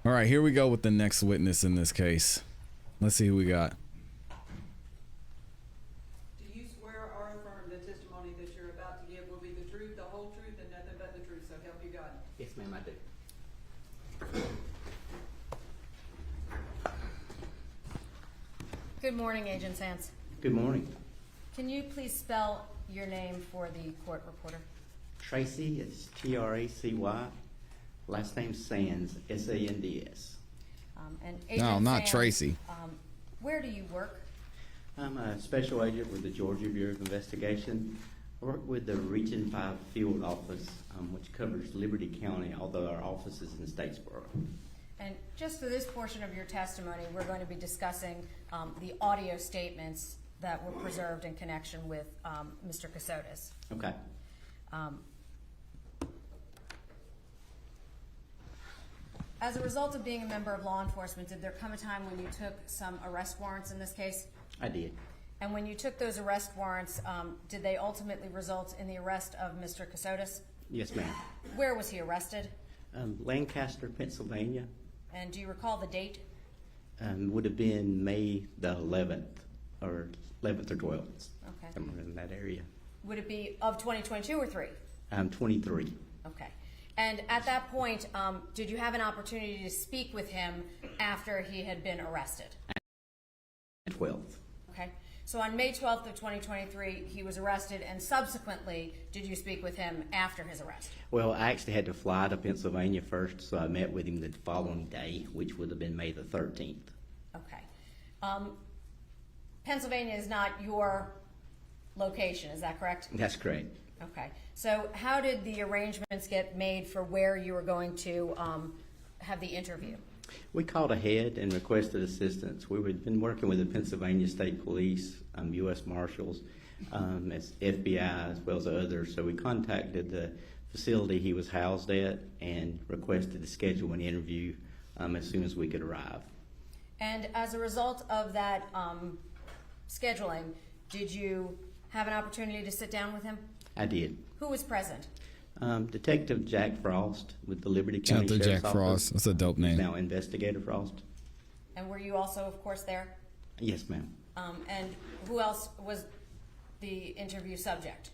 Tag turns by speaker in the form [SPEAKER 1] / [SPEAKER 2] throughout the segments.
[SPEAKER 1] All right, here we go with the next witness in this case. Let's see who we got.
[SPEAKER 2] Do you swear or affirm the testimony that you're about to give will be the truth, the whole truth, and nothing but the truth, so help you God?
[SPEAKER 3] Yes, ma'am, I do.
[SPEAKER 4] Good morning, Agent Sands.
[SPEAKER 3] Good morning.
[SPEAKER 4] Can you please spell your name for the court reporter?
[SPEAKER 3] Tracy, it's Tracy. Last name Sands, Sands.
[SPEAKER 4] And Agent
[SPEAKER 1] No, not
[SPEAKER 4] Sands,
[SPEAKER 1] Tracy.
[SPEAKER 4] Where do you work?
[SPEAKER 3] I'm a special agent with the Georgia Bureau of Investigation. I work with the Region 5 Field Office, which covers Liberty County, although our office is in Statesboro.
[SPEAKER 4] And just for this portion of your testimony, we're going to be discussing the audio statements that were preserved in connection with Mr. Kassotis.
[SPEAKER 3] Okay.
[SPEAKER 4] As a result of being a member of law enforcement, did there come a time when you took some arrest warrants in this case?
[SPEAKER 3] I did.
[SPEAKER 4] And when you took those arrest warrants, did they ultimately result in the arrest of Mr. Kassotis?
[SPEAKER 3] Yes, ma'am.
[SPEAKER 4] Where was he arrested?
[SPEAKER 3] Lancaster, Pennsylvania.
[SPEAKER 4] And do you recall the date?
[SPEAKER 3] Would have been May the 11th or 12th.
[SPEAKER 4] Okay.
[SPEAKER 3] Somewhere in that area.
[SPEAKER 4] Would it be of 2022 or 3?
[SPEAKER 3] 23.
[SPEAKER 4] Okay. And at that point, did you have an opportunity to speak with him after he had been arrested?
[SPEAKER 3] 12th.
[SPEAKER 4] Okay. So on May 12th of 2023, he was arrested, and subsequently, did you speak with him after his arrest?
[SPEAKER 3] Well, I actually had to fly to Pennsylvania first, so I met with him the following day, which would have been May the 13th.
[SPEAKER 4] Okay. Pennsylvania is not your location, is that correct?
[SPEAKER 3] That's correct.
[SPEAKER 4] Okay. So how did the arrangements get made for where you were going to have the interview?
[SPEAKER 3] We called ahead and requested assistance. We had been working with the Pennsylvania State Police, U.S. Marshals, as FBI, as well as others. So we contacted the facility he was housed at and requested to schedule an interview as soon as we could arrive.
[SPEAKER 4] And as a result of that scheduling, did you have an opportunity to sit down with him?
[SPEAKER 3] I did.
[SPEAKER 4] Who was present?
[SPEAKER 3] Detective Jack Frost with the Liberty County
[SPEAKER 1] Shout out to
[SPEAKER 3] Sheriff's
[SPEAKER 1] Jack
[SPEAKER 3] Office.
[SPEAKER 1] Frost. That's a dope name.
[SPEAKER 3] Now Investigator Frost.
[SPEAKER 4] And were you also, of course, there?
[SPEAKER 3] Yes, ma'am.
[SPEAKER 4] And who else was the interview subject?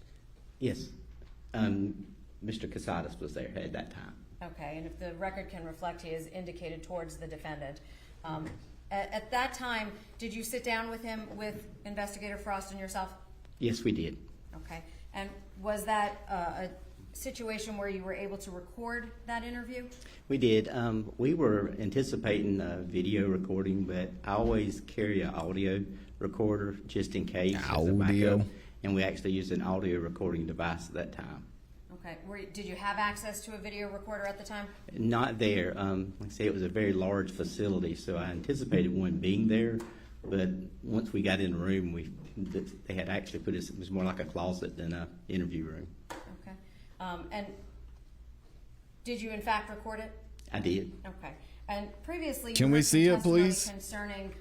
[SPEAKER 3] Yes. Mr. Kassotis was there at that time.
[SPEAKER 4] Okay, and if the record can reflect, he is indicated towards the defendant. At that time, did you sit down with him, with Investigator Frost and yourself?
[SPEAKER 3] Yes, we did.
[SPEAKER 4] Okay, and was that a situation where you were able to record that interview?
[SPEAKER 3] We did. We were anticipating a video recording, but I always carry an audio recorder just in case. As a backup, and we actually used an audio recording device at that time.
[SPEAKER 4] Okay. Did you have access to a video recorder at the time?
[SPEAKER 3] Not there. Like I say, it was a very large facility, so I anticipated one being there. But once we got in the room, they had actually put it was more like a closet than an interview room.
[SPEAKER 4] Okay. And did you in fact record it?
[SPEAKER 3] I did.
[SPEAKER 4] Okay. And previously,
[SPEAKER 1] Can
[SPEAKER 4] you
[SPEAKER 1] we
[SPEAKER 4] heard some
[SPEAKER 1] see it,
[SPEAKER 4] testimony
[SPEAKER 1] please?
[SPEAKER 4] concerning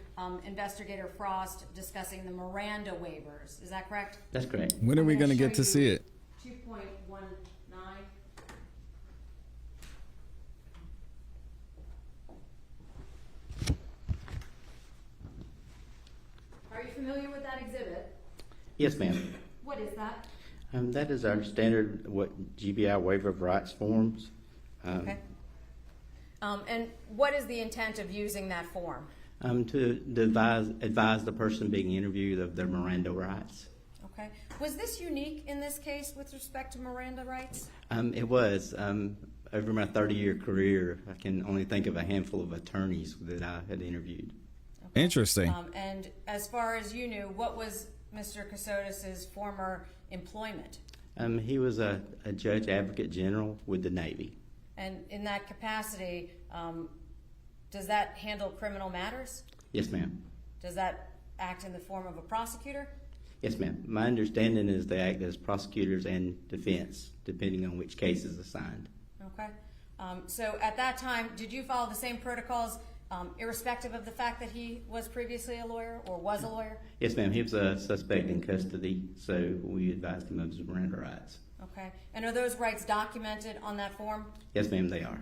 [SPEAKER 4] Investigator Frost discussing the Miranda waivers. Is that correct?
[SPEAKER 3] That's correct.
[SPEAKER 1] When are we going to get to see it?
[SPEAKER 4] 2.19. Are you familiar with that exhibit?
[SPEAKER 3] Yes, ma'am.
[SPEAKER 4] What is that?
[SPEAKER 3] That is our standard GBI waiver of rights forms.
[SPEAKER 4] Okay. And what is the intent of using that form?
[SPEAKER 3] To advise the person being interviewed of their Miranda rights.
[SPEAKER 4] Okay. Was this unique in this case with respect to Miranda rights?
[SPEAKER 3] It was. Over my 30-year career, I can only think of a handful of attorneys that I had interviewed.
[SPEAKER 4] Okay.
[SPEAKER 1] Interesting.
[SPEAKER 4] And as far as you knew, what was Mr. Kassotis' former employment?
[SPEAKER 3] He was a judge advocate general with the Navy.
[SPEAKER 4] And in that capacity, does that handle criminal matters?
[SPEAKER 3] Yes, ma'am.
[SPEAKER 4] Does that act in the form of a prosecutor?
[SPEAKER 3] Yes, ma'am. My understanding is they act as prosecutors and defense, depending on which case is assigned.
[SPEAKER 4] Okay. So at that time, did you follow the same protocols irrespective of the fact that he was previously a lawyer or was a lawyer?
[SPEAKER 3] Yes, ma'am. He was a suspect in custody, so we advised him of his Miranda rights.
[SPEAKER 4] Okay. And are those rights documented on that form?
[SPEAKER 3] Yes, ma'am, they are.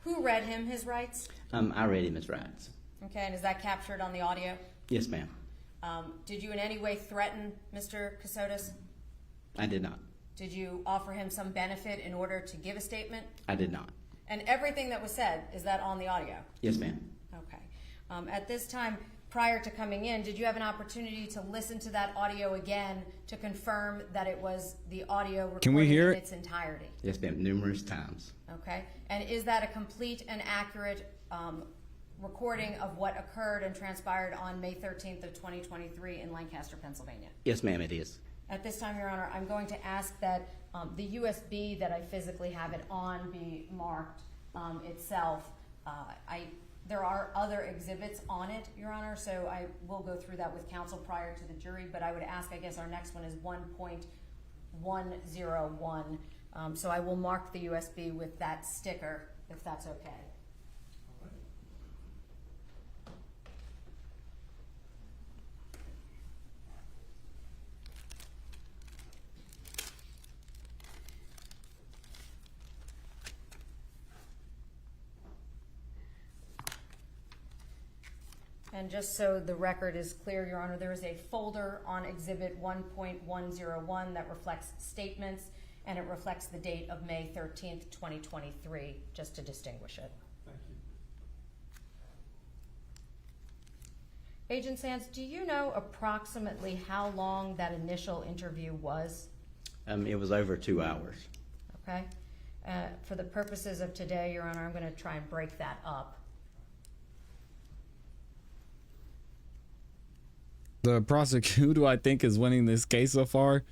[SPEAKER 4] Who read him his rights?
[SPEAKER 3] I read him his rights.
[SPEAKER 4] Okay, and is that captured on the audio?
[SPEAKER 3] Yes, ma'am.
[SPEAKER 4] Did you in any way threaten Mr. Kassotis?
[SPEAKER 3] I did not.
[SPEAKER 4] Did you offer him some benefit in order to give a statement?
[SPEAKER 3] I did not.
[SPEAKER 4] And everything that was said, is that on the audio?
[SPEAKER 3] Yes, ma'am.
[SPEAKER 4] Okay. At this time, prior to coming in, did you have an opportunity to listen to that audio again to confirm that it was the audio recording
[SPEAKER 1] Can we hear
[SPEAKER 4] in
[SPEAKER 1] it?
[SPEAKER 4] its entirety?
[SPEAKER 3] Yes, ma'am. Numerous times.
[SPEAKER 4] Okay. And is that a complete and accurate recording of what occurred and transpired on May 13th of 2023 in Lancaster, Pennsylvania?
[SPEAKER 3] Yes, ma'am, it is.
[SPEAKER 4] At this time, Your Honor, I'm going to ask that the USB that I physically have it on be marked itself. There are other exhibits on it, Your Honor, so I will go through that with counsel prior to the jury, but I would ask, I guess our next one is 1.101. So I will mark the USB with that sticker, if that's okay. And just so the record is clear, Your Honor, there is a folder on Exhibit 1.101 that reflects statements, and it reflects the date of May 13th, 2023, just to distinguish it.
[SPEAKER 5] Thank you.
[SPEAKER 4] Agent Sands, do you know approximately how long that initial interview was?
[SPEAKER 3] It was over 2 hours.
[SPEAKER 4] Okay. For the purposes of today, Your Honor, I'm going to try and break that up.
[SPEAKER 1] Who do I think is winning this case so far?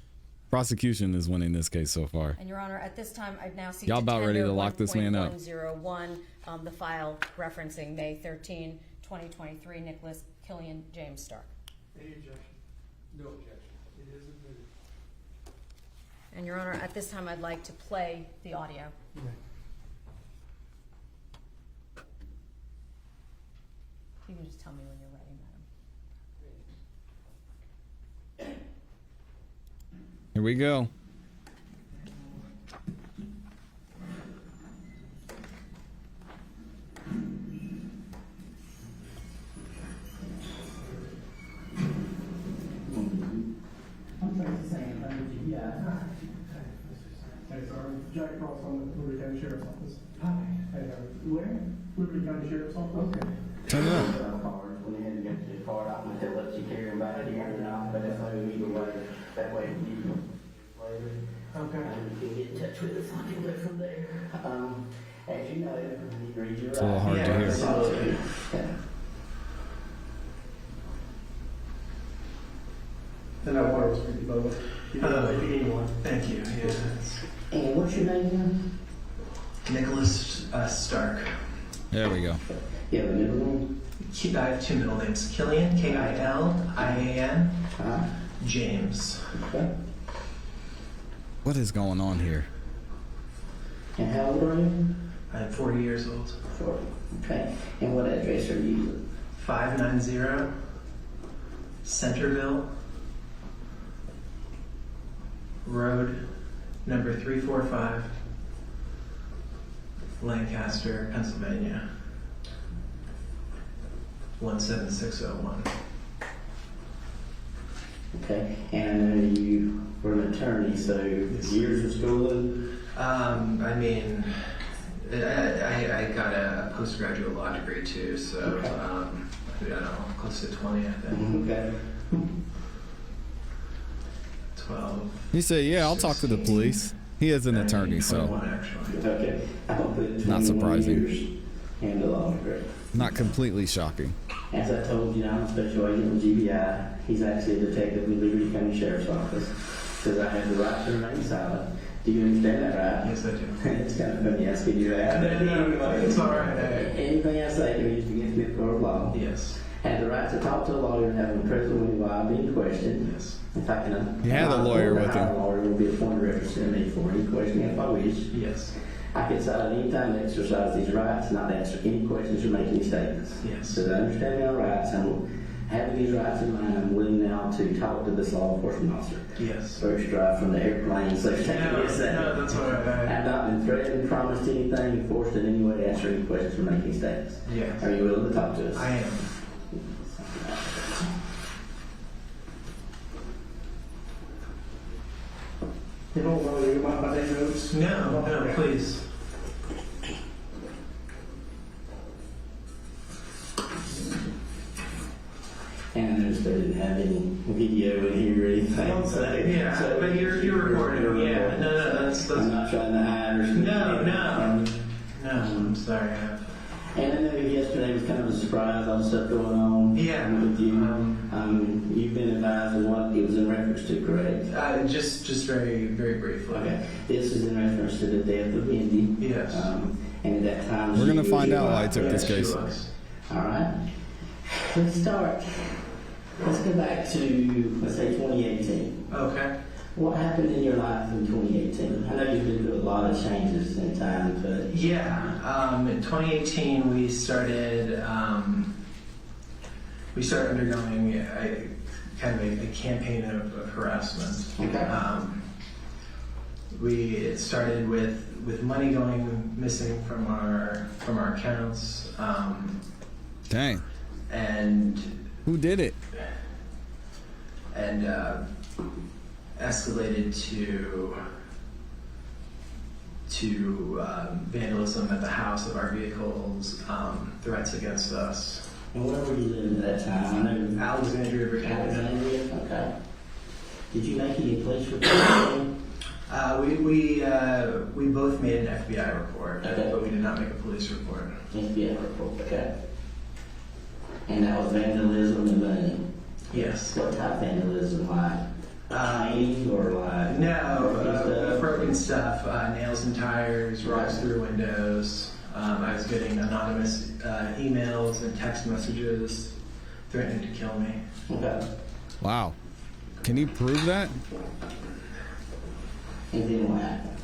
[SPEAKER 1] Prosecution is winning this case so far.
[SPEAKER 4] And Your Honor, at this time, I'd now seek
[SPEAKER 1] Y'all
[SPEAKER 4] to
[SPEAKER 1] about ready
[SPEAKER 4] tender
[SPEAKER 1] to lock this man up.
[SPEAKER 4] 1.101, the file referencing May 13, 2023, Nicholas Killian James Stark.
[SPEAKER 5] Any objection? No objection. It is admitted.
[SPEAKER 4] And Your Honor, at this time, I'd like to play the audio.
[SPEAKER 5] You may.
[SPEAKER 4] You can just tell me when you're ready, madam.
[SPEAKER 1] Here we go.
[SPEAKER 6] Hey, sir, I'm Jack Cross from the Liberty County Sheriff's Office.
[SPEAKER 5] Hi.
[SPEAKER 6] Hey,
[SPEAKER 5] Where?
[SPEAKER 6] Liberty County Sheriff's Office.
[SPEAKER 5] Okay.
[SPEAKER 1] Turn it up.
[SPEAKER 7] When they had to get the card out and they'll let you carry them back here and out, but that's how you either way. That way you later.
[SPEAKER 5] Okay.
[SPEAKER 7] And you can get in touch with us, I can go from there. As you know, you read your
[SPEAKER 1] It's a little hard to hear.
[SPEAKER 6] And that water was pretty low. You know, maybe anyone.
[SPEAKER 8] Thank you. Yes.
[SPEAKER 7] And what's your name again?
[SPEAKER 8] Nicholas Stark.
[SPEAKER 1] There we go.
[SPEAKER 7] You have a middle name?
[SPEAKER 8] I have two middle names. Killian, K-I-L-I-A-N, James.
[SPEAKER 7] Okay.
[SPEAKER 1] What is going on here?
[SPEAKER 7] And how old are you?
[SPEAKER 8] I'm 40 years old.
[SPEAKER 7] 40. Okay. And what address are you using?
[SPEAKER 8] 590 Centerville Road, number 345, Lancaster, Pennsylvania, 17601.
[SPEAKER 7] Okay. And I know you were an attorney, so years of schooling?
[SPEAKER 8] I mean, I got a postgraduate law degree too, so
[SPEAKER 7] Okay.
[SPEAKER 8] I don't know, close to 20, I think.
[SPEAKER 7] Okay.
[SPEAKER 8] 12.
[SPEAKER 1] He said, yeah, I'll talk to the police. He is an attorney, so
[SPEAKER 8] 21, actually.
[SPEAKER 7] Okay. I'll put
[SPEAKER 1] Not
[SPEAKER 7] 21
[SPEAKER 1] surprising.
[SPEAKER 7] years and a law degree.
[SPEAKER 1] not completely shocking.
[SPEAKER 7] As I told you, I'm a special agent with GBI. He's actually a detective with Liberty County Sheriff's Office. Says I have the right to remain silent. Do you understand that, right?
[SPEAKER 8] Yes, I do.
[SPEAKER 7] It's kind of funny asking you that.
[SPEAKER 8] It's all right.
[SPEAKER 7] Anything I say can be used against me in court of law.
[SPEAKER 8] Yes.
[SPEAKER 7] Have the right to talk to a lawyer and have him present with me while being questioned.
[SPEAKER 8] Yes.
[SPEAKER 7] If I can,
[SPEAKER 1] You had a lawyer with
[SPEAKER 7] A
[SPEAKER 1] him.
[SPEAKER 7] lawyer will be appointed representing me for any questioning if I wish.
[SPEAKER 8] Yes.
[SPEAKER 7] I can silent any time to exercise these rights, not answer any questions or make any statements.
[SPEAKER 8] Yes.
[SPEAKER 7] So to understand my rights, I will Having these rights in mind, I'm willing now to talk to this law enforcement officer.
[SPEAKER 8] Yes.
[SPEAKER 7] First drive from the airplane, so take me a second.
[SPEAKER 8] No, that's all right.
[SPEAKER 7] I've not been threatened, promised anything, forced in any way to answer any questions or make any statements.
[SPEAKER 8] Yes.
[SPEAKER 7] Are you willing to talk to us?
[SPEAKER 8] I am.
[SPEAKER 6] You don't want to read my notes?
[SPEAKER 8] No, please.
[SPEAKER 7] And I noticed I didn't have any video in here or anything. So,
[SPEAKER 8] But you're recording. Yeah, no, that's.
[SPEAKER 7] I'm not trying to hide or something.
[SPEAKER 8] No, I'm sorry.
[SPEAKER 7] And I know yesterday was kind of a surprise, all the stuff going on.
[SPEAKER 8] Yeah.
[SPEAKER 7] With you. You've been advised of what it was in reference to, correct?
[SPEAKER 8] Just very, very briefly.
[SPEAKER 7] Okay. This is in reference to the death of Indy.
[SPEAKER 8] Yes.
[SPEAKER 7] And at that time,
[SPEAKER 1] We're
[SPEAKER 7] she
[SPEAKER 1] gonna
[SPEAKER 7] was
[SPEAKER 1] find
[SPEAKER 7] your
[SPEAKER 1] out why I
[SPEAKER 7] wife,
[SPEAKER 1] took this
[SPEAKER 7] correct?
[SPEAKER 1] case.
[SPEAKER 8] She was.
[SPEAKER 7] All right. Let's start. Let's go back to, let's say, 2018.
[SPEAKER 8] Okay.
[SPEAKER 7] What happened in your life in 2018? I know you've been through a lot of changes in time, but
[SPEAKER 8] Yeah. In 2018, we started undergoing a kind of a campaign of harassment.
[SPEAKER 7] Okay.
[SPEAKER 8] It started with money going missing from our accounts,
[SPEAKER 1] Dang.
[SPEAKER 8] and
[SPEAKER 1] Who did it?
[SPEAKER 8] escalated to vandalism at the house of our vehicles, threats against us.
[SPEAKER 7] and where were you living at that time? I know
[SPEAKER 8] Alexandria, Virginia.
[SPEAKER 7] Alexandria. Okay. Did you make any police reports?
[SPEAKER 8] We both made an FBI report,
[SPEAKER 7] Okay.
[SPEAKER 8] but we did not make a police report.
[SPEAKER 7] FBI report. Okay. And that was vandalism and money.
[SPEAKER 8] Yes.
[SPEAKER 7] What type of vandalism? Like painting or like
[SPEAKER 8] Broken stuff, nails and tires, rocks through windows. I was getting anonymous emails and text messages threatening to kill me.
[SPEAKER 7] Okay.
[SPEAKER 1] Wow. Can you prove that?
[SPEAKER 7] And then what happened?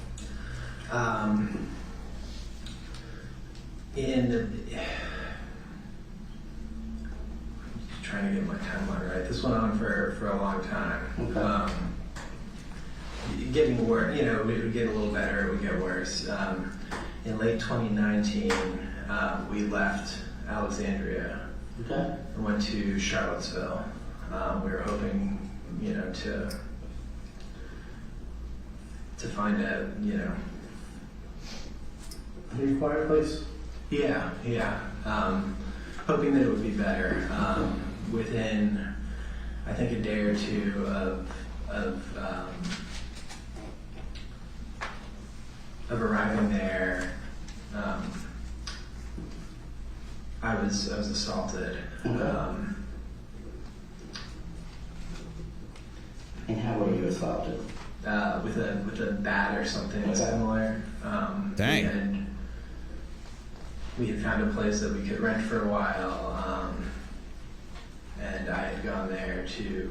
[SPEAKER 8] Trying to get my timeline right. This went on for a long time.
[SPEAKER 7] Okay.
[SPEAKER 8] Getting worse, it would get a little better, it would get worse. In late 2019, we left Alexandria
[SPEAKER 7] Okay.
[SPEAKER 8] and went to Charlottesville. We were hoping, to find a,
[SPEAKER 6] A new quiet place?
[SPEAKER 8] yeah. Hoping that it would be better. Within, I think, a day or two of arriving there, I was assaulted.
[SPEAKER 7] And how were you assaulted?
[SPEAKER 8] With a bat or something
[SPEAKER 7] Okay.
[SPEAKER 8] similar.
[SPEAKER 1] Dang.
[SPEAKER 8] We had found a place that we could rent for a while, and I had gone there to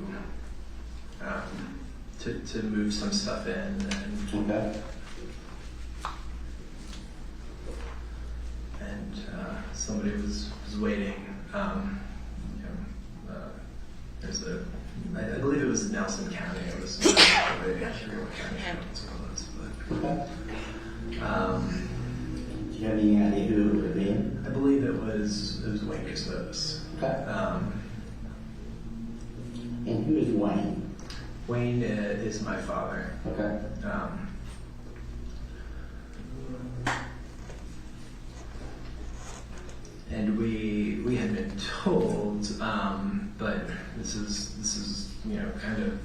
[SPEAKER 8] move some stuff in, and
[SPEAKER 7] Okay.
[SPEAKER 8] somebody was waiting. I believe it was Nelson County. It was I forget what county it was,
[SPEAKER 7] Okay.
[SPEAKER 8] but
[SPEAKER 7] Do you have any idea who it would have been?
[SPEAKER 8] I believe it was Wayne Kassotis.
[SPEAKER 7] Okay. And who is Wayne?
[SPEAKER 8] Wayne is my father.
[SPEAKER 7] Okay.
[SPEAKER 8] And we had been told, but this is kind of.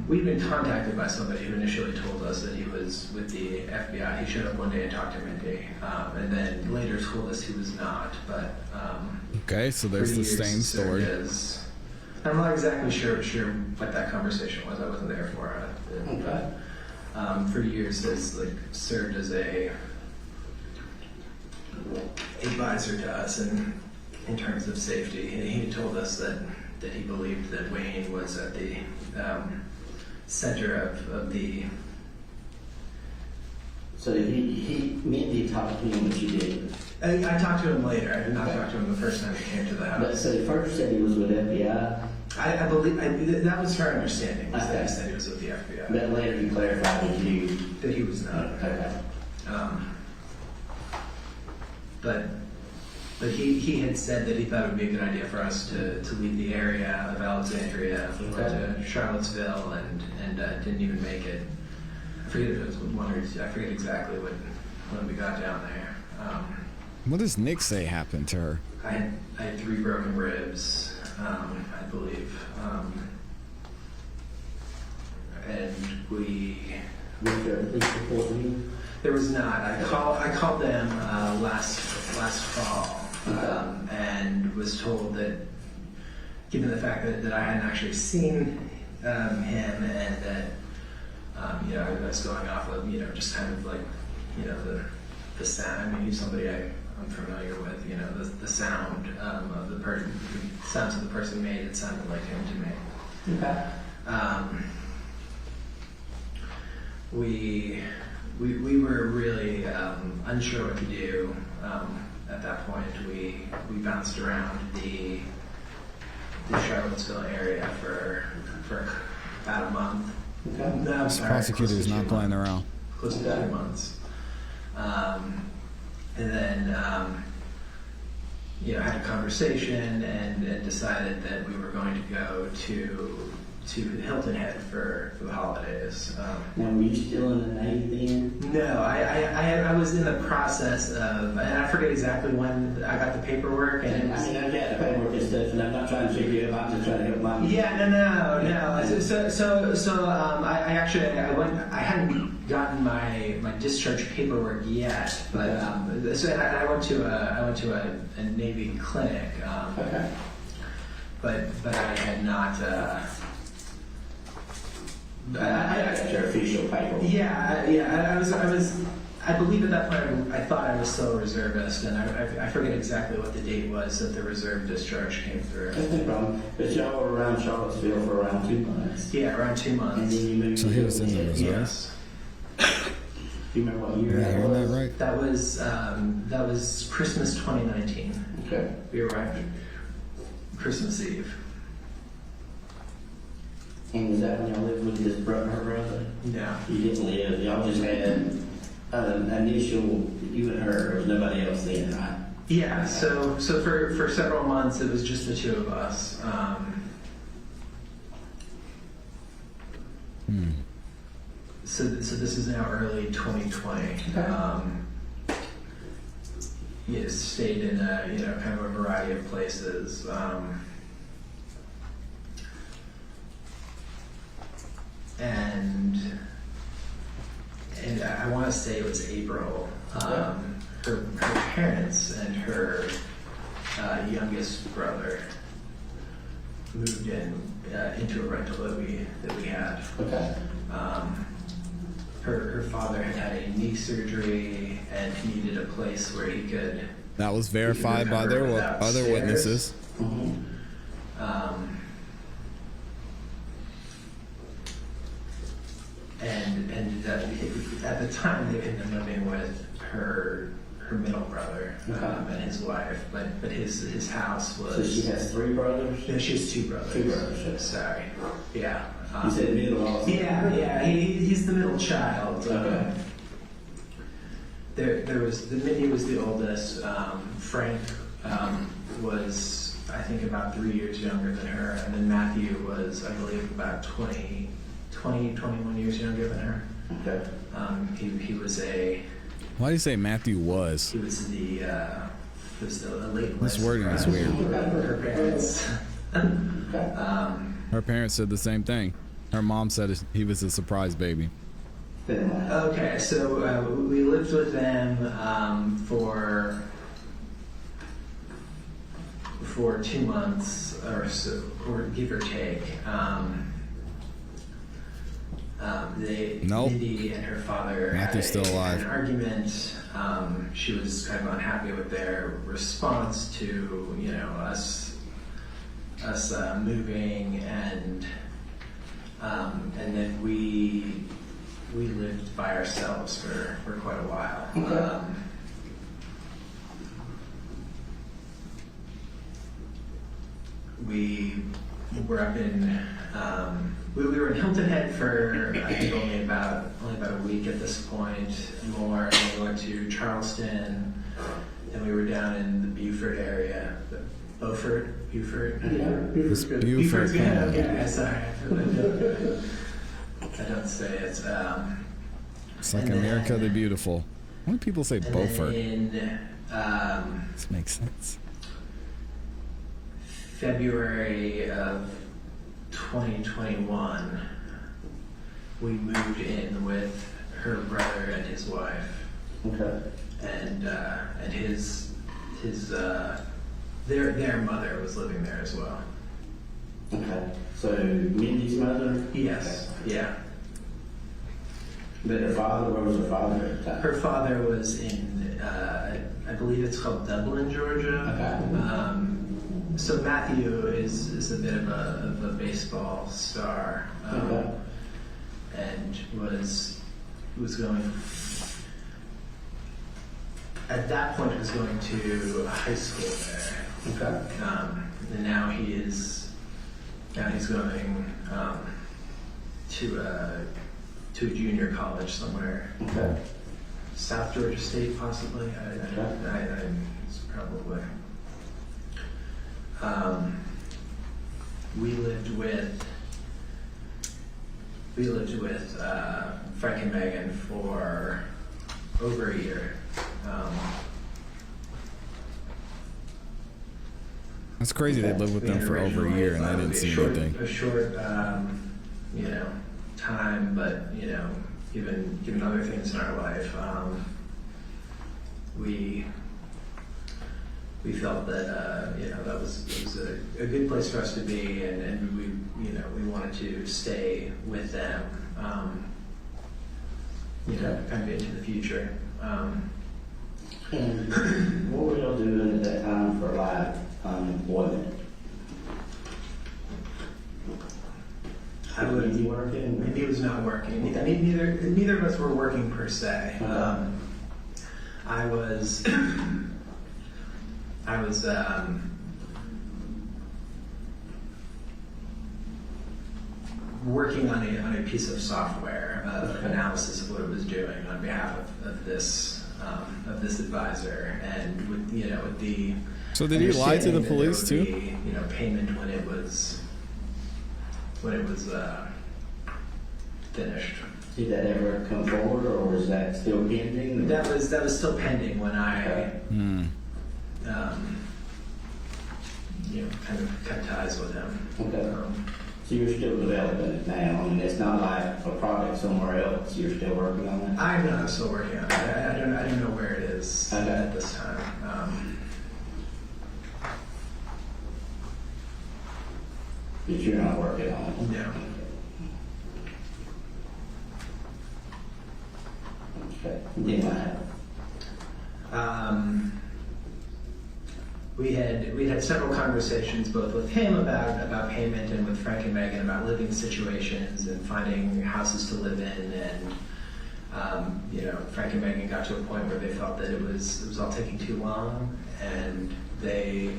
[SPEAKER 8] We'd been contacted by somebody who initially told us that he was with the FBI. He showed up one day and talked to Mindy, and then later told us he was not. But
[SPEAKER 1] Okay, so there's
[SPEAKER 8] for
[SPEAKER 1] the
[SPEAKER 8] years
[SPEAKER 1] same story.
[SPEAKER 8] served as- I'm not exactly sure what that conversation was. I wasn't there for it.
[SPEAKER 7] Okay.
[SPEAKER 8] For years has served as a advisor to us in terms of safety. He told us that he believed that Wayne was at the center of the.
[SPEAKER 7] So Mindy talked to him what you did.
[SPEAKER 8] I talked to him later. I did not talk to him the first time he came to the
[SPEAKER 7] But
[SPEAKER 8] house.
[SPEAKER 7] so he first said he was with FBI,
[SPEAKER 8] I believe that was her understanding. Was that
[SPEAKER 7] Okay.
[SPEAKER 8] he said he was with the FBI.
[SPEAKER 7] but later he clarified with you.
[SPEAKER 8] That he was not.
[SPEAKER 7] Okay.
[SPEAKER 8] But he had said that he thought it would be a good idea for us to leave the area of Alexandria, went to Charlottesville, and didn't even make it. I forget if it was one or two. I forget exactly when we got down there.
[SPEAKER 1] What does Nick say happened to her?
[SPEAKER 8] I had 3 broken ribs, I believe, and
[SPEAKER 7] Was there a police report with you?
[SPEAKER 8] there was not. I called them last fall, and was told that, given the fact that I hadn't actually seen him, and that I was going off of just kind of like the sound. I mean, he's somebody I'm familiar with. The sound of the person, the sounds of the person made. It sounded like him to me.
[SPEAKER 7] Okay.
[SPEAKER 8] We were really unsure what to do at that point. We bounced around the Charlottesville area for about a month.
[SPEAKER 7] Okay.
[SPEAKER 8] No, I'm
[SPEAKER 1] This
[SPEAKER 8] sorry,
[SPEAKER 1] prosecutor
[SPEAKER 8] close
[SPEAKER 1] is
[SPEAKER 8] to
[SPEAKER 1] not
[SPEAKER 8] 2
[SPEAKER 1] playing
[SPEAKER 8] months.
[SPEAKER 1] around.
[SPEAKER 8] Close to 2 months. And then had a conversation and decided that we were going to go to Hilton Head for the holidays.
[SPEAKER 7] Now, were you still in the Navy then?
[SPEAKER 8] No, I was in the process of, and I forget exactly when I got the paperwork, and it was,
[SPEAKER 7] I got the paperwork and stuff, and I'm not trying to figure it out. I'm just trying to help my.
[SPEAKER 8] yeah, no. So I hadn't gotten my discharge paperwork yet, but I went to a Navy clinic,
[SPEAKER 7] Okay.
[SPEAKER 8] but I had not.
[SPEAKER 7] I got your official paperwork.
[SPEAKER 8] I believe at that point I thought I was still a reservist, and I forget exactly what the date was that the reserve discharge came through.
[SPEAKER 7] That's no problem. But y'all were around Charlottesville for around 2 months.
[SPEAKER 8] Yeah, around 2
[SPEAKER 7] And
[SPEAKER 8] months.
[SPEAKER 7] then you moved
[SPEAKER 1] So
[SPEAKER 7] to
[SPEAKER 1] he was in the
[SPEAKER 7] Hilton Head.
[SPEAKER 1] reserve?
[SPEAKER 8] Yes.
[SPEAKER 7] Do you remember what year
[SPEAKER 1] Am I
[SPEAKER 7] that
[SPEAKER 1] hearing
[SPEAKER 7] was?
[SPEAKER 1] that right?
[SPEAKER 8] That was Christmas 2019.
[SPEAKER 7] Okay.
[SPEAKER 8] We arrived Christmas Eve.
[SPEAKER 7] And was that when y'all lived with his brother, her brother?
[SPEAKER 8] No.
[SPEAKER 7] You didn't live. Y'all just had an initial, you and her. There was nobody else then, right?
[SPEAKER 8] Yeah. So for several months it was just the 2 of us. So this is now early 2020. Stayed in kind of a variety of places. And I want to say it was April. Her parents and her youngest brother moved into a rental that we had.
[SPEAKER 7] Okay.
[SPEAKER 8] Her father had a knee surgery, and he needed a place where he could.
[SPEAKER 1] That was verified by their
[SPEAKER 8] without
[SPEAKER 1] other
[SPEAKER 8] stairs.
[SPEAKER 1] witnesses.
[SPEAKER 7] Mm-hmm.
[SPEAKER 8] And at the time they had been living with her middle brother and his wife, but his house was.
[SPEAKER 7] So she has 3 brothers?
[SPEAKER 8] No, she has 2 brothers.
[SPEAKER 7] 2 brothers, yes.
[SPEAKER 8] Sorry. Yeah.
[SPEAKER 7] You said middle also?
[SPEAKER 8] Yeah. He's the middle child.
[SPEAKER 7] Okay.
[SPEAKER 8] There was Minnie was the oldest. Frank was, I think, about 3 years younger than her, and then Matthew was, I believe, about 21 years younger than her.
[SPEAKER 7] Okay.
[SPEAKER 8] He was a.
[SPEAKER 1] Why do you say Matthew was?
[SPEAKER 8] He was the late.
[SPEAKER 1] This wording is weird.
[SPEAKER 8] Her parents.
[SPEAKER 1] Her parents said the same thing. Her mom said he was a surprise baby.
[SPEAKER 8] Okay, so we lived with them for 2 months or so, or give or take.
[SPEAKER 1] Nope.
[SPEAKER 8] Mindy and her father
[SPEAKER 1] Matthew's still alive.
[SPEAKER 8] had an argument. She was kind of unhappy with their response to us moving, and then we lived by ourselves for quite a while. we were up in, we were in Hilton Head for, I think, only about a week at this point, more. And then we went to Charleston, and we were down in the Beaufort area. Beaufort?
[SPEAKER 1] It's
[SPEAKER 6] good.
[SPEAKER 1] Beaufort.
[SPEAKER 8] Yeah, okay, sorry. I don't say it.
[SPEAKER 1] It's like
[SPEAKER 8] And
[SPEAKER 1] America
[SPEAKER 8] then-
[SPEAKER 1] the Beautiful. Why do people say
[SPEAKER 8] and
[SPEAKER 1] Beaufort?
[SPEAKER 8] then in
[SPEAKER 1] This makes sense.
[SPEAKER 8] February of 2021, we moved in with her brother and his wife,
[SPEAKER 7] Okay.
[SPEAKER 8] and their mother was living there as well.
[SPEAKER 7] Okay. So Mindy's mother?
[SPEAKER 8] Yes, yeah.
[SPEAKER 7] But her father, where was her father at the time?
[SPEAKER 8] Her father was in, I believe it's called Dublin, Georgia.
[SPEAKER 7] Okay.
[SPEAKER 8] So Matthew is a bit of a baseball star,
[SPEAKER 7] Okay.
[SPEAKER 8] and was going, at that point was going to high school there.
[SPEAKER 7] Okay.
[SPEAKER 8] And now he's going to a junior college somewhere.
[SPEAKER 7] Okay.
[SPEAKER 8] South Georgia State, possibly.
[SPEAKER 7] Okay.
[SPEAKER 8] It's probably. We lived with Frank and Megan for over a year.
[SPEAKER 1] That's crazy. They lived with them for over a year and they didn't see anything.
[SPEAKER 8] A short, time, but given other things in our life, we felt that that was a good place for us to be, and we wanted to stay with them, kind of into the future.
[SPEAKER 7] And what were y'all doing at that time for live employment? Was he working?
[SPEAKER 8] Maybe he was not working. Neither of us were working per se. I was working on a piece of software analysis of what it was doing on behalf of this advisor, and with the.
[SPEAKER 1] So did he lie to the
[SPEAKER 8] understanding that
[SPEAKER 1] police
[SPEAKER 8] there would
[SPEAKER 1] too?
[SPEAKER 8] be, payment when it was finished.
[SPEAKER 7] Did that ever come forward, or was that still pending?
[SPEAKER 8] That was still pending when I kind of cut ties with him.
[SPEAKER 7] Okay. So you're still developing it now. I mean, it's not like a project somewhere else. You're still working on it.
[SPEAKER 8] I'm still working on it. I don't know where it is at this time.
[SPEAKER 7] But you're not working on it.
[SPEAKER 8] No.
[SPEAKER 7] Okay. Then what happened?
[SPEAKER 8] We had several conversations both with him about payment and with Frank and Megan about living situations and finding houses to live in, and Frank and Megan got to a point where they felt that it was all taking too long, and they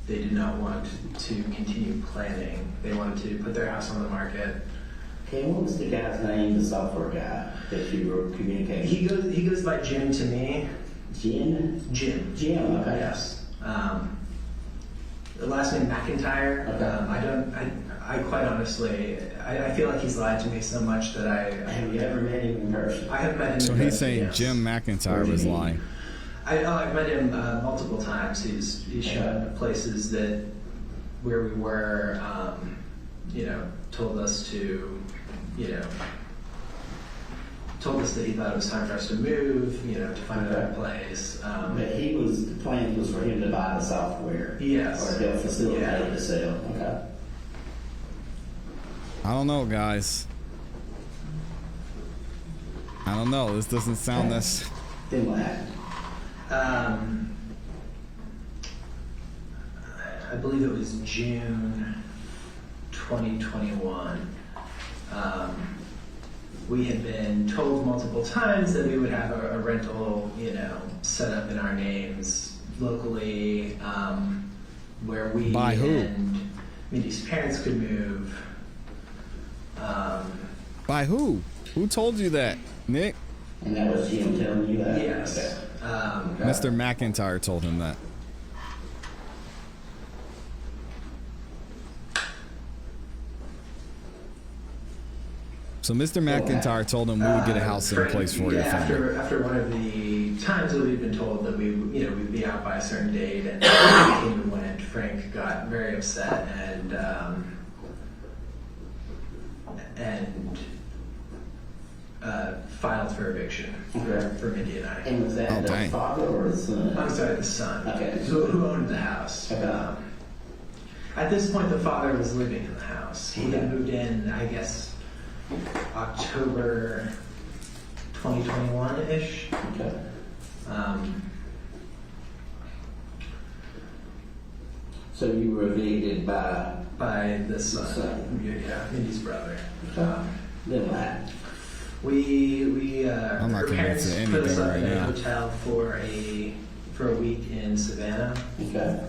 [SPEAKER 8] did not want to continue planning. They wanted to put their house on the market.
[SPEAKER 7] Okay, what was the guy's name, the software guy that you were communicating?
[SPEAKER 8] He goes by Jim to me.
[SPEAKER 7] Jim?
[SPEAKER 8] Jim.
[SPEAKER 7] Jim, okay.
[SPEAKER 8] Yes. The last name McIntyre.
[SPEAKER 7] Okay.
[SPEAKER 8] I quite honestly, I feel like he's lied to me so much that
[SPEAKER 7] Have you ever met him in person?
[SPEAKER 8] I have met him.
[SPEAKER 1] So
[SPEAKER 8] in
[SPEAKER 1] he's
[SPEAKER 8] person,
[SPEAKER 1] saying
[SPEAKER 8] yes.
[SPEAKER 1] Jim McIntyre was lying.
[SPEAKER 8] I've met him multiple times. He's shown places where we were, told us that he thought it was time for us to move, to find a better place.
[SPEAKER 7] But the plan was for him to buy the software.
[SPEAKER 8] Yes.
[SPEAKER 7] Or help facilitate the sale. Okay.
[SPEAKER 1] I don't know, guys. I don't know. This doesn't sound this.
[SPEAKER 7] Then what happened?
[SPEAKER 8] I believe it was June 2021. We had been told multiple times that we would have a rental, set up in our names locally, where we
[SPEAKER 1] By who?
[SPEAKER 8] Mindy's parents could move.
[SPEAKER 1] By who? Who told you that, Nick?
[SPEAKER 7] And that was Jim telling you that?
[SPEAKER 8] Yes.
[SPEAKER 7] Okay.
[SPEAKER 1] Mr. McIntyre told him that. So Mr. McIntyre told him we would get a house in place for your family.
[SPEAKER 8] After one of the times that we'd been told that we'd be out by a certain date, and came and went, Frank got very upset and filed for eviction for Mindy and I.
[SPEAKER 7] And was that
[SPEAKER 1] Oh,
[SPEAKER 7] the
[SPEAKER 1] dang.
[SPEAKER 7] father or the son?
[SPEAKER 8] I'm sorry, the son.
[SPEAKER 7] Okay.
[SPEAKER 8] Who owned the house.
[SPEAKER 7] Okay.
[SPEAKER 8] At this point, the father was living in the house. He had moved in, I guess, October 2021-ish.
[SPEAKER 7] Okay. So you were evicted by
[SPEAKER 8] By the son. Yeah, Mindy's brother.
[SPEAKER 7] then what?
[SPEAKER 1] I'm not
[SPEAKER 8] her parents
[SPEAKER 1] convinced of
[SPEAKER 8] put us
[SPEAKER 1] anything
[SPEAKER 8] up
[SPEAKER 1] right
[SPEAKER 8] in a
[SPEAKER 1] now.
[SPEAKER 8] hotel for a week in Savannah.
[SPEAKER 7] Okay.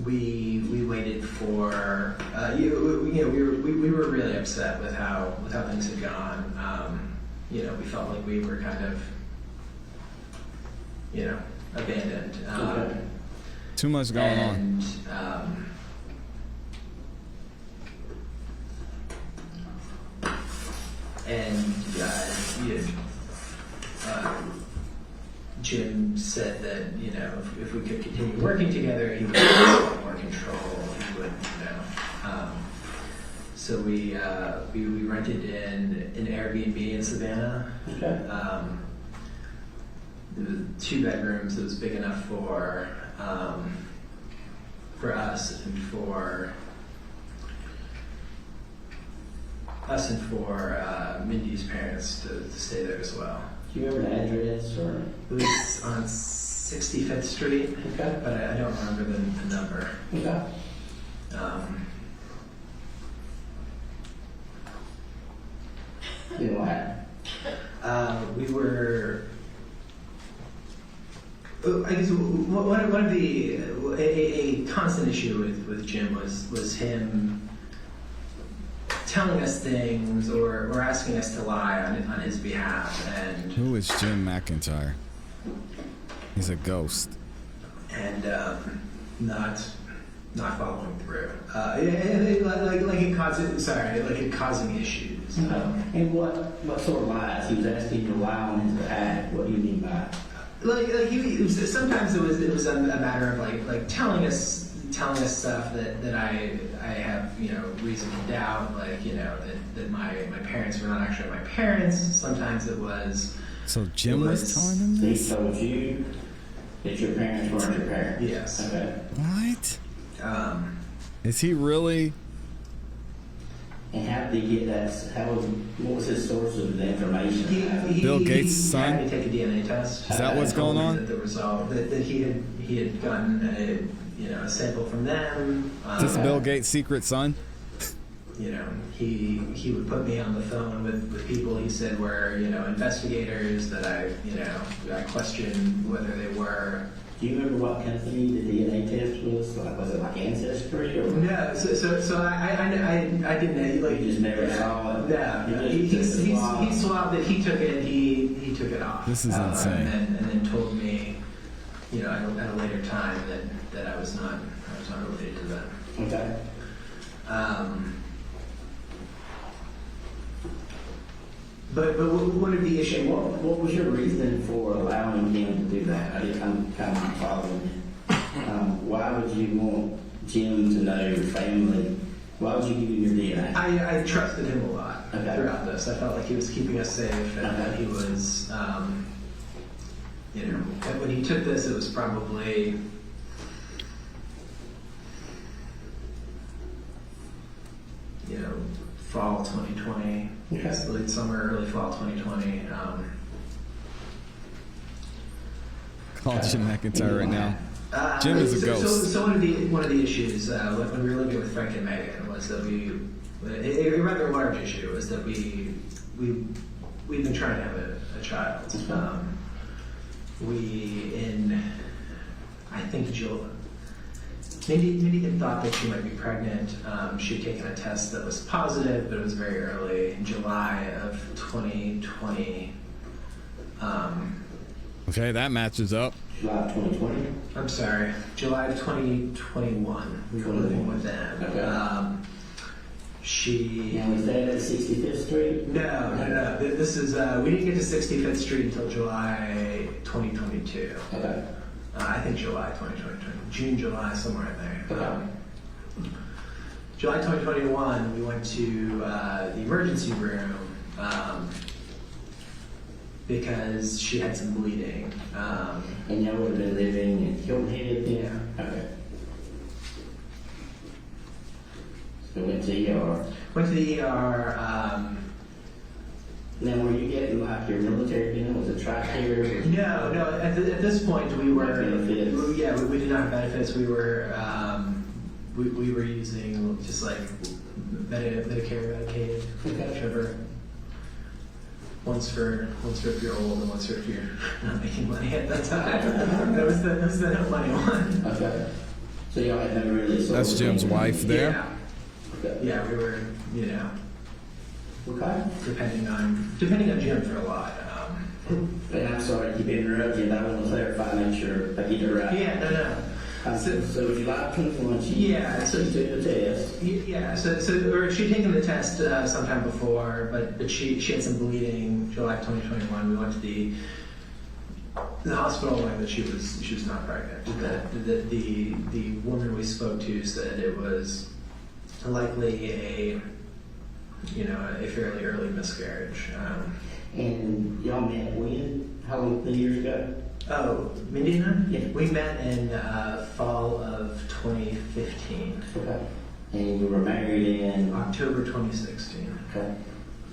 [SPEAKER 8] We waited for we were really upset with how things had gone. We felt like we were kind of abandoned.
[SPEAKER 7] Okay.
[SPEAKER 1] Too much going on.
[SPEAKER 8] Jim said that if we could continue working together, he would have a lot more control. He would, so we rented an Airbnb in Savannah.
[SPEAKER 7] Okay.
[SPEAKER 8] There was 2 bedrooms. It was big enough for us and for Mindy's parents to stay there as well.
[SPEAKER 7] Do you remember the address or?
[SPEAKER 8] It was on 65th Street,
[SPEAKER 7] Okay.
[SPEAKER 8] but I don't remember the number.
[SPEAKER 7] Okay. Then what?
[SPEAKER 8] We were. I guess one of the a constant issue with Jim was him telling us things or asking us to lie on his behalf, and
[SPEAKER 1] Who is Jim McIntyre? He's a ghost.
[SPEAKER 8] and not following through. It causing issues.
[SPEAKER 7] And what sort of lies? He was asking you to lie on his behalf. What do you mean by?
[SPEAKER 8] Sometimes it was a matter of like telling us stuff that I have reason to doubt, that my parents were not actually my parents. Sometimes it was.
[SPEAKER 1] So Jim was telling him
[SPEAKER 7] He
[SPEAKER 1] this?
[SPEAKER 7] told you that your parents weren't your parents.
[SPEAKER 8] Yes.
[SPEAKER 7] Okay.
[SPEAKER 1] What?
[SPEAKER 8] Um,
[SPEAKER 1] Is he really?
[SPEAKER 7] And how did he get that? What was his source of the information?
[SPEAKER 1] Bill Gates'
[SPEAKER 8] He
[SPEAKER 1] son?
[SPEAKER 8] had me take a DNA test.
[SPEAKER 1] Is that what's going on?
[SPEAKER 8] That the result that he had gotten a sample from them.
[SPEAKER 1] Is this Bill Gates' secret son?
[SPEAKER 8] He would put me on the phone with people he said were investigators that I questioned whether they were.
[SPEAKER 7] Do you remember what company the DNA test was? Was it like Ancestry or?
[SPEAKER 8] No, so I didn't
[SPEAKER 7] You just never saw it.
[SPEAKER 8] No, he swabbed it. He took it. He took it off.
[SPEAKER 1] This is insane.
[SPEAKER 8] And then told me, at a later time that I was not related to them.
[SPEAKER 7] Okay.
[SPEAKER 8] But one of the issues.
[SPEAKER 7] What was your reason for allowing him to do that? I'm kind of following you. Why would you want Jim to know your family? Why would you give him your DNA?
[SPEAKER 8] I trusted him a lot
[SPEAKER 7] Okay.
[SPEAKER 8] throughout this. I felt like he was keeping us safe, and that he was, and when he took this, it was probably. Fall 2020.
[SPEAKER 7] Okay.
[SPEAKER 8] Yes, late summer, early fall 2020.
[SPEAKER 1] Call Jim McIntyre right now. Jim is a ghost.
[SPEAKER 8] So one of the issues when we were living with Frank and Megan was that a rather large issue was that we we've been trying to have a child. I think Mindy had thought that she might be pregnant. She had taken a test that was positive, but it was very early in July of 2020.
[SPEAKER 1] Okay, that matches up.
[SPEAKER 7] July 2020?
[SPEAKER 8] I'm sorry, July of 2021. We were living with them.
[SPEAKER 7] Okay.
[SPEAKER 8] She.
[SPEAKER 7] And was that at 65th Street?
[SPEAKER 8] No. This is we didn't get to 65th Street until July 2022.
[SPEAKER 7] Okay.
[SPEAKER 8] I think July 2022, June, July, somewhere in there.
[SPEAKER 7] Okay.
[SPEAKER 8] July 2021, we went to the emergency room because she had some bleeding.
[SPEAKER 7] And y'all would have been living in Hilton Head then?
[SPEAKER 8] Yeah.
[SPEAKER 7] Okay. So we went to ER.
[SPEAKER 8] Went to the ER.
[SPEAKER 7] Now, were you getting like your military unit? Was it TRICARE?
[SPEAKER 8] No. At this point, we were.
[SPEAKER 7] Benefits?
[SPEAKER 8] We did not have benefits. We were. We were using just like Medicare, Medicaid, whichever. Once for if you're old, and once for if you're not making money at that time. that was the no money one.
[SPEAKER 7] Okay. So y'all had never really sort
[SPEAKER 1] That's
[SPEAKER 7] of
[SPEAKER 1] Jim's
[SPEAKER 7] been-
[SPEAKER 1] wife there.
[SPEAKER 8] Yeah.
[SPEAKER 7] Okay.
[SPEAKER 8] Yeah, we were.
[SPEAKER 7] Okay.
[SPEAKER 8] Depending on Jim for a lot.
[SPEAKER 7] And I'm sorry to keep interrupting, but I want to clarify, make sure I get it right.
[SPEAKER 8] Yeah, no.
[SPEAKER 7] So July 21, she took the test.
[SPEAKER 8] Yeah, or she'd taken the test sometime before, but she had some bleeding. July 2021, we went to the hospital knowing that she was not pregnant. The woman we spoke to said it was likely a fairly early miscarriage.
[SPEAKER 7] And y'all met when? How many years ago?
[SPEAKER 8] Oh, Mindy and I?
[SPEAKER 7] Yeah.
[SPEAKER 8] We met in fall of 2015.
[SPEAKER 7] Okay. And you were married in?
[SPEAKER 8] October 2016.
[SPEAKER 7] Okay.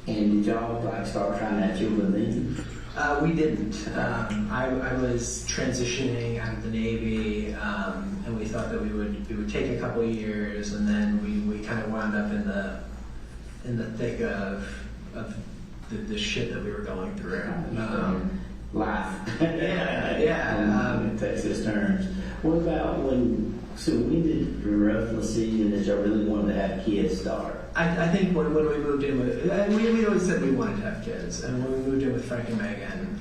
[SPEAKER 7] And did y'all like start trying to have children then?
[SPEAKER 8] We didn't. I was transitioning out of the Navy, and we thought that we would take a couple of years, and then we kind of wound up in the thick of the shit that we were going through.
[SPEAKER 7] Life.
[SPEAKER 8] Yeah.
[SPEAKER 7] In Texas terms. What about when did the rough decision that y'all really wanted to have kids start?
[SPEAKER 8] I think when we moved in with, we always said we wanted to have kids, and when we moved in with Frank and Megan,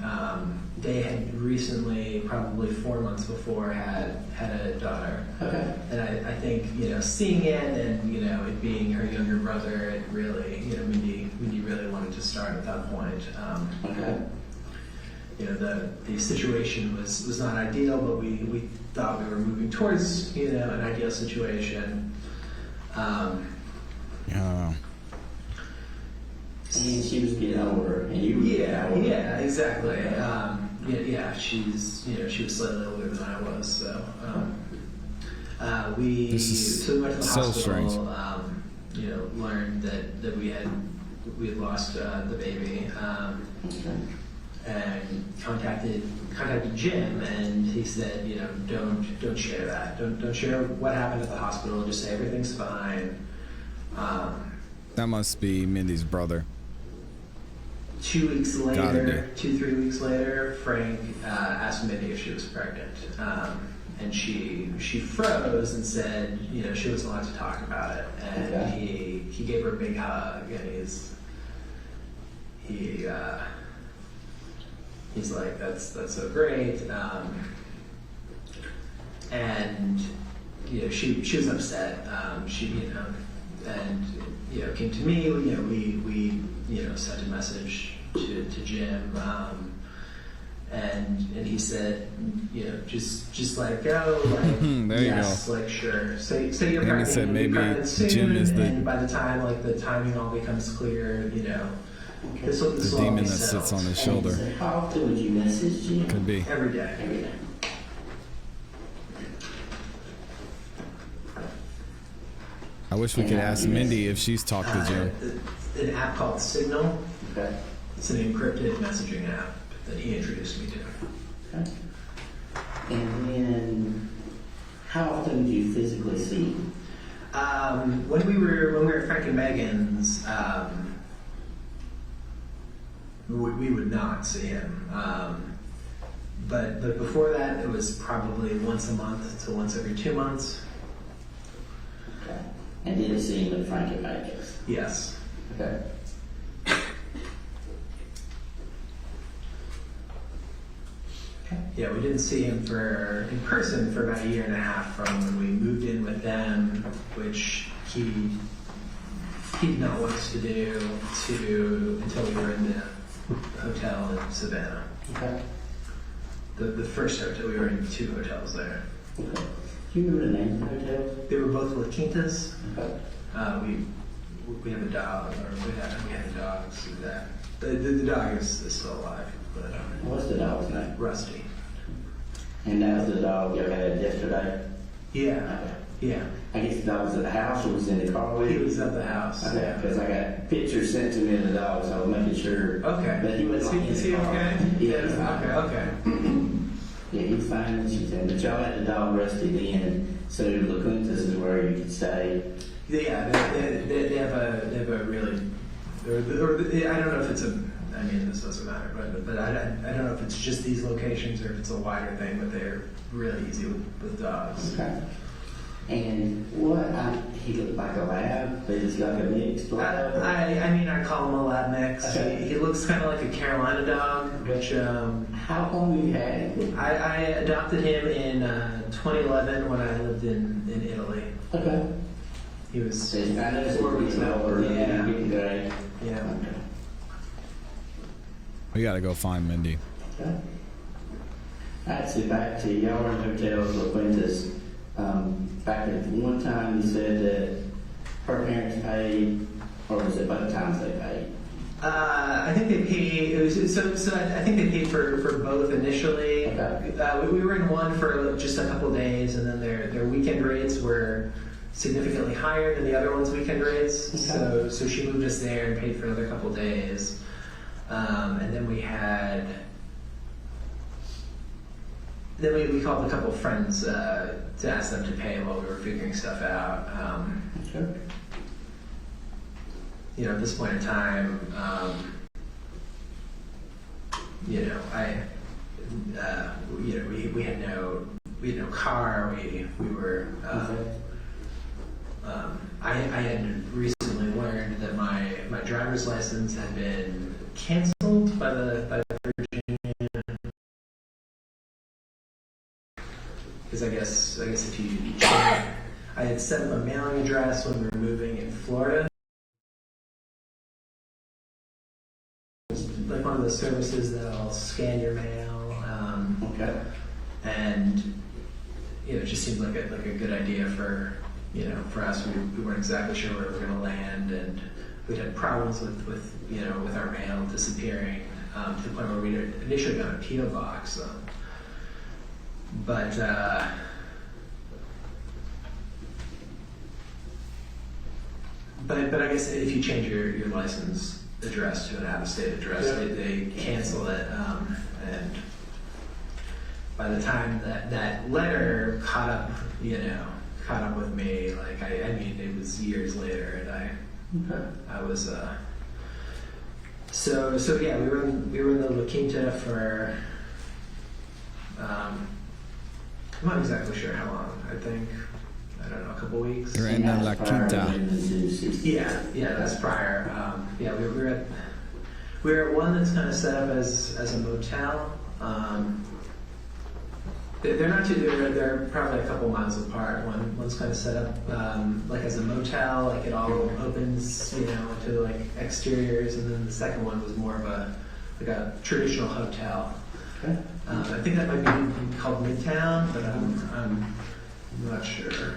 [SPEAKER 8] they had recently, probably 4 months before, had a daughter.
[SPEAKER 7] Okay.
[SPEAKER 8] And I think, seeing it and, it being her younger brother, it really, Mindy really wanted to start at that point.
[SPEAKER 7] Okay.
[SPEAKER 8] The situation was not ideal, but we thought we were moving towards, an ideal situation.
[SPEAKER 1] Yeah.
[SPEAKER 7] And she was getting older, and you were getting older.
[SPEAKER 8] Yeah, exactly. She was slightly older than I was, so we
[SPEAKER 1] This is
[SPEAKER 8] we went to the
[SPEAKER 1] so
[SPEAKER 8] hospital.
[SPEAKER 1] strange.
[SPEAKER 8] Learned that we had lost the baby,
[SPEAKER 7] Okay.
[SPEAKER 8] and contacted Jim, and he said, don't share that. Don't share what happened at the hospital. Just say everything's fine.
[SPEAKER 1] That must be Mindy's brother.
[SPEAKER 8] 2 weeks
[SPEAKER 1] Gotta
[SPEAKER 8] later, 2-3 weeks later, Frank asked Mindy if she was pregnant, and she froze and said, she wasn't allowed to talk about it. And
[SPEAKER 7] Okay.
[SPEAKER 8] he gave her a big hug, and he's like, that's so great, and she was upset. And came to me. We sent a message to Jim, and he said, just let it go. Like,
[SPEAKER 1] There you
[SPEAKER 8] yes, like sure. Say you're
[SPEAKER 1] Amy
[SPEAKER 8] pregnant.
[SPEAKER 1] said
[SPEAKER 8] you'll be
[SPEAKER 1] maybe
[SPEAKER 8] pregnant soon,
[SPEAKER 1] Jim is the-
[SPEAKER 8] and by the time the timing all becomes clear, this will
[SPEAKER 1] The
[SPEAKER 8] all
[SPEAKER 1] demon
[SPEAKER 8] be
[SPEAKER 1] that sits
[SPEAKER 8] settled.
[SPEAKER 1] on his shoulder.
[SPEAKER 7] And so how often would you message Jim?
[SPEAKER 1] Could be.
[SPEAKER 8] Every day.
[SPEAKER 7] Every day.
[SPEAKER 1] I wish we could ask Mindy if she's talked to Jim.
[SPEAKER 8] An app called Signal.
[SPEAKER 7] Okay.
[SPEAKER 8] It's an encrypted messaging app that he introduced me to.
[SPEAKER 7] Okay. And then, how often do you physically see him?
[SPEAKER 8] When we were at Frank and Megan's, we would not see him. But before that, it was probably once a month to once every 2 months.
[SPEAKER 7] Okay. And did you see him at Frankie Mack's?
[SPEAKER 8] Yes.
[SPEAKER 7] Okay.
[SPEAKER 8] Yeah, we didn't see him in person for about a year and a half from when we moved in with them, which he did not want us to do until we were in the hotel in Savannah.
[SPEAKER 7] Okay.
[SPEAKER 8] The first hotel, we were in 2 hotels there.
[SPEAKER 7] Okay. Do you remember the names of the hotels?
[SPEAKER 8] They were both La Quintas.
[SPEAKER 7] Okay.
[SPEAKER 8] We have a dog, or we had the dogs. The dog is still alive, but
[SPEAKER 7] What's the dog's name?
[SPEAKER 8] Rusty.
[SPEAKER 7] And that was the dog you had yesterday?
[SPEAKER 8] Yeah,
[SPEAKER 7] Okay.
[SPEAKER 8] yeah.
[SPEAKER 7] I guess the dog was at the house or was in the car with
[SPEAKER 8] He
[SPEAKER 7] you?
[SPEAKER 8] was at the house.
[SPEAKER 7] Okay, because I got pictures sent to me of the dog, so I was making sure.
[SPEAKER 8] Okay.
[SPEAKER 7] But he was
[SPEAKER 8] Is he okay?
[SPEAKER 7] Yeah, he's fine.
[SPEAKER 8] Okay.
[SPEAKER 7] Yeah, he's fine, and she said, but y'all had the dog Rusty then, so La Quintas is where you could stay.
[SPEAKER 8] Yeah, they have a really, or I don't know if it's I mean, this doesn't matter, but I don't know if it's just these locations or if it's a wider thing, but they're really easy with dogs.
[SPEAKER 7] Okay. And he looked like a lab, but he's like a mixed lab?
[SPEAKER 8] I mean, I call him a lab mix.
[SPEAKER 7] Okay.
[SPEAKER 8] He looks kind of like a Carolina dog, which
[SPEAKER 7] How long have you had him?
[SPEAKER 8] I adopted him in 2011 when I lived in Italy.
[SPEAKER 7] Okay.
[SPEAKER 8] He was
[SPEAKER 7] So he's kind of
[SPEAKER 8] 4 weeks old. Yeah.
[SPEAKER 7] Getting great.
[SPEAKER 8] Yeah.
[SPEAKER 7] Okay.
[SPEAKER 1] We gotta go find Mindy.
[SPEAKER 7] Okay. Alright, so back to y'all were in hotels, La Quintas. Back at one time you said that her parents paid, or was it both times they paid?
[SPEAKER 8] I think they paid. It was so. I think they paid for both initially.
[SPEAKER 7] Okay.
[SPEAKER 8] We were in one for just a couple days, and then their weekend rates were significantly higher than the other one's weekend rates.
[SPEAKER 7] Okay.
[SPEAKER 8] So she moved us there and paid for another couple days, and then we had. Then we called a couple friends to ask them to pay while we were figuring stuff out.
[SPEAKER 7] Okay.
[SPEAKER 8] You know, at this point in time, you know, we had no car. We were. I had recently learned that my driver's license had been canceled by the Virginia. Because I guess if you check, I had set up a mailing address when we were moving in Florida. Like one of those services that'll scan your mail.
[SPEAKER 7] Okay.
[SPEAKER 8] And you know, it just seemed like a good idea for us. We weren't exactly sure where we were going to land, and we'd had problems with our mail disappearing to the point where we initially got a PO box. But I guess if you change your license address to an out-of-state address, they cancel it. And by the time that letter caught up with me, like I mean, it was years later, and I was so yeah, we were in the La Quinta for. I'm not exactly sure how long. I don't know, a couple weeks.
[SPEAKER 1] You're in La Quinta.
[SPEAKER 8] Yeah, that's prior. Yeah, we were at one that's kind of set up as a motel. They're not too. They're probably a couple miles apart. One's kind of set up like as a motel, like it all opens, to like exteriors, and then the second one was more of a traditional hotel.
[SPEAKER 7] Okay.
[SPEAKER 8] I think that might be called Midtown, but I'm not sure.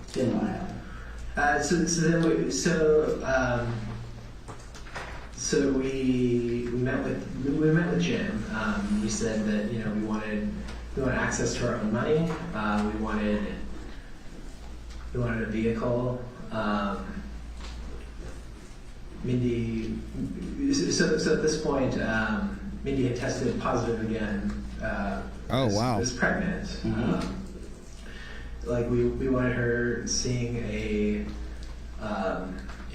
[SPEAKER 7] Still not.
[SPEAKER 8] So we met with Jim. We said that we wanted access to our own money. We wanted a vehicle. Mindy. So at this point, Mindy had tested positive again.
[SPEAKER 1] Oh, wow.
[SPEAKER 8] Was pregnant.
[SPEAKER 7] Mm-hmm.
[SPEAKER 8] Like we wanted her seeing a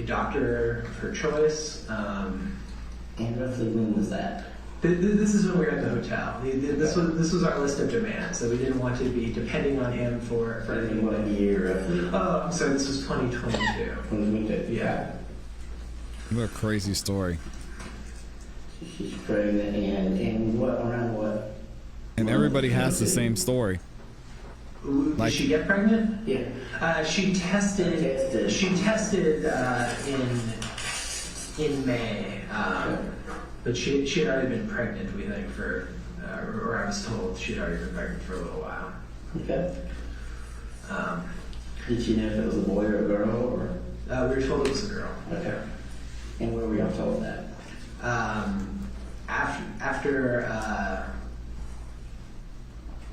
[SPEAKER 8] doctor of her choice,
[SPEAKER 7] And roughly when was that?
[SPEAKER 8] This is when we were at the hotel. This was our list of demands, so we didn't want to be depending on him for
[SPEAKER 7] In what year roughly?
[SPEAKER 8] Oh, so this was 2022.
[SPEAKER 7] 2022.
[SPEAKER 8] Yeah.
[SPEAKER 1] What a crazy story.
[SPEAKER 7] She's pregnant and what, around what?
[SPEAKER 1] And everybody has the same story.
[SPEAKER 8] Did she get pregnant?
[SPEAKER 7] Yeah.
[SPEAKER 8] She tested. She tested in May, but she had already been pregnant. We think or I was told she had already been pregnant for a little while.
[SPEAKER 7] Okay. Did she know if it was a boy or a girl, or?
[SPEAKER 8] We were told it was a girl.
[SPEAKER 7] Okay. And where were y'all told that?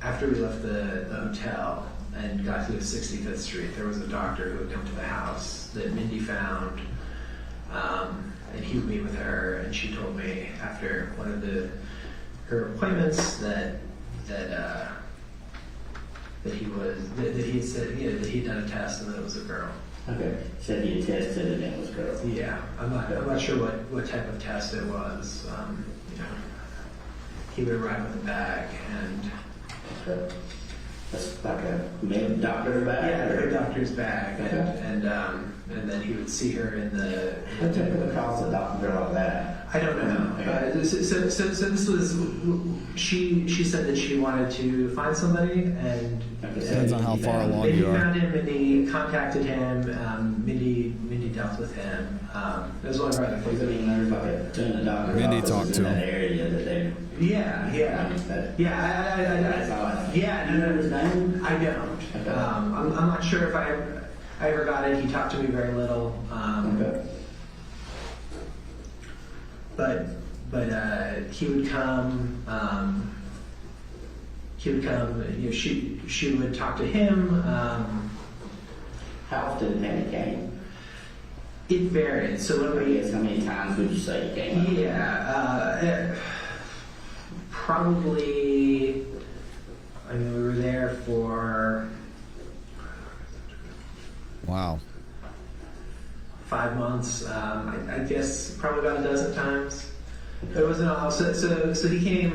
[SPEAKER 8] After we left the hotel and got to 65th Street, there was a doctor who had come to the house that Mindy found, and he would meet with her, and she told me after one of her appointments that he had said that he'd done a test and that it was a girl.
[SPEAKER 7] Okay. Said he had tested and it was a girl.
[SPEAKER 8] Yeah, I'm not sure what type of test it was. He would arrive with a bag and.
[SPEAKER 7] Okay. That's like a doctor's bag?
[SPEAKER 8] Yeah,
[SPEAKER 7] or?
[SPEAKER 8] a doctor's bag,
[SPEAKER 7] Okay.
[SPEAKER 8] and then he would see her in the.
[SPEAKER 7] What typically calls a doctor like that?
[SPEAKER 8] I don't know.
[SPEAKER 7] Okay.
[SPEAKER 8] So this was. She said that she wanted to find somebody, and
[SPEAKER 1] Depends on how far along
[SPEAKER 8] Mindy
[SPEAKER 1] you are.
[SPEAKER 8] found him. Mindy contacted him. Mindy dealt with him. It was one of our other
[SPEAKER 7] Because I
[SPEAKER 8] things.
[SPEAKER 7] mean, there's like a ton of doctors'
[SPEAKER 1] Mindy
[SPEAKER 7] offices
[SPEAKER 1] talked to
[SPEAKER 7] in that
[SPEAKER 1] him.
[SPEAKER 7] area that they.
[SPEAKER 8] Yeah.
[SPEAKER 7] That's all I.
[SPEAKER 8] Yeah.
[SPEAKER 7] Do you know his name?
[SPEAKER 8] I don't.
[SPEAKER 7] Okay.
[SPEAKER 8] I'm not sure if I ever got it. He talked to me very little.
[SPEAKER 7] Okay.
[SPEAKER 8] But he would come. She would talk to him.
[SPEAKER 7] How often had he came?
[SPEAKER 8] It varied. So when
[SPEAKER 7] I
[SPEAKER 8] we,
[SPEAKER 7] guess how many times would you say he came?
[SPEAKER 8] Probably. I mean, we were there for
[SPEAKER 1] Wow.
[SPEAKER 8] 5 months. I guess probably about a dozen times. It wasn't all. So he came.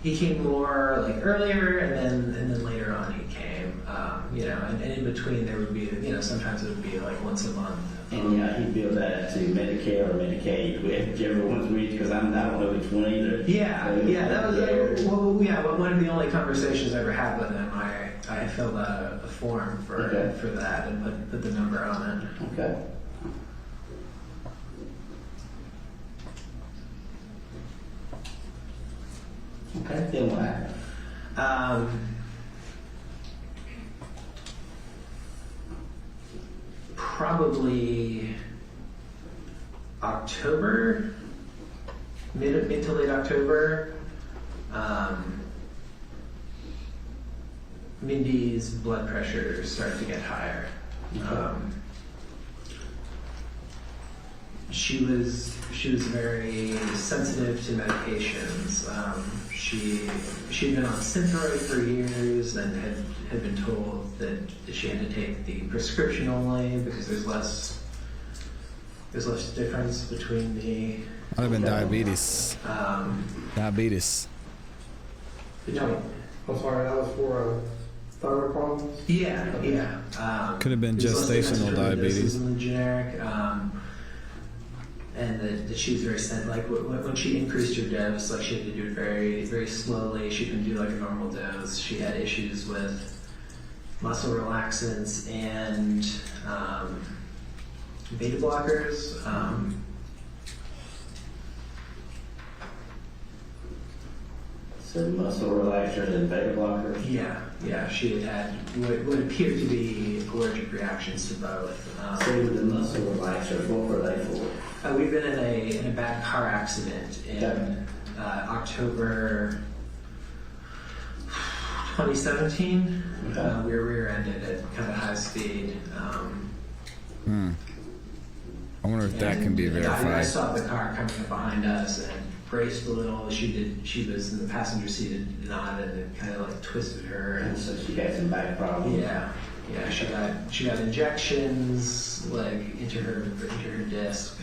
[SPEAKER 8] He came more like earlier, and then later on he came. And in between there would be, sometimes it would be like once a month.
[SPEAKER 7] And yeah, he billed that to Medicare or Medicaid, whichever one's which, because I don't know which one either.
[SPEAKER 8] That was but one of the only conversations I ever had with him. I filled out a form for that and put the number on it.
[SPEAKER 7] Okay. Okay, then what happened?
[SPEAKER 8] Probably October, mid to late October. Mindy's blood pressure started to get higher. She was very sensitive to medications. She'd been on Synthroid for years and had been told that she had to take the prescription only because there's less difference between the.
[SPEAKER 1] Might have been diabetes. Diabetes.
[SPEAKER 6] I'm sorry, that was for thyroid problems?
[SPEAKER 8] Yeah.
[SPEAKER 1] Could have been
[SPEAKER 8] there's less difference
[SPEAKER 1] gestational
[SPEAKER 8] between the
[SPEAKER 1] diabetes.
[SPEAKER 8] doses and the generic. And that she was very like when she increased her dose, like she had to do it very, very slowly. She couldn't do like a normal dose. She had issues with muscle relaxants and beta blockers.
[SPEAKER 7] So muscle relaxers and beta blockers?
[SPEAKER 8] Yeah. She had what appeared to be allergic reactions to both.
[SPEAKER 7] So with the muscle relaxers, what were they for?
[SPEAKER 8] We've been in a bad car accident in October 2017.
[SPEAKER 7] Okay.
[SPEAKER 8] We were rear-ended at kind of high speed.
[SPEAKER 1] I wonder if that can be
[SPEAKER 8] I
[SPEAKER 1] verified.
[SPEAKER 8] saw the car coming up behind us and braced a little. She was in the passenger seat and nodded and kind of like twisted her.
[SPEAKER 7] And so she had some back problems?
[SPEAKER 8] Yeah. Yeah, she got injections like into her disc.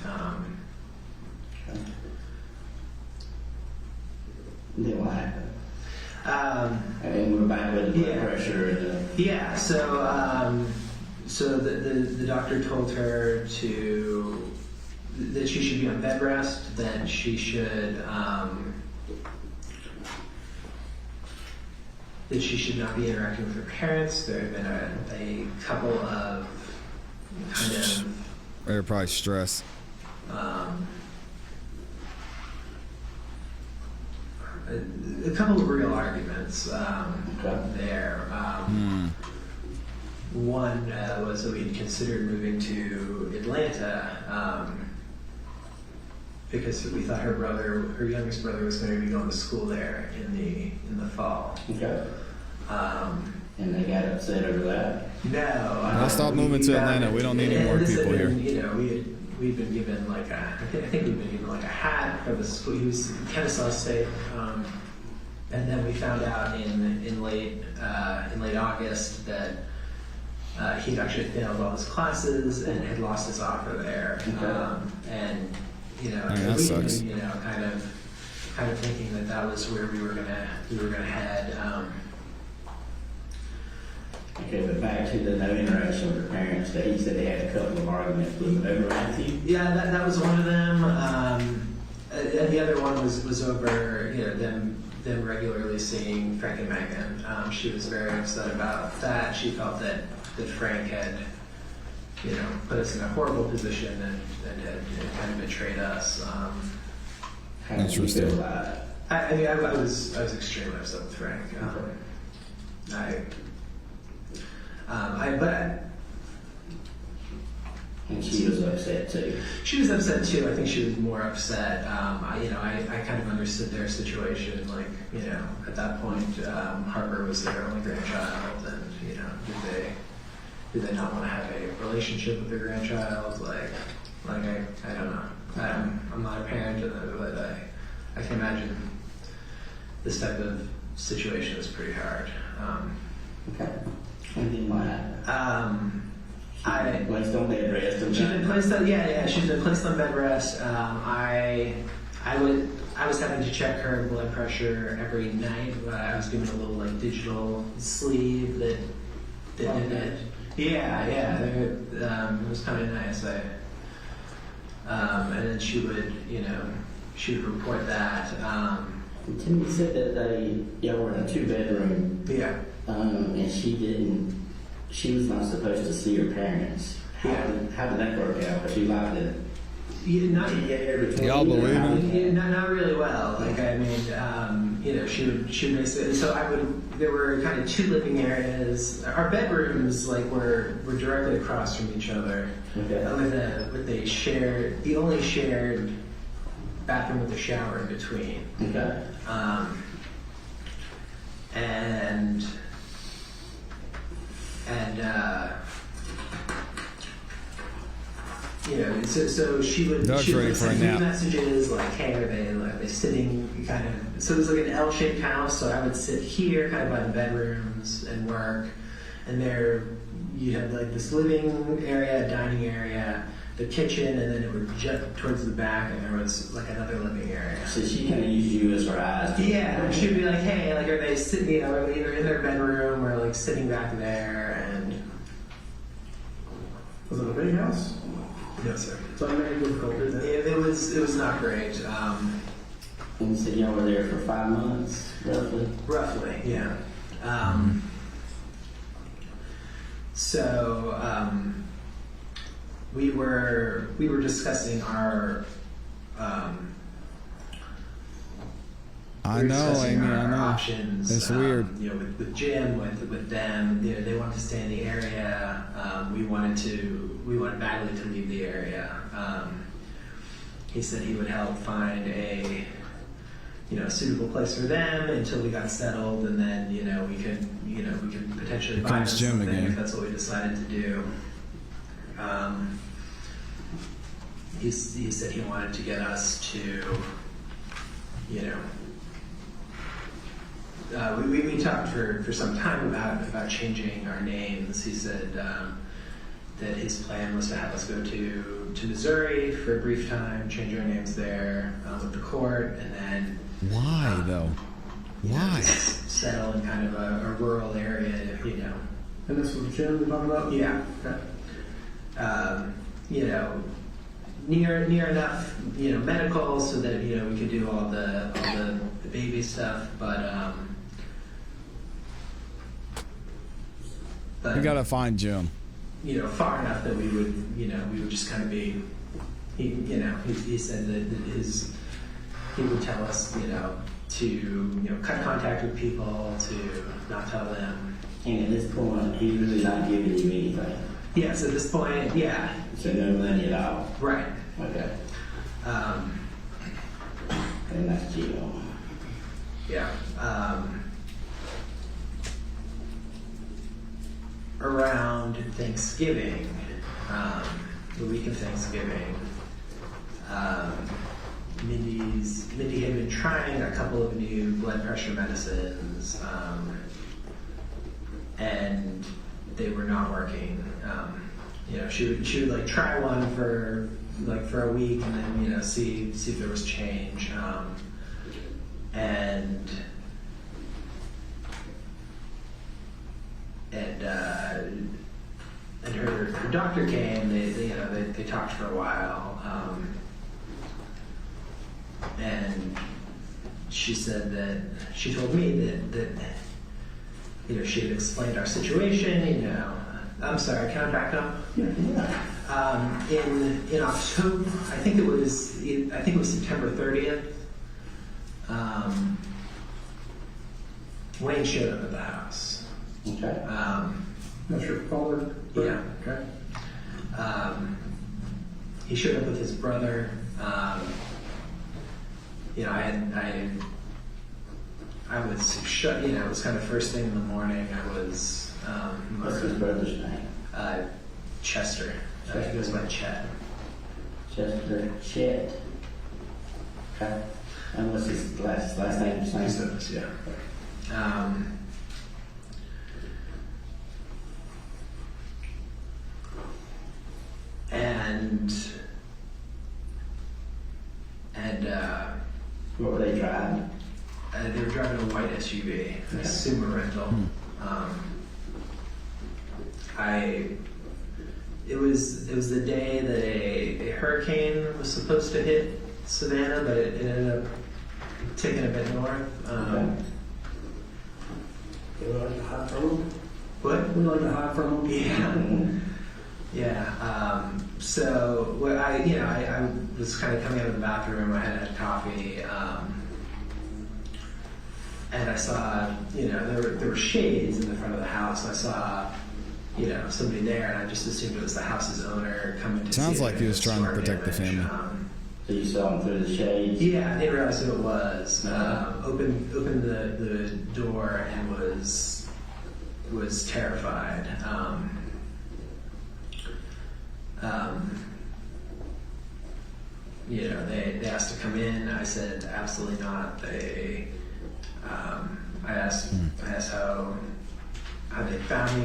[SPEAKER 7] Then what happened? And we're back with the blood pressure and the...
[SPEAKER 8] Yeah, so the doctor told her that she should be on bed rest, that she should not be interacting with her parents. There have been a couple of kind of...
[SPEAKER 1] They're probably stress.
[SPEAKER 8] A couple of real arguments there. One was that we had considered moving to Atlanta because we thought her youngest brother, was going to be going to school there in the fall.
[SPEAKER 7] Okay. And they got upset over that?
[SPEAKER 8] No.
[SPEAKER 1] I'll stop moving to Atlanta. We don't need any more people here.
[SPEAKER 8] You know, we'd been given like I think we'd been given like a hat for the school. He was Kennesaw State, and then we found out in late August that he'd actually failed all his classes and had lost his offer there.
[SPEAKER 7] Okay.
[SPEAKER 8] And you know,
[SPEAKER 1] that sucks.
[SPEAKER 8] you know, kind of thinking that was where we were gonna head.
[SPEAKER 7] Okay, but back to the no interaction with the parents. That he said they had a couple of arguments with over Matthew.
[SPEAKER 8] Yeah, that was one of them. And the other one was over, you know, them regularly seeing Frank and Megan. She was very upset about that. She felt that Frank had, you know, put us in a horrible position and had kind of betrayed us.
[SPEAKER 7] How did you feel about it?
[SPEAKER 8] I mean, I was extremely upset with Frank.
[SPEAKER 7] And she was upset too.
[SPEAKER 8] She was upset too. I think she was more upset. I kind of understood their situation. Like, you know, at that point, Harper was their only grandchild, and you know, did they not want to have a relationship with their grandchild? Like I don't know. I'm not a parent, but I can imagine this type of situation is pretty hard.
[SPEAKER 7] Okay. And then what happened? Placed on bed rest.
[SPEAKER 8] She's been placed on she's been placed on bed rest. I was having to check her blood pressure every night. I was given a little like digital sleeve that did it. It was kind of nice. And then she would report that.
[SPEAKER 7] Timmy said that y'all were in a 2-bedroom.
[SPEAKER 8] Yeah.
[SPEAKER 7] And she was not supposed to see her parents. How did that work out? But she liked it.
[SPEAKER 1] Y'all believe him?
[SPEAKER 8] Not really well. Like, I mean, she would basically. So there were kind of 2 living areas. Our bedrooms were directly across from each other.
[SPEAKER 7] Okay.
[SPEAKER 8] With the only shared bathroom with a shower in between.
[SPEAKER 7] Okay.
[SPEAKER 8] So she would send me messages like, hey, are they sitting kind of, so it was like an L-shaped house, so I would sit here kind of by the bedrooms and work, and there you had like this living area, dining area, the kitchen, and then it would jut towards the back, and there was like another living area.
[SPEAKER 7] So she kind of used you as her eyes.
[SPEAKER 8] Yeah, she'd be like, hey, like, are they sitting, either in their bedroom or like sitting back there, and...
[SPEAKER 6] Was it a big house?
[SPEAKER 8] No, sir.
[SPEAKER 6] So I made it difficult, didn't it?
[SPEAKER 8] It was not great.
[SPEAKER 7] And you said y'all were there for 5 months, roughly?
[SPEAKER 8] Roughly, yeah. We were discussing our
[SPEAKER 1] I know.
[SPEAKER 8] options.
[SPEAKER 1] It's weird.
[SPEAKER 8] With Jim, with them, they wanted to stay in the area. We wanted badly to leave the area. He said he would help find a suitable place for them until we got settled, and then we could potentially buy them
[SPEAKER 1] Jim
[SPEAKER 8] something
[SPEAKER 1] again.
[SPEAKER 8] if that's what we decided to do. He said he wanted to get us to we talked for some time about changing our names. He said that his plan was to have us go to Missouri for a brief time, change our names there with the court, and then
[SPEAKER 1] Why though? Why?
[SPEAKER 8] settle in kind of a rural area, you know.
[SPEAKER 6] And this was Jim we're talking about?
[SPEAKER 8] Yeah.
[SPEAKER 6] Okay.
[SPEAKER 8] You know, near enough, you know, medical so that, you know, we could do all the baby stuff, but
[SPEAKER 1] You gotta find Jim.
[SPEAKER 8] you know, far enough that we would just kind of be, he said that he would tell us, you know, to, you know, cut contact with people, to not tell them.
[SPEAKER 7] And at this point, he's really not giving you anything.
[SPEAKER 8] Yes, at this point, yeah.
[SPEAKER 7] So no money at all.
[SPEAKER 8] Right.
[SPEAKER 7] Okay. And that's Gino.
[SPEAKER 8] Yeah. Around Thanksgiving, the week of Thanksgiving, Mindy had been trying a couple of new blood pressure medicines, and they were not working. You know, she would like try one for a week, and then, you know, see if there was change, and her doctor came. They talked for a while, and she said that she told me that you know, she had explained our situation. You know, I'm sorry, can I back up?
[SPEAKER 6] Yeah.
[SPEAKER 8] In October, I think it was September 30th. Wayne showed up at the house.
[SPEAKER 7] Okay.
[SPEAKER 6] That's your father?
[SPEAKER 8] Yeah.
[SPEAKER 6] Okay.
[SPEAKER 8] He showed up with his brother. You know, I was shut. You know, it was kind of first thing in the morning. I was.
[SPEAKER 7] What's his brother's name?
[SPEAKER 8] Chester. He goes by Chet.
[SPEAKER 7] Chester Chet. Okay. And what's his last name?
[SPEAKER 8] Kassotis, yeah.
[SPEAKER 7] What were they driving?
[SPEAKER 8] They were driving a white SUV, a Subaru rental. It was the day that a hurricane was supposed to hit Savannah, but it ended up taking a bit north.
[SPEAKER 6] They were like a hot from
[SPEAKER 8] What?
[SPEAKER 6] We like a hot from
[SPEAKER 8] Yeah. So what I was kind of coming out of the bathroom. I had coffee, and I saw, you know, there were shades in the front of the house. I saw, you know, somebody there, and I just assumed it was the house's owner coming to.
[SPEAKER 1] Sounds
[SPEAKER 8] see
[SPEAKER 1] like he was trying to protect the family.
[SPEAKER 7] So you saw him through the shades?
[SPEAKER 8] Yeah, I didn't realize who it was. Opened the door and was terrified. You know, they asked to come in. I said absolutely not. I asked how they found me.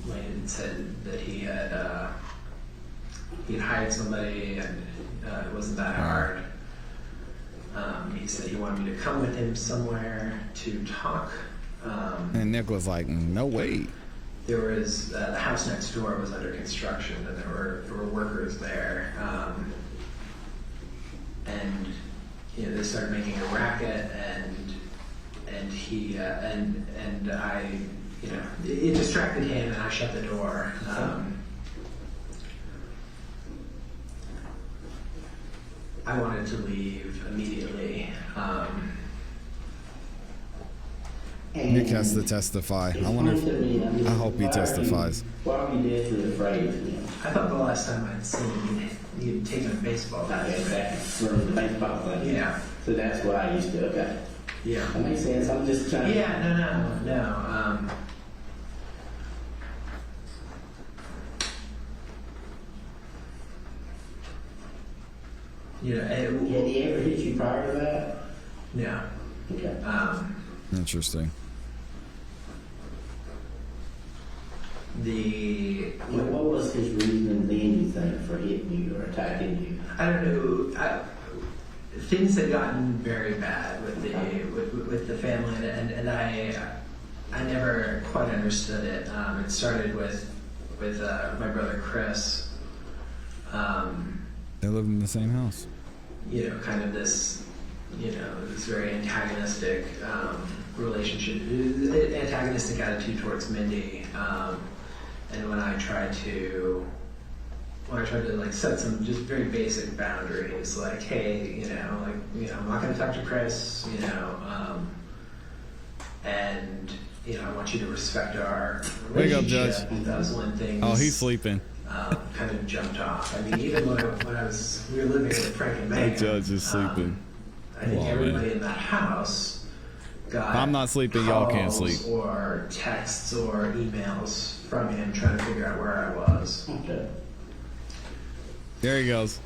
[SPEAKER 8] Wayne said that he had hired somebody, and it wasn't that hard. He said he wanted me to come with him somewhere to talk.
[SPEAKER 1] And Nick was like, no way.
[SPEAKER 8] There was the house next door was under construction, and there were workers there, and you know, they started making a racket, and he and I, you know, it distracted him, and I shut the door. I wanted to leave immediately.
[SPEAKER 1] Nick has to testify. I wonder if, I hope he testifies.
[SPEAKER 7] Why were you dead to afraid of him?
[SPEAKER 8] I thought the last time I'd seen him, he'd taken a baseball bat.
[SPEAKER 7] Exactly. From the baseball thing.
[SPEAKER 8] Yeah.
[SPEAKER 7] So that's what I used to. Okay.
[SPEAKER 8] Yeah.
[SPEAKER 7] That makes sense. I'm just trying.
[SPEAKER 8] Yeah. No. You know,
[SPEAKER 7] Had he ever hit you prior to that?
[SPEAKER 8] no.
[SPEAKER 7] Okay.
[SPEAKER 1] Interesting.
[SPEAKER 7] What was his reason then, you think, for hitting you or attacking you?
[SPEAKER 8] I don't know. Things had gotten very bad with the family, and I never quite understood it. It started with my brother Chris.
[SPEAKER 1] They live in the same house.
[SPEAKER 8] You know, kind of this very antagonistic relationship, antagonistic attitude towards Mindy. And when I tried to like set some just very basic boundaries, like, hey, I'm not going to talk to Chris, and I want you to respect our
[SPEAKER 1] Wake up,
[SPEAKER 8] relationship.
[SPEAKER 1] Judge.
[SPEAKER 8] That was when things
[SPEAKER 1] Oh, he's sleeping.
[SPEAKER 8] kind of jumped off. I mean, even when we were living with Frank and Megan,
[SPEAKER 1] That judge is sleeping.
[SPEAKER 8] I think
[SPEAKER 1] Wow,
[SPEAKER 8] everybody
[SPEAKER 1] man.
[SPEAKER 8] in that house got
[SPEAKER 1] If I'm not sleeping, y'all can't
[SPEAKER 8] calls
[SPEAKER 1] sleep.
[SPEAKER 8] or texts or emails from him trying to figure out where I was.
[SPEAKER 7] Okay.
[SPEAKER 1] There he goes.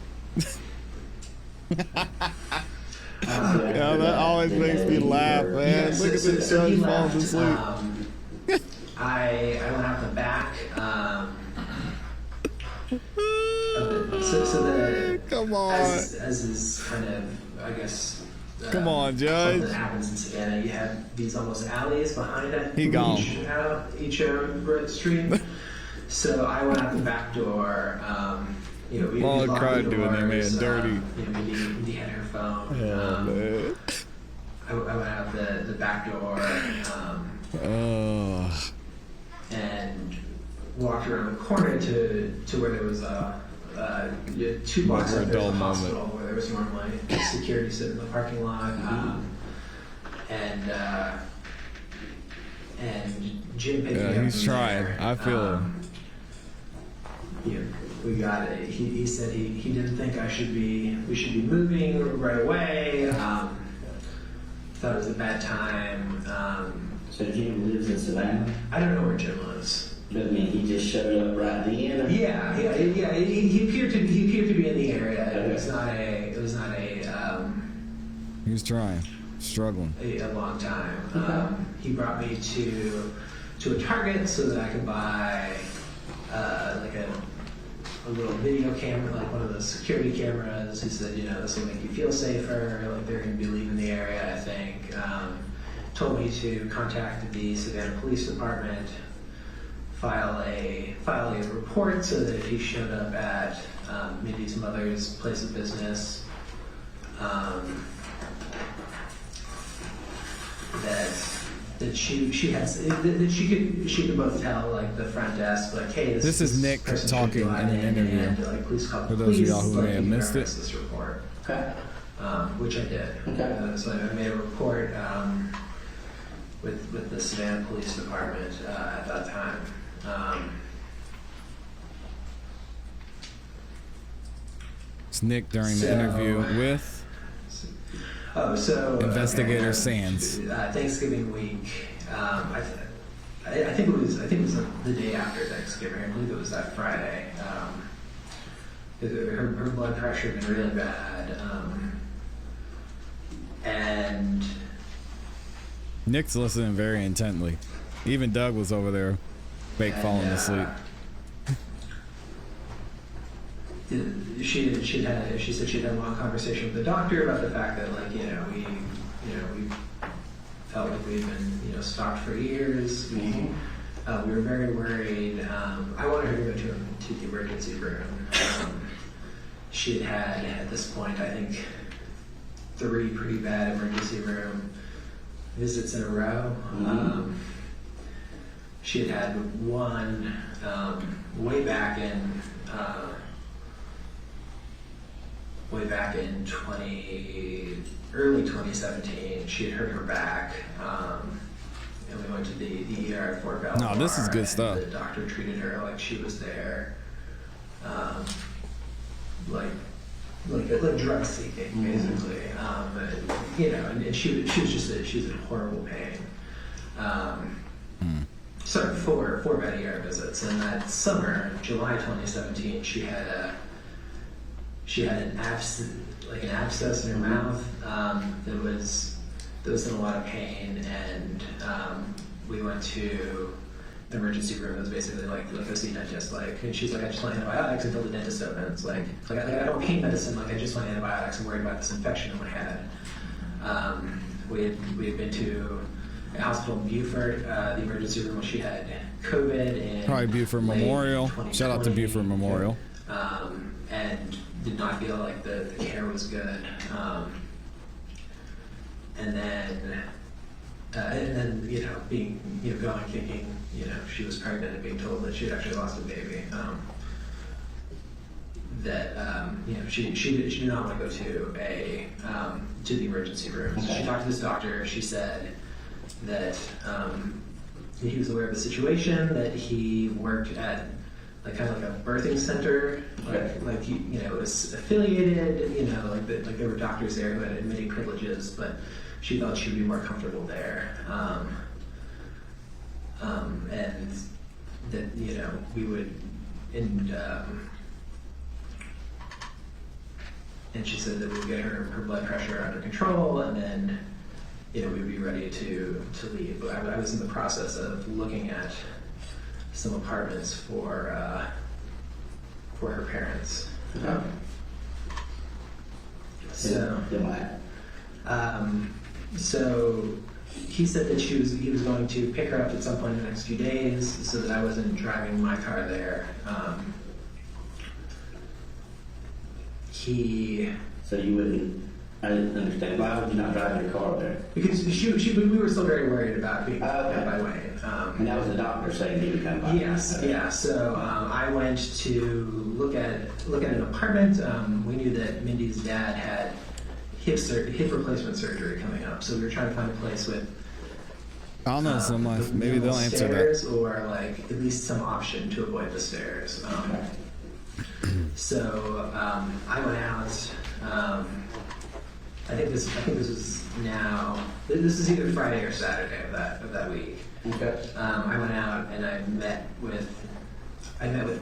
[SPEAKER 7] Yeah,
[SPEAKER 1] Yeah, that always makes me laugh, man. Look at this
[SPEAKER 8] he
[SPEAKER 1] judge falling
[SPEAKER 8] left.
[SPEAKER 1] asleep.
[SPEAKER 8] I went out the back. So that
[SPEAKER 1] Come on.
[SPEAKER 8] as is kind of, I guess.
[SPEAKER 1] Come on, Judge.
[SPEAKER 8] Something that happens in Savannah. You have these almost alleys behind it.
[SPEAKER 1] He gone.
[SPEAKER 8] Each street. So I went out the back door. We
[SPEAKER 1] Long
[SPEAKER 8] locked
[SPEAKER 1] cried
[SPEAKER 8] the
[SPEAKER 1] doing that, man.
[SPEAKER 8] doors,
[SPEAKER 1] Dirty.
[SPEAKER 8] Mindy had her phone.
[SPEAKER 1] Oh, man.
[SPEAKER 8] I went out the back door
[SPEAKER 1] Oh.
[SPEAKER 8] and walked around the corner to where there was 2 blocks
[SPEAKER 1] Never a
[SPEAKER 8] up there's
[SPEAKER 1] dull
[SPEAKER 8] a
[SPEAKER 1] moment.
[SPEAKER 8] hospital where there was normally security sitting in the parking lot. And Jim picked me up.
[SPEAKER 1] Yeah, he's
[SPEAKER 8] from
[SPEAKER 1] trying.
[SPEAKER 8] there.
[SPEAKER 1] I feel him.
[SPEAKER 8] We got it. He said he didn't think we should be moving right away. Thought it was a bad time.
[SPEAKER 7] So Jim lives in Savannah?
[SPEAKER 8] I don't know where Jim lives.
[SPEAKER 7] But I mean, he just showed up right then? Or?
[SPEAKER 8] Yeah. He appeared to be in the area. It was not a.
[SPEAKER 1] He was trying. Struggling.
[SPEAKER 8] A long time. He brought me to a Target so that I could buy like a little video camera, like one of those security cameras. He said, this will make you feel safer. Like they're going to be leaving the area, I think. Told me to contact the Savannah Police Department, file a report so that if he showed up at Mindy's mother's place of business, that she could both tell like the front desk like, hey,
[SPEAKER 1] This is Nick
[SPEAKER 8] person
[SPEAKER 1] talking
[SPEAKER 8] should be
[SPEAKER 1] in an
[SPEAKER 8] allowed
[SPEAKER 1] interview.
[SPEAKER 8] and, like, please call
[SPEAKER 1] For
[SPEAKER 8] the
[SPEAKER 1] those of
[SPEAKER 8] police,
[SPEAKER 1] y'all who
[SPEAKER 8] like,
[SPEAKER 1] may have
[SPEAKER 8] you
[SPEAKER 1] missed it.
[SPEAKER 8] verify this report.
[SPEAKER 7] Okay.
[SPEAKER 8] Which I did.
[SPEAKER 7] Okay.
[SPEAKER 8] So I made a report with the Savannah Police Department at that time.
[SPEAKER 1] It's Nick during the
[SPEAKER 8] So-
[SPEAKER 1] interview with Investigator Sands.
[SPEAKER 8] Thanksgiving week. I think it was the day after Thanksgiving. I believe it was that Friday. Her blood pressure had been really bad, and
[SPEAKER 1] Nick's listening very intently. Even Doug was over there, fake falling asleep.
[SPEAKER 8] She said she'd had a long conversation with the doctor about the fact that we felt like we'd been stalked for years. We were very worried. I wanted her to go to the emergency room. She had at this point, I think, 3 pretty bad emergency room visits in a row. She had one way back in early 2017. She had hurt her back, and we went to the ER at Fort Belvoir.
[SPEAKER 1] No, this is good
[SPEAKER 8] and
[SPEAKER 1] stuff.
[SPEAKER 8] The doctor treated her like she was there, like drug seeking, basically. And she was in horrible pain. So for about ER visits, and that summer, July 2017, she had an abscess in her mouth that was that was in a lot of pain, and we went to the emergency room. It was basically like go see a dentist. Like, and she's like, I just want antibiotics until the dentist opens. Like I don't pain medicine. Like I just want antibiotics. I'm worried about this infection in my head. We had been to a hospital in Beaufort, the emergency room, when she had COVID in
[SPEAKER 1] Probably Beaufort
[SPEAKER 8] late
[SPEAKER 1] Memorial.
[SPEAKER 8] 2020.
[SPEAKER 1] Shout out to Beaufort Memorial.
[SPEAKER 8] And did not feel like the care was good. And then you know, being, you know, going thinking, you know, she was pregnant and being told that she had actually lost a baby. You know, she did not want to go to the emergency room. So she talked to this doctor. She said that he was aware of the situation, that he worked at like kind of like a birthing center, like he, you know, was affiliated, you know, like there were doctors there who had many privileges, but she felt she would be more comfortable there, and that, you know, we would, and she said that we would get her blood pressure under control, and then, you know, we would be ready to leave. But I was in the process of looking at some apartments for her parents. So he said that he was going to pick her up at some point in the next few days, so that I wasn't driving my car there.
[SPEAKER 7] So you wouldn't, I didn't understand, why would you not drive your car there?
[SPEAKER 8] Because we were still very worried about being by way.
[SPEAKER 7] And that was the doctor saying he would come by?
[SPEAKER 8] Yes, yeah. So I went to look at an apartment. We knew that Mindy's dad had hip replacement surgery coming up, so we were trying to find a place with
[SPEAKER 1] I don't know, some life. Maybe they'll answer
[SPEAKER 8] stairs,
[SPEAKER 1] that.
[SPEAKER 8] or like at least some option to avoid the stairs. So I went out. I think this was now. This is either Friday or Saturday of that week.
[SPEAKER 7] Okay.
[SPEAKER 8] I went out and I met with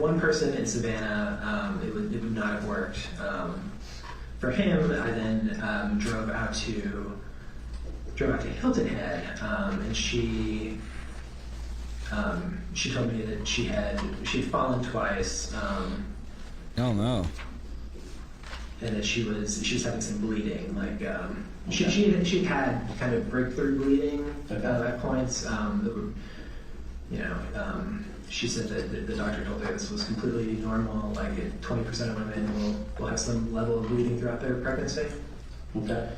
[SPEAKER 8] one person in Savannah. It would not have worked for him. I then drove out to Hilton Head, and she told me that she had fallen twice.
[SPEAKER 1] Oh no.
[SPEAKER 8] And that she was having some bleeding, like she had kind of breakthrough bleeding at points. That were, you know, she said that the doctor told her this was completely normal. Like 20% of women will have some level of bleeding throughout their pregnancy.
[SPEAKER 7] Okay.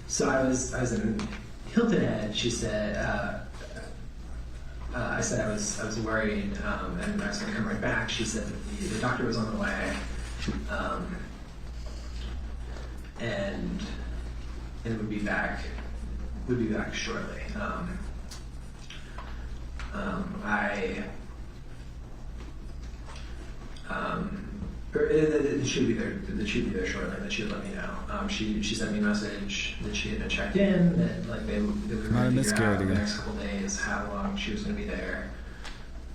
[SPEAKER 8] So I was in Hilton Head. She said. I said I was worried, and I was going to come right back. She said that the doctor was on the way, and would be back shortly. It should be there shortly. That she would let me know. She sent me a message that she had been checked in. That like they were going to figure out in the next couple days how long she was going to be there.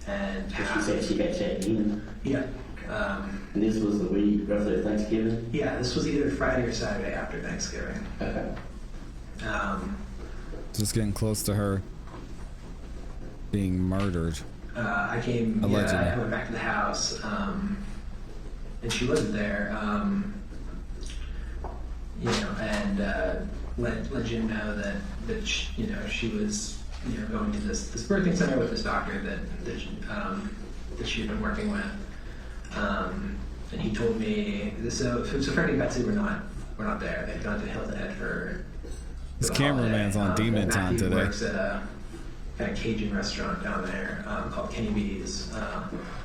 [SPEAKER 8] And
[SPEAKER 7] She said she got checked in.
[SPEAKER 8] Yeah.
[SPEAKER 7] And this was the week roughly of Thanksgiving?
[SPEAKER 8] Yeah, this was either Friday or Saturday after Thanksgiving.
[SPEAKER 7] Okay.
[SPEAKER 1] Just getting close to her being murdered.
[SPEAKER 8] I came.
[SPEAKER 1] Allegedly.
[SPEAKER 8] Yeah, I went back to the house. And she wasn't there, you know, and let Jim know that she, you know, she was, you know, going to this birthing center with this doctor that she had been working with, and he told me so Freddie and Betsy were not there. They'd gone to Hilton Head for
[SPEAKER 1] This cameraman's on demon time
[SPEAKER 8] Matthew
[SPEAKER 1] today.
[SPEAKER 8] Works at a kind of Cajun restaurant down there called Kenny B's.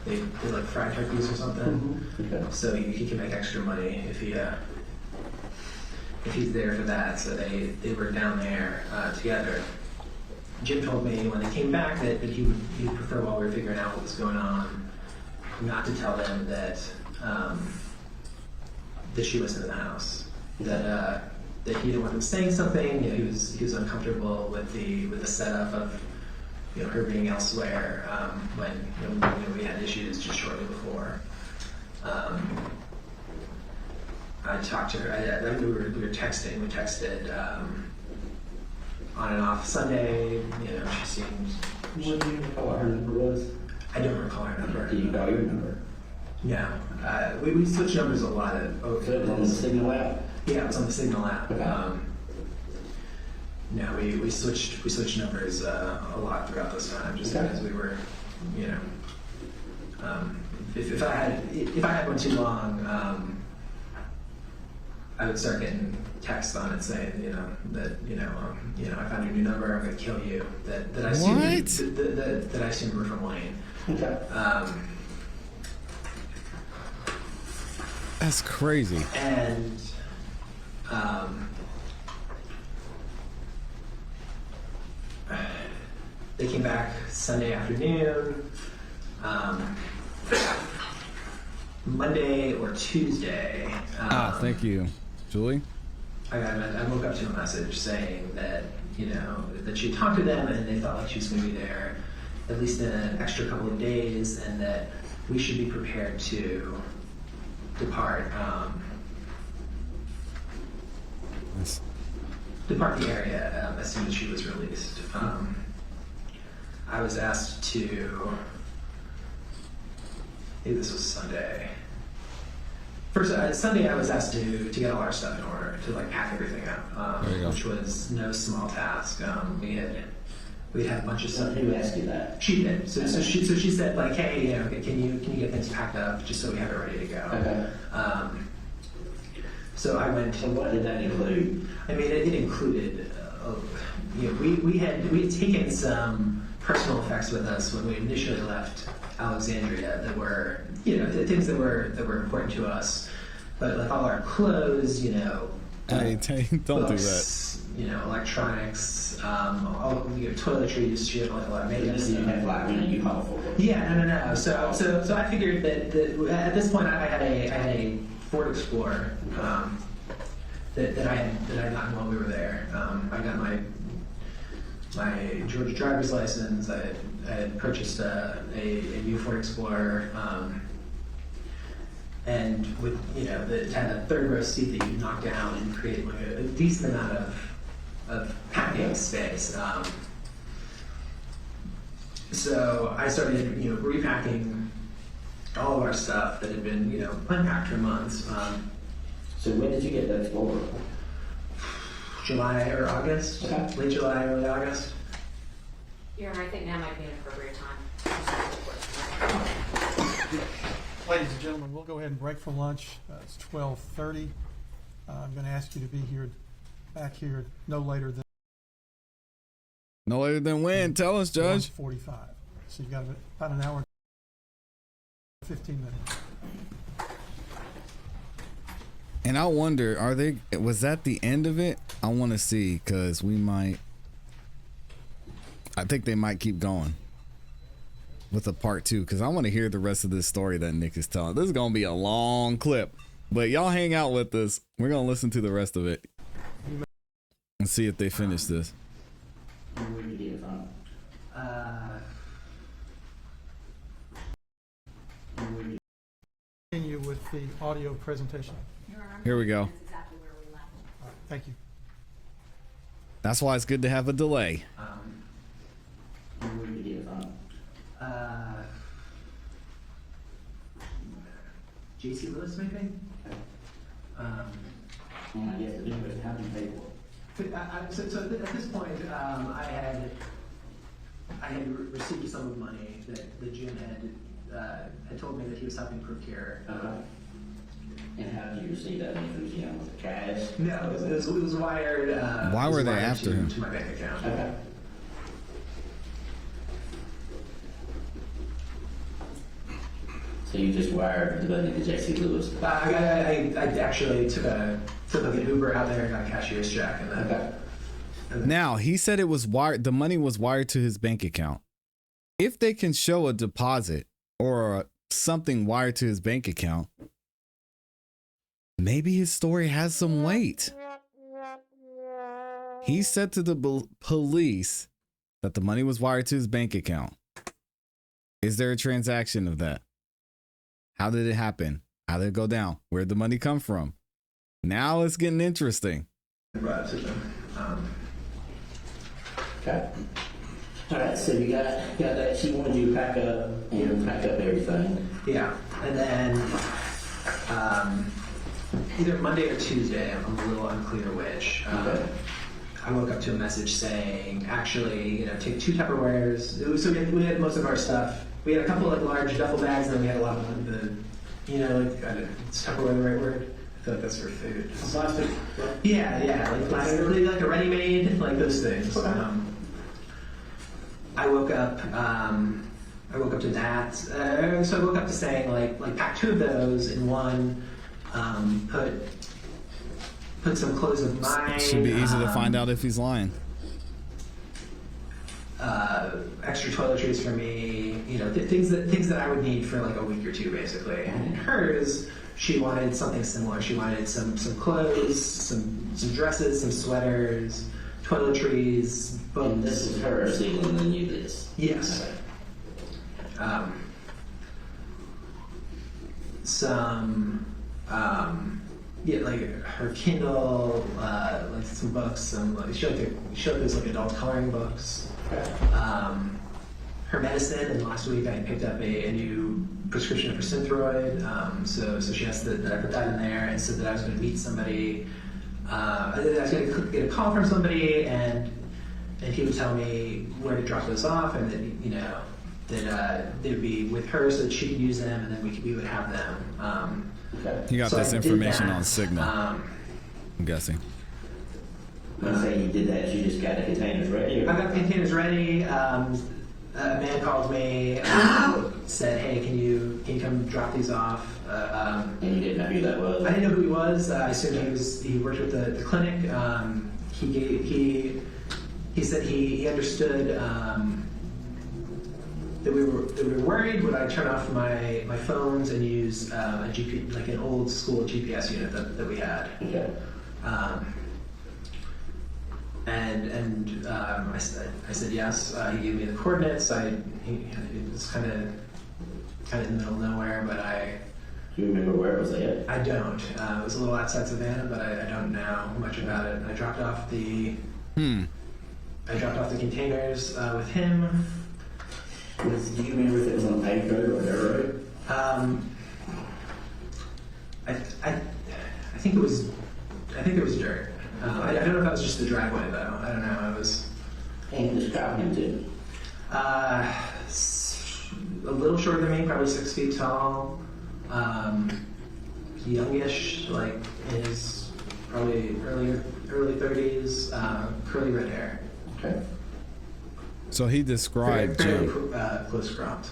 [SPEAKER 8] They did like fried turkeys or something.
[SPEAKER 7] Okay.
[SPEAKER 8] So he can make extra money if he's there for that. So they were down there together. Jim told me when they came back that he would prefer, while we were figuring out what was going on, not to tell them that she wasn't in the house. That he didn't want them saying something. You know, he was uncomfortable with the setup of, you know, her being elsewhere when you know, we had issues just shortly before. I talked to her. I we were texting. We texted on and off. Sunday, she seemed.
[SPEAKER 7] What do you recall what her number was?
[SPEAKER 8] I don't recall her number.
[SPEAKER 7] Do you recall your number?
[SPEAKER 8] No. We switched numbers a lot.
[SPEAKER 7] So it was on the Signal app?
[SPEAKER 8] Yeah, it was on the Signal app.
[SPEAKER 7] Okay.
[SPEAKER 8] No, we switched numbers a lot throughout this time, just because we were, if I had one too long, I would start getting texts on it saying, that I found your new number, I'm gonna kill you. That I assumed that I assumed were from Wayne.
[SPEAKER 7] Okay.
[SPEAKER 1] That's crazy.
[SPEAKER 8] And they came back Sunday afternoon. Monday or Tuesday.
[SPEAKER 1] Thank you, Julie.
[SPEAKER 8] I woke up to a message saying that that she talked to them and they felt like she was going to be there at least an extra couple of days, and that we should be prepared to depart the area as soon as she was released. I was asked to. Maybe this was Sunday. First Sunday, I was asked to get all our stuff in order, to pack everything up,
[SPEAKER 1] There you go.
[SPEAKER 8] which was no small task. We had a bunch of stuff.
[SPEAKER 7] Who asked you that?
[SPEAKER 8] She did. So she said hey, can you get things packed up just so we have it ready to go.
[SPEAKER 7] Okay.
[SPEAKER 8] So I went.
[SPEAKER 7] So what did that include?
[SPEAKER 8] I mean, it included. We had taken some personal effects with us when we initially left Alexandria that were things that were important to us, but all our clothes,
[SPEAKER 1] Hey, don't
[SPEAKER 8] books, electronics, all toiletries, she had a lot of
[SPEAKER 7] You
[SPEAKER 8] makeup
[SPEAKER 7] just didn't
[SPEAKER 8] stuff.
[SPEAKER 7] have like when you call for it.
[SPEAKER 8] Yeah, no. So I figured that at this point I had a Ford Explorer that I had gotten while we were there. I got my Georgia driver's license. I had purchased a new Ford Explorer, and with it had a third row seat that you knock down and create a decent amount of packing space. So I started repacking all of our stuff that had been unpacked for months.
[SPEAKER 7] So when did you get that Explorer?
[SPEAKER 8] July or August,
[SPEAKER 7] Okay.
[SPEAKER 8] late July, early August.
[SPEAKER 9] Your Honor, I think now might be an appropriate time.
[SPEAKER 5] Ladies and gentlemen, we'll go ahead and break for lunch. It's 12:30. I'm going to ask you to be back here no later than
[SPEAKER 1] No later than when? Tell us, Judge.
[SPEAKER 5] 1:45. So you've got about an hour and 15 minutes.
[SPEAKER 1] And I wonder, was that the end of it? I want to see, because I think they might keep going with a part 2, because I want to hear the rest of this story that Nick is telling. This is going to be a long clip, but y'all hang out with us. We're going to listen to the rest of it and see if they finish this.
[SPEAKER 7] Where did you get it from?
[SPEAKER 5] Continue with the audio presentation.
[SPEAKER 9] Your Honor,
[SPEAKER 1] Here we go.
[SPEAKER 9] that's exactly where we left.
[SPEAKER 5] All right, thank you.
[SPEAKER 1] That's why it's good to have a delay.
[SPEAKER 7] Where did you get it from?
[SPEAKER 8] JC Lewis, maybe.
[SPEAKER 7] And I guess the big question, how did you pay for it?
[SPEAKER 8] So at this point, I had received a sum of money that Jim had told me that he was helping procure.
[SPEAKER 7] And how did you receive that money from Jim? Was it cash?
[SPEAKER 8] No, it was wired.
[SPEAKER 1] Why were they after him?
[SPEAKER 8] To my bank account.
[SPEAKER 7] Okay. So you just wired the money to J.C. Lewis?
[SPEAKER 8] I actually took an Uber out there and got a cashier's check, and then.
[SPEAKER 7] Okay.
[SPEAKER 1] Now, he said it was wired, the money was wired to his bank account. If they can show a deposit or something wired to his bank account, maybe his story has some weight. He said to the police that the money was wired to his bank account. Is there a transaction of that? How did it happen? How did it go down? Where'd the money come from? Now it's getting interesting.
[SPEAKER 8] brought up to them.
[SPEAKER 7] Okay. All right, so you got that. She wanted you to pack up and pack up everything.
[SPEAKER 8] Yeah, and then either Monday or Tuesday, I'm a little unclear which.
[SPEAKER 7] Okay.
[SPEAKER 8] I woke up to a message saying, actually, take 2 Tupperwares. So we had most of our stuff. We had a couple of large duffel bags, and then we had a lot of the, is Tupperware the right word? I feel like that's for food.
[SPEAKER 6] Plastic.
[SPEAKER 8] Yeah, like plastic, like a ready-made, like those things. I woke up to that. So I woke up to saying like pack 2 of those in one. Put some clothes of mine.
[SPEAKER 1] Should be easy to find out if he's lying.
[SPEAKER 8] Extra toiletries for me. Things that I would need for like a week or 2, basically. And hers, she wanted something similar. She wanted some clothes, some dresses, some sweaters, toiletries, books.
[SPEAKER 7] And this is her signaling you this.
[SPEAKER 8] Yes.
[SPEAKER 7] Okay.
[SPEAKER 8] Like her Kindle, like some books, she showed those like adult coloring books.
[SPEAKER 7] Okay.
[SPEAKER 8] Her medicine, and last week I picked up a new prescription for Synthroid. So she asked that I put that in there, and said that I was going to meet somebody. I was going to get a call from somebody, and he would tell me where to drop those off, and that they would be with her so that she could use them, and then we would have them.
[SPEAKER 7] Okay.
[SPEAKER 1] You got
[SPEAKER 8] So
[SPEAKER 1] this
[SPEAKER 8] I did
[SPEAKER 1] information
[SPEAKER 8] that.
[SPEAKER 1] on Signal, I'm guessing.
[SPEAKER 7] When you say you did that, you just got the containers ready?
[SPEAKER 8] I got the containers ready. A man called me, said, "Hey, can you come drop these off?"
[SPEAKER 7] And you didn't know who that was?
[SPEAKER 8] I didn't know who he was. I assumed he worked with the clinic. He said he understood that we were worried. Would I turn off my phones and use a GP, like an old school GPS unit that we had?
[SPEAKER 7] Okay.
[SPEAKER 8] I said yes. He gave me the coordinates. It was kind of in the middle of nowhere, but
[SPEAKER 7] Do you remember where it was at?
[SPEAKER 8] I don't. It was a little outside Savannah, but I don't know much about it. I dropped off the containers with him.
[SPEAKER 7] Do you remember if it was on a paved road or a dirt road?
[SPEAKER 8] I think it was dirt. I don't know if that was just the driveway though. I don't know. It was
[SPEAKER 7] And describe him too.
[SPEAKER 8] a little shorter than me, probably 6 feet tall. Youngish, like in his probably early 30s. Curly red hair.
[SPEAKER 7] Okay.
[SPEAKER 1] So he described
[SPEAKER 8] Fairly
[SPEAKER 1] Jim.
[SPEAKER 8] close cropped.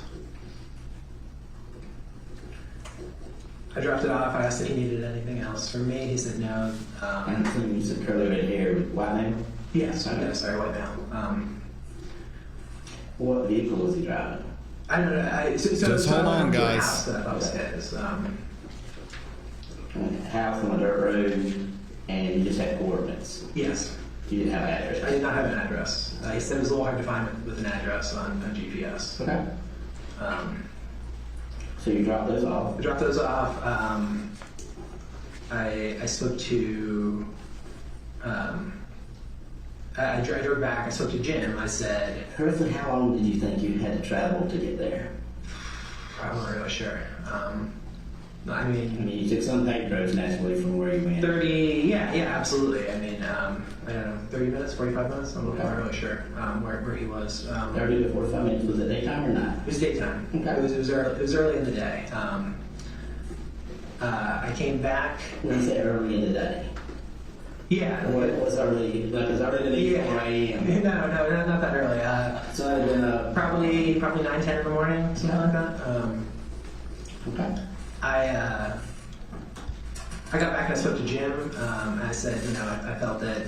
[SPEAKER 8] I dropped it off. I asked if he needed anything else from me. He said no.
[SPEAKER 7] I'm assuming you said curly red hair with white nail?
[SPEAKER 8] Yes,
[SPEAKER 7] Okay.
[SPEAKER 8] yes, sorry, white now.
[SPEAKER 7] What vehicle was he driving?
[SPEAKER 8] I don't know. So
[SPEAKER 1] Just hold
[SPEAKER 8] I
[SPEAKER 1] on,
[SPEAKER 8] went to a
[SPEAKER 1] guys.
[SPEAKER 8] house that I thought was his.
[SPEAKER 7] A house on a dirt road, and you just had coordinates.
[SPEAKER 8] Yes.
[SPEAKER 7] You didn't have an
[SPEAKER 8] I
[SPEAKER 7] address.
[SPEAKER 8] did not have an address. He said it was a little hard to find with an address on GPS.
[SPEAKER 7] Okay. So you dropped those off.
[SPEAKER 8] I dropped those off. I spoke to. I drove back. I spoke to Jim. I said,
[SPEAKER 7] Roughly how long did you think you had to travel to get there?
[SPEAKER 8] I'm not really sure. I
[SPEAKER 7] I
[SPEAKER 8] mean,
[SPEAKER 7] mean, you took some paved roads naturally from where you went.
[SPEAKER 8] 30. Yeah, absolutely. I mean, I don't know, 30 minutes, 45 minutes. I'm not really sure where he was.
[SPEAKER 7] 30 to 45 minutes. Was it daytime or night?
[SPEAKER 8] It was daytime.
[SPEAKER 7] Okay.
[SPEAKER 8] It was early in the day. I came back.
[SPEAKER 7] When you say early in the day,
[SPEAKER 8] Yeah.
[SPEAKER 7] what was early? Like, it's early in the day, 4 a.m.
[SPEAKER 8] No, not that early.
[SPEAKER 7] So it would have been
[SPEAKER 8] Probably 9, 10 in the morning, something like that.
[SPEAKER 7] okay.
[SPEAKER 8] I got back and I spoke to Jim. And I said, I felt that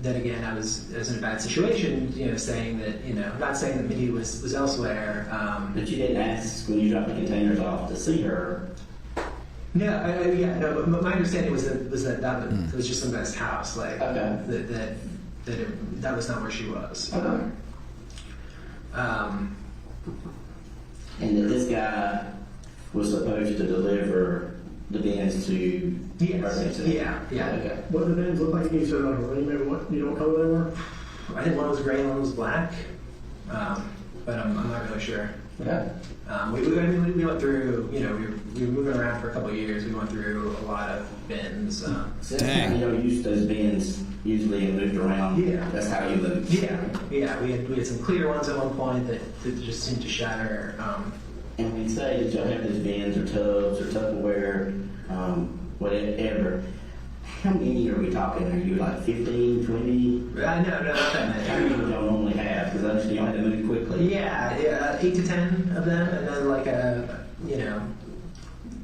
[SPEAKER 8] again I was in a bad situation. Saying that not saying that Mindy was elsewhere.
[SPEAKER 7] But you didn't ask when you dropped the containers off to see her.
[SPEAKER 8] No, but my understanding was that it was just some guy's house. Like
[SPEAKER 7] Okay.
[SPEAKER 8] that was not where she was.
[SPEAKER 7] Okay. And that this guy was supposed to deliver the bins to
[SPEAKER 8] Yes. Yeah.
[SPEAKER 7] Okay.
[SPEAKER 6] What do the bins look like? You said like a ring, maybe what, you know what color they were?
[SPEAKER 8] I think one was gray and one was black, but I'm not really sure.
[SPEAKER 7] Okay.
[SPEAKER 8] We went through, you know, we were moving around for a couple of years. We went through a lot of bins.
[SPEAKER 1] Dang.
[SPEAKER 7] You know, used those bins usually and moved around.
[SPEAKER 8] Yeah.
[SPEAKER 7] That's how you live.
[SPEAKER 8] Yeah. We had some clear ones at one point that just seemed to shatter.
[SPEAKER 7] And when you say that y'all have those bins or tubs or Tupperware, whatever, how many are we talking? Are you like 15, 20?
[SPEAKER 8] No, not that many.
[SPEAKER 7] How many do y'all normally have? Because obviously y'all have to move quickly.
[SPEAKER 8] Yeah, 8 to 10 of them, and then like you know,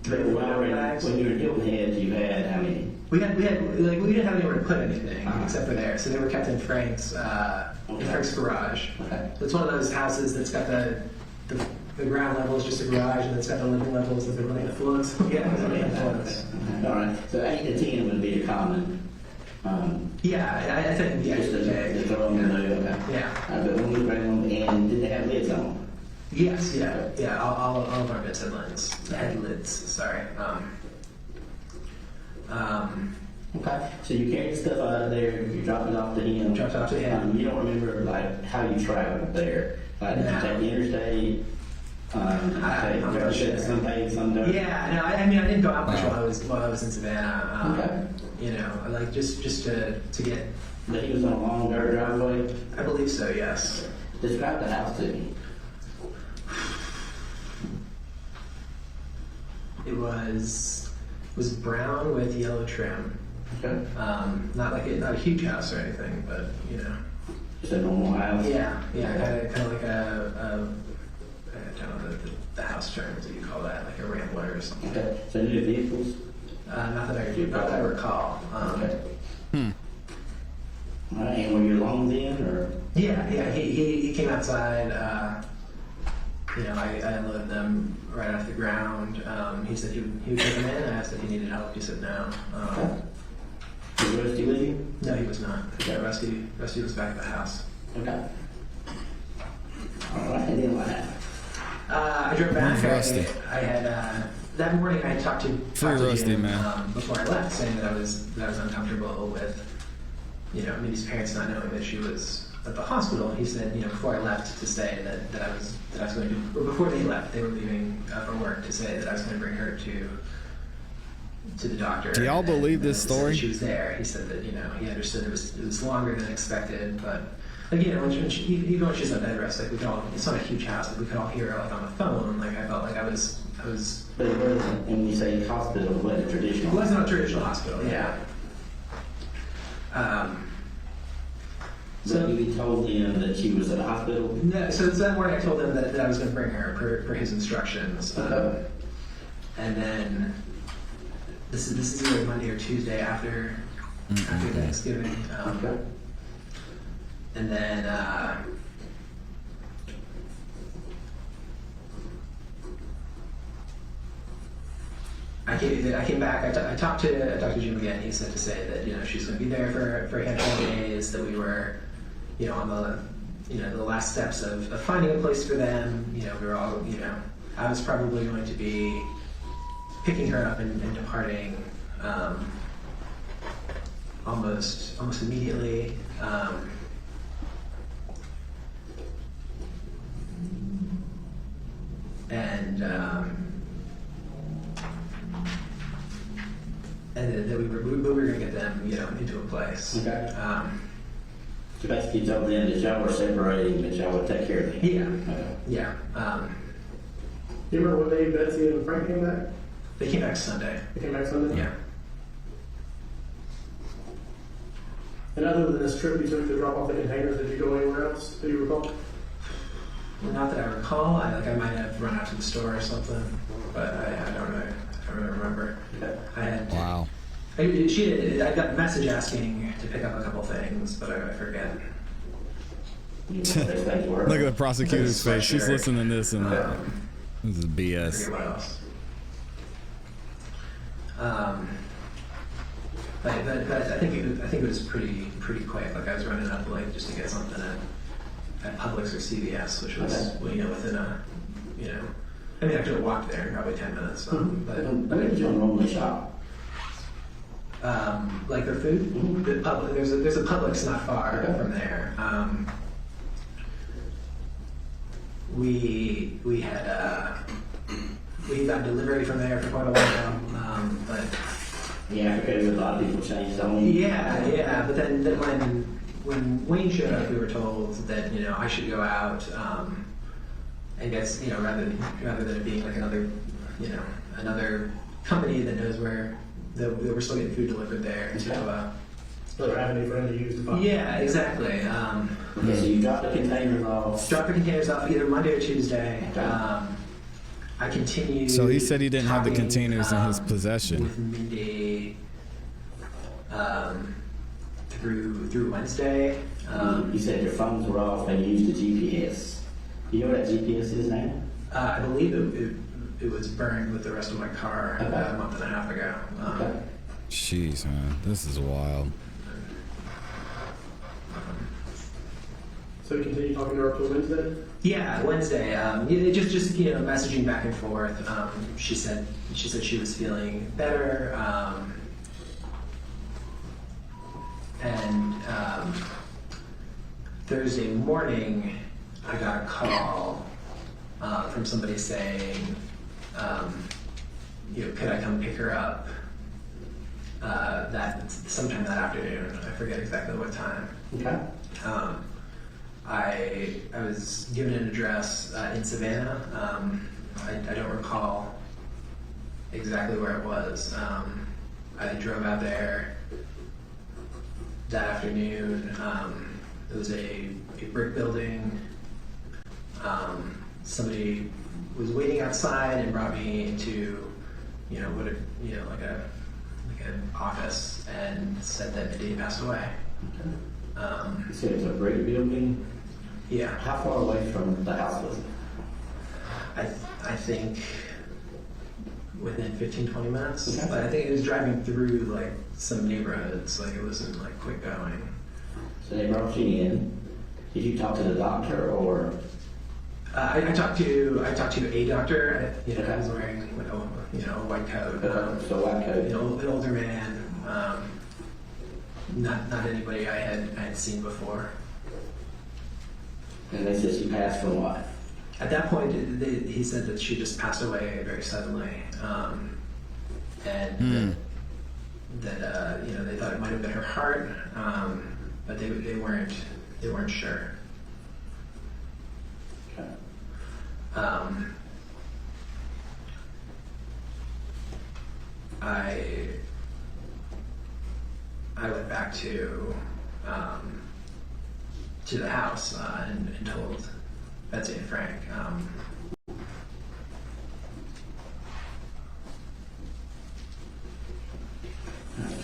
[SPEAKER 8] 3 or 4 bags.
[SPEAKER 7] When you were Hilton Heads, you had how many?
[SPEAKER 8] We didn't have anywhere to put anything except for there, so they were kept in Frank's garage.
[SPEAKER 7] Okay.
[SPEAKER 8] It's one of those houses that's got the ground level is just a garage, and it's got the living levels that they're running the floors. Yeah, it's running the floors.
[SPEAKER 7] All right. So 8 to 10 would be a common.
[SPEAKER 8] Yeah, I think
[SPEAKER 7] Just to throw them in the okay.
[SPEAKER 8] Yeah.
[SPEAKER 7] But when we bring them in, did they have lids on them?
[SPEAKER 8] Yes, yeah. All of our bits had lids. Sorry.
[SPEAKER 7] Okay. So you carry the stuff out of there, you drop it off to him.
[SPEAKER 8] Dropped it off to him.
[SPEAKER 7] You don't remember like how you traveled there. Like did you take the interstate?
[SPEAKER 8] I'm not sure.
[SPEAKER 7] Some paid, some don't.
[SPEAKER 8] Yeah, no. I mean, I didn't go out much while I was in Savannah.
[SPEAKER 7] Okay.
[SPEAKER 8] You know, like just to get.
[SPEAKER 7] But he was on a long dirt driveway.
[SPEAKER 8] I believe so. Yes.
[SPEAKER 7] Describe the house to me.
[SPEAKER 8] It was brown with yellow trim.
[SPEAKER 7] Okay.
[SPEAKER 8] Not a huge house or anything, but you know.
[SPEAKER 7] Just a normal house.
[SPEAKER 8] Yeah, kind of like I don't know the house terms that you call that, like a rambler or something.
[SPEAKER 7] Okay. So new vehicles.
[SPEAKER 8] Not that I recall.
[SPEAKER 7] Okay. All right. And were you alone then, or?
[SPEAKER 8] Yeah. He came outside. You know, I unloaded them right off the ground. He said he would take them in. I asked if he needed help. He said no.
[SPEAKER 7] Was Rusty with you?
[SPEAKER 8] No, he was not. Yeah, Rusty was back at the house.
[SPEAKER 7] Okay. All right. And then what happened?
[SPEAKER 8] I drove back.
[SPEAKER 1] Rusty.
[SPEAKER 8] I had that morning. I talked to
[SPEAKER 1] Rusty,
[SPEAKER 8] Jim,
[SPEAKER 1] man.
[SPEAKER 8] before I left, saying that I was uncomfortable with, you know, Minnie's parents not knowing that she was at the hospital. He said, you know, before I left to say that I was going to, or before they left, they were leaving for work to say that I was going to bring her to the doctor.
[SPEAKER 1] Do y'all believe this
[SPEAKER 8] said
[SPEAKER 1] story?
[SPEAKER 8] She was there. He said that, you know, he understood it was longer than expected, but. Like, you know, even when she's on bed rest, like it's not a huge house, like we could all hear her like on the phone. Like I felt like I was.
[SPEAKER 7] But it wasn't, and when you say hospital, it wasn't a traditional.
[SPEAKER 8] It wasn't a traditional hospital. Yeah.
[SPEAKER 7] So you told him that she was at a hospital?
[SPEAKER 8] No. So that morning I told him that I was going to bring her per his instructions. And then this is either Monday or Tuesday after Thanksgiving.
[SPEAKER 7] Okay.
[SPEAKER 8] And then I came back. I talked to Jim again. He said to say that, you know, she's going to be there for a handful of days. That we were, you know, on the last steps of finding a place for them. You know, we were all, you know, I was probably going to be picking her up and departing almost immediately. And then we were going to get them, you know, into a place.
[SPEAKER 7] Okay. So basically you told them that y'all were separating, that y'all would take care of them.
[SPEAKER 8] Yeah.
[SPEAKER 7] Okay.
[SPEAKER 8] Yeah.
[SPEAKER 6] Do you remember what day Betsy and Frank came back?
[SPEAKER 8] They came back Sunday.
[SPEAKER 6] They came back Sunday?
[SPEAKER 8] Yeah.
[SPEAKER 6] And other than this trip you took to drop off the containers, did you go anywhere else? Do you recall?
[SPEAKER 8] Well, not that I recall. I might have run out to the store or something, but I don't really remember. I had.
[SPEAKER 1] Wow.
[SPEAKER 8] I got a message asking to pick up a couple things, but I forget.
[SPEAKER 1] Look at the prosecutor's face. She's listening to this and this is
[SPEAKER 8] I
[SPEAKER 1] BS.
[SPEAKER 8] forget what else. But I think it was pretty quick. Like I was running up like just to get something at Publix or CVS, which was well, you know, within a I mean, I could have walked there in probably 10 minutes. But
[SPEAKER 7] Where did you normally shop?
[SPEAKER 8] like their food,
[SPEAKER 7] Mhm.
[SPEAKER 8] the public. There's a Publix not far
[SPEAKER 7] Okay.
[SPEAKER 8] from there. We got delivery from there for quite a while, but
[SPEAKER 7] Yeah, because a lot of people change their own.
[SPEAKER 8] yeah. But then when Wayne showed up, we were told that I should go out. I guess rather than it being like another company that knows where that we're still getting food delivered there.
[SPEAKER 6] Another avenue for him to use the box.
[SPEAKER 8] Yeah, exactly.
[SPEAKER 7] Okay, so you drop the containers off.
[SPEAKER 8] Drop the containers off either Monday or Tuesday.
[SPEAKER 7] Okay.
[SPEAKER 8] I continue.
[SPEAKER 1] So he said he didn't have the
[SPEAKER 8] talking,
[SPEAKER 1] containers in his possession.
[SPEAKER 8] With Mindy through Wednesday.
[SPEAKER 7] You said your phones were off and you used the GPS. Do you know what that GPS is now?
[SPEAKER 8] I believe it was burned with the rest of my car
[SPEAKER 7] Okay.
[SPEAKER 8] about a month and a half ago.
[SPEAKER 7] Okay.
[SPEAKER 1] Jeez, man, this is wild.
[SPEAKER 6] So we continue talking to her up till Wednesday?
[SPEAKER 8] Yeah, Wednesday. Just messaging back and forth. She said she was feeling better, and Thursday morning I got a call from somebody saying, could I come pick her up that sometime that afternoon. I forget exactly what time.
[SPEAKER 7] Okay.
[SPEAKER 8] I was given an address in Savannah. I don't recall exactly where it was. I drove out there that afternoon. It was a brick building. Somebody was waiting outside and brought me into, like an office and said that Mindy passed away.
[SPEAKER 7] You said it's a brick building.
[SPEAKER 8] Yeah.
[SPEAKER 7] How far away from the house was it?
[SPEAKER 8] I think within 15-20 minutes.
[SPEAKER 7] Okay.
[SPEAKER 8] But I think it was driving through like some neighborhoods, like it wasn't like quick going.
[SPEAKER 7] So they brought you in. Did you talk to the doctor or?
[SPEAKER 8] I talked to a doctor. He
[SPEAKER 7] Okay.
[SPEAKER 8] was wearing a white coat.
[SPEAKER 7] So white coat.
[SPEAKER 8] An older man. Not anybody I had seen before.
[SPEAKER 7] And they said she passed from what?
[SPEAKER 8] At that point, he said that she just passed away very suddenly, and that they thought it might have been her heart, but they weren't sure.
[SPEAKER 7] Okay.
[SPEAKER 8] I went back to the house and told Betsy and Frank.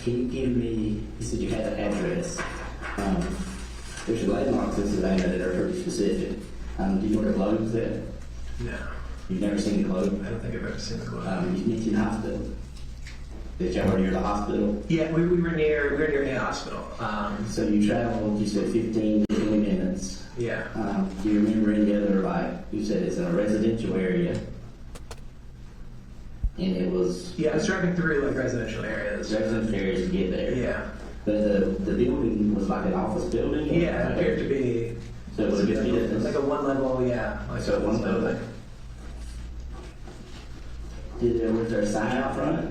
[SPEAKER 7] Can you give me, you said you had the address. There's landmarks in Savannah that are pretty specific. Do you know where the globe's at?
[SPEAKER 8] No,
[SPEAKER 7] You've never seen the globe?
[SPEAKER 8] I don't think I've ever seen the globe.
[SPEAKER 7] You mentioned hospital. Did y'all were near the hospital?
[SPEAKER 8] Yeah, we were near a hospital.
[SPEAKER 7] So you traveled, you said 15 to 20 minutes.
[SPEAKER 8] Yeah.
[SPEAKER 7] Do you remember any other, you said it's in a residential area, and it was
[SPEAKER 8] Yeah, I was driving through like residential areas.
[SPEAKER 7] residential areas to get there.
[SPEAKER 8] Yeah.
[SPEAKER 7] But the building was like an office building? or-
[SPEAKER 8] Yeah, it appeared to be
[SPEAKER 7] So it was a good business?
[SPEAKER 8] like a one level, yeah. Like
[SPEAKER 7] So one building. Was there a sign out front?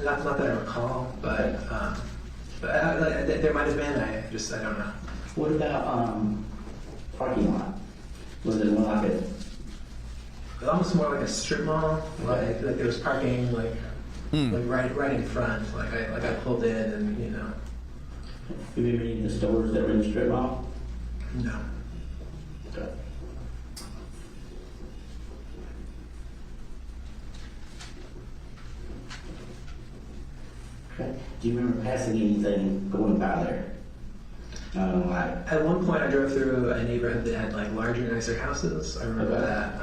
[SPEAKER 8] Not that I recall, but there might have been. I don't know.
[SPEAKER 7] What about parking lot? Was it more like a?
[SPEAKER 8] It almost more like a strip mall. Like there was parking like right in front. Like I pulled in and
[SPEAKER 7] You remember any of the stores that were in the strip mall?
[SPEAKER 8] no.
[SPEAKER 7] Okay. Okay. Do you remember passing anything going by there? Like
[SPEAKER 8] At one point, I drove through a neighborhood that had like larger, nicer houses. I remember
[SPEAKER 7] Okay.
[SPEAKER 8] that.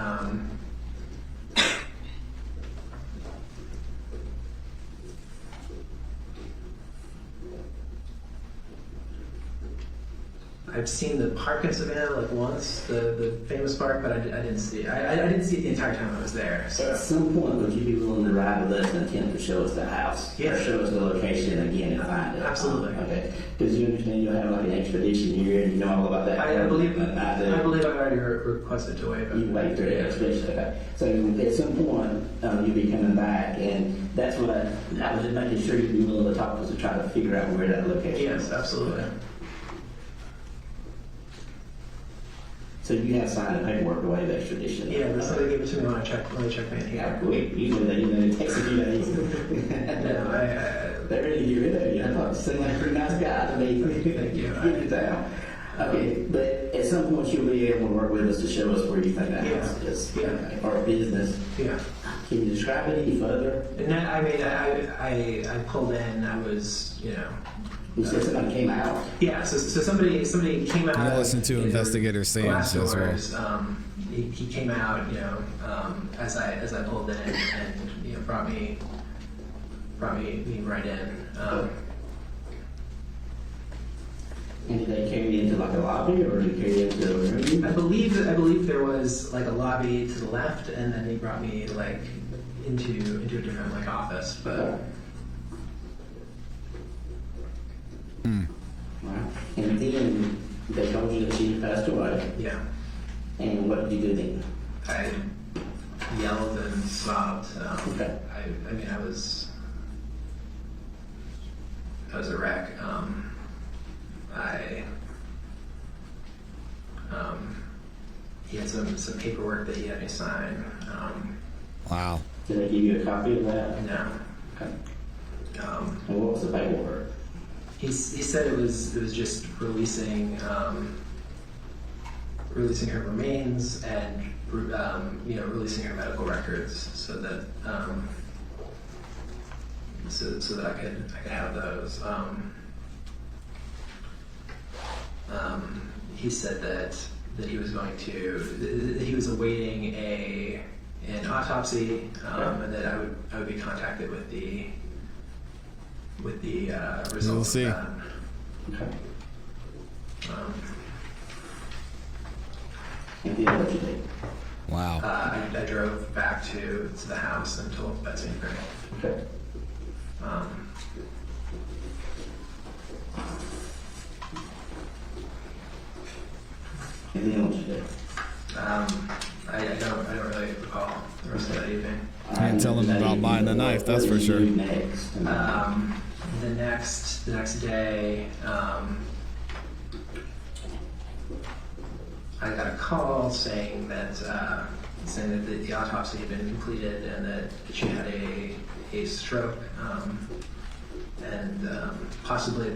[SPEAKER 8] I've seen the park in Savannah like once, the famous park, but I didn't see it. I didn't see it the entire time I was there. So
[SPEAKER 7] At some point, would you be willing to ride with us and attempt to show us the house?
[SPEAKER 8] Yeah.
[SPEAKER 7] Or show us the location again and find it?
[SPEAKER 8] Absolutely.
[SPEAKER 7] Okay. Because you understand you'll have like an expedition here and you know all about that.
[SPEAKER 8] I believe
[SPEAKER 7] I've
[SPEAKER 8] I've already requested to waive it.
[SPEAKER 7] You wait through the expedition, okay. So at some point, you'll be coming back, and that's what I was just making sure you'd be willing to talk to us to try to figure out where that location is.
[SPEAKER 8] Yes, absolutely.
[SPEAKER 7] So you have signed the paperwork to waive the extradition?
[SPEAKER 8] Yeah, but somebody gave it to me when I checked me in
[SPEAKER 7] Yeah,
[SPEAKER 8] here.
[SPEAKER 7] quick. Usually it takes a few days.
[SPEAKER 8] No,
[SPEAKER 7] They're ready to get rid of you. I thought you seemed like a pretty nice guy to me.
[SPEAKER 8] Thank you.
[SPEAKER 7] Get it down. Okay, but at some point you'll be able to work with us to show us where you think that
[SPEAKER 8] Yeah.
[SPEAKER 7] house is.
[SPEAKER 8] Yeah.
[SPEAKER 7] Okay. Or business.
[SPEAKER 8] yeah.
[SPEAKER 7] Can you describe it any further?
[SPEAKER 8] And then, I mean, I pulled in. I was,
[SPEAKER 7] You said somebody came out.
[SPEAKER 8] Yeah. So somebody came out.
[SPEAKER 1] I'm gonna listen to Investigator Sam's
[SPEAKER 8] glass
[SPEAKER 1] as well.
[SPEAKER 8] doors. He came out, as I pulled in, and brought me right in.
[SPEAKER 7] And did they carry you into like a lobby, or did they carry you into a room?
[SPEAKER 8] I believe there was like a lobby to the left, and then he brought me like into a different like office. But
[SPEAKER 7] Wow. And then they told you that she passed away.
[SPEAKER 8] yeah,
[SPEAKER 7] And what did you do then?
[SPEAKER 8] I yelled and sobbed.
[SPEAKER 7] Okay.
[SPEAKER 8] I mean, I was a wreck. He had some paperwork that he had me sign.
[SPEAKER 1] Wow.
[SPEAKER 7] Did they give you a copy of that?
[SPEAKER 8] No.
[SPEAKER 7] Okay.
[SPEAKER 8] Um,
[SPEAKER 7] And what was the paperwork?
[SPEAKER 8] he said it was just releasing her remains and releasing her medical records so that so that I could have those. He said that he was going to that he was awaiting an autopsy, and that I would be contacted with the results.
[SPEAKER 1] We'll see.
[SPEAKER 8] Of that.
[SPEAKER 7] Okay.
[SPEAKER 8] Um,
[SPEAKER 7] And then what you did?
[SPEAKER 1] Wow.
[SPEAKER 8] I drove back to the house and told Betsy and Greg.
[SPEAKER 7] Okay. And then what you did?
[SPEAKER 8] I don't really recall the rest of that evening.
[SPEAKER 1] Can't tell them about buying the knife, that's for sure.
[SPEAKER 7] What did you do next?
[SPEAKER 8] The next day, I got a call saying that the autopsy had been completed and that she had a stroke, and possibly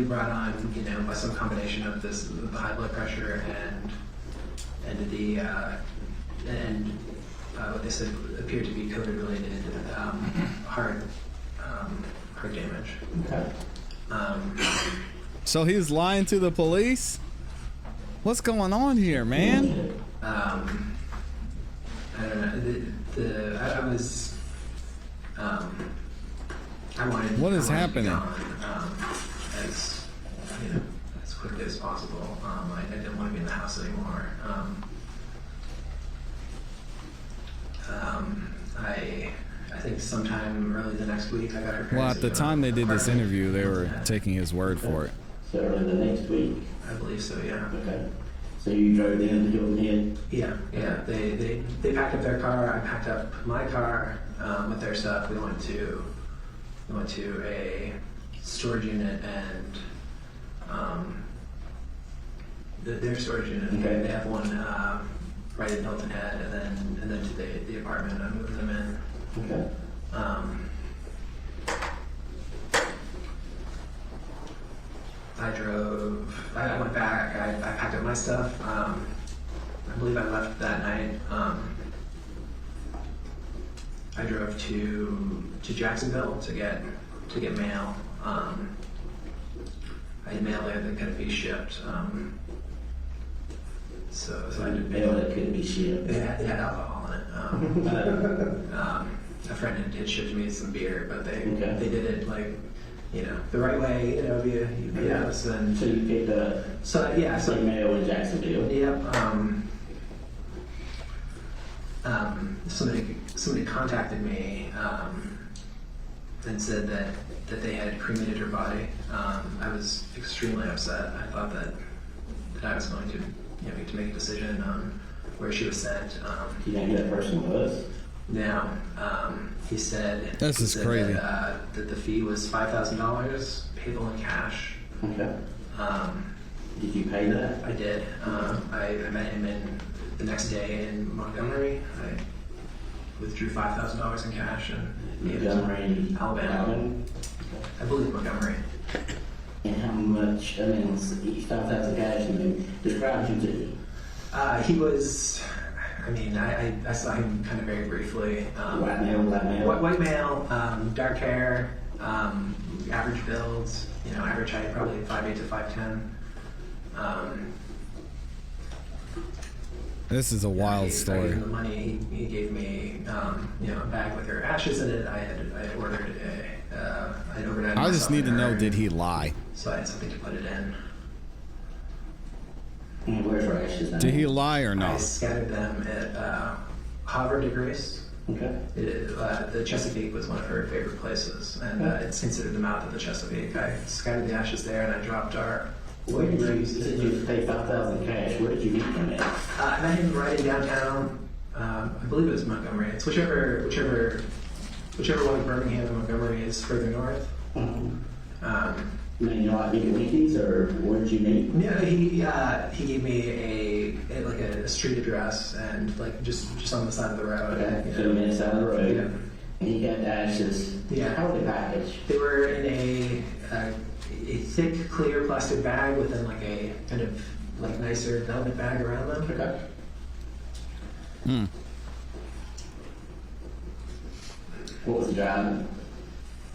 [SPEAKER 8] brought on by some combination of the high blood pressure and what they said appeared to be COVID-related heart damage.
[SPEAKER 7] Okay.
[SPEAKER 1] So he's lying to the police? What's going on here, man?
[SPEAKER 8] I don't know. I wanted.
[SPEAKER 1] What is
[SPEAKER 8] I wanted
[SPEAKER 1] happening?
[SPEAKER 8] To be gone, as quickly as possible. I didn't want to be in the house anymore. I think sometime early the next week I got her.
[SPEAKER 1] Well, at the time they did this interview, they were taking his word for it.
[SPEAKER 7] So early the next week.
[SPEAKER 8] I believe so. Yeah.
[SPEAKER 7] Okay. So you drove them to Hilton Head?
[SPEAKER 8] Yeah. They packed up their car. I packed up my car with their stuff. We went to a storage unit and their storage unit.
[SPEAKER 7] Okay.
[SPEAKER 8] They have one right in Hilton Head, and then to the apartment. I moved them in.
[SPEAKER 7] Okay.
[SPEAKER 8] I went back. I packed up my stuff. I believe I left that night. I drove to Jacksonville to get mail. I had mail there that couldn't be shipped. So I did
[SPEAKER 7] Mail that couldn't be shipped.
[SPEAKER 8] It had alcohol in it. A friend had shipped me some beer, but they did it like the right way, be us. And
[SPEAKER 7] So you picked up
[SPEAKER 8] so yeah, so
[SPEAKER 7] mail in Jacksonville.
[SPEAKER 8] yep. Somebody contacted me and said that they had cremated her body. I was extremely upset. I thought that I was going to get to make a decision on where she was sent.
[SPEAKER 7] You know who that person was?
[SPEAKER 8] Now, he said
[SPEAKER 1] This is crazy.
[SPEAKER 8] That the fee was $5,000 payable in cash.
[SPEAKER 7] Okay. Did you pay that?
[SPEAKER 8] I did. I met him the next day in Montgomery. I withdrew $5,000 in cash and gave it to
[SPEAKER 7] Montgomery,
[SPEAKER 8] Alabama. I believe Montgomery.
[SPEAKER 7] And how much? I mean, each 5,000 cash. I mean, describe him to me.
[SPEAKER 8] He was. I saw him kind of very briefly.
[SPEAKER 7] White male, black male.
[SPEAKER 8] White male, dark hair, average builds. Average height, probably 5'8" to 5'10".
[SPEAKER 1] This is a wild
[SPEAKER 8] I
[SPEAKER 1] story.
[SPEAKER 8] gave him the money. He gave me, a bag with her ashes in it. I had ordered I had overnighted.
[SPEAKER 1] I just
[SPEAKER 8] myself
[SPEAKER 1] need to
[SPEAKER 8] in
[SPEAKER 1] know,
[SPEAKER 8] her,
[SPEAKER 1] did he lie?
[SPEAKER 8] So I had something to put it in.
[SPEAKER 7] And where's her ashes now?
[SPEAKER 1] Did he lie or
[SPEAKER 8] I
[SPEAKER 1] no?
[SPEAKER 8] scattered them at Havre de Grace.
[SPEAKER 7] Okay.
[SPEAKER 8] The Chesapeake was one of her favorite places, and it's considered the mouth of the Chesapeake. I scattered the ashes there, and I dropped our.
[SPEAKER 7] Where did you said you paid 5,000 cash? Where did you meet him at?
[SPEAKER 8] I met him right in downtown. I believe it was Montgomery. It's whichever one of Birmingham and Montgomery is further north.
[SPEAKER 7] You mean like meeting Winkies, or where did you meet?
[SPEAKER 8] Yeah, he gave me a street address and just on the side of the road.
[SPEAKER 7] Okay, so you met on the side of the road.
[SPEAKER 8] Yeah.
[SPEAKER 7] And he got the ashes.
[SPEAKER 8] Yeah.
[SPEAKER 7] How were they packaged?
[SPEAKER 8] They were in a thick, clear plastic bag with then a kind of nicer velvet bag around them.
[SPEAKER 7] Okay.
[SPEAKER 1] Hmm.
[SPEAKER 7] What was the drive?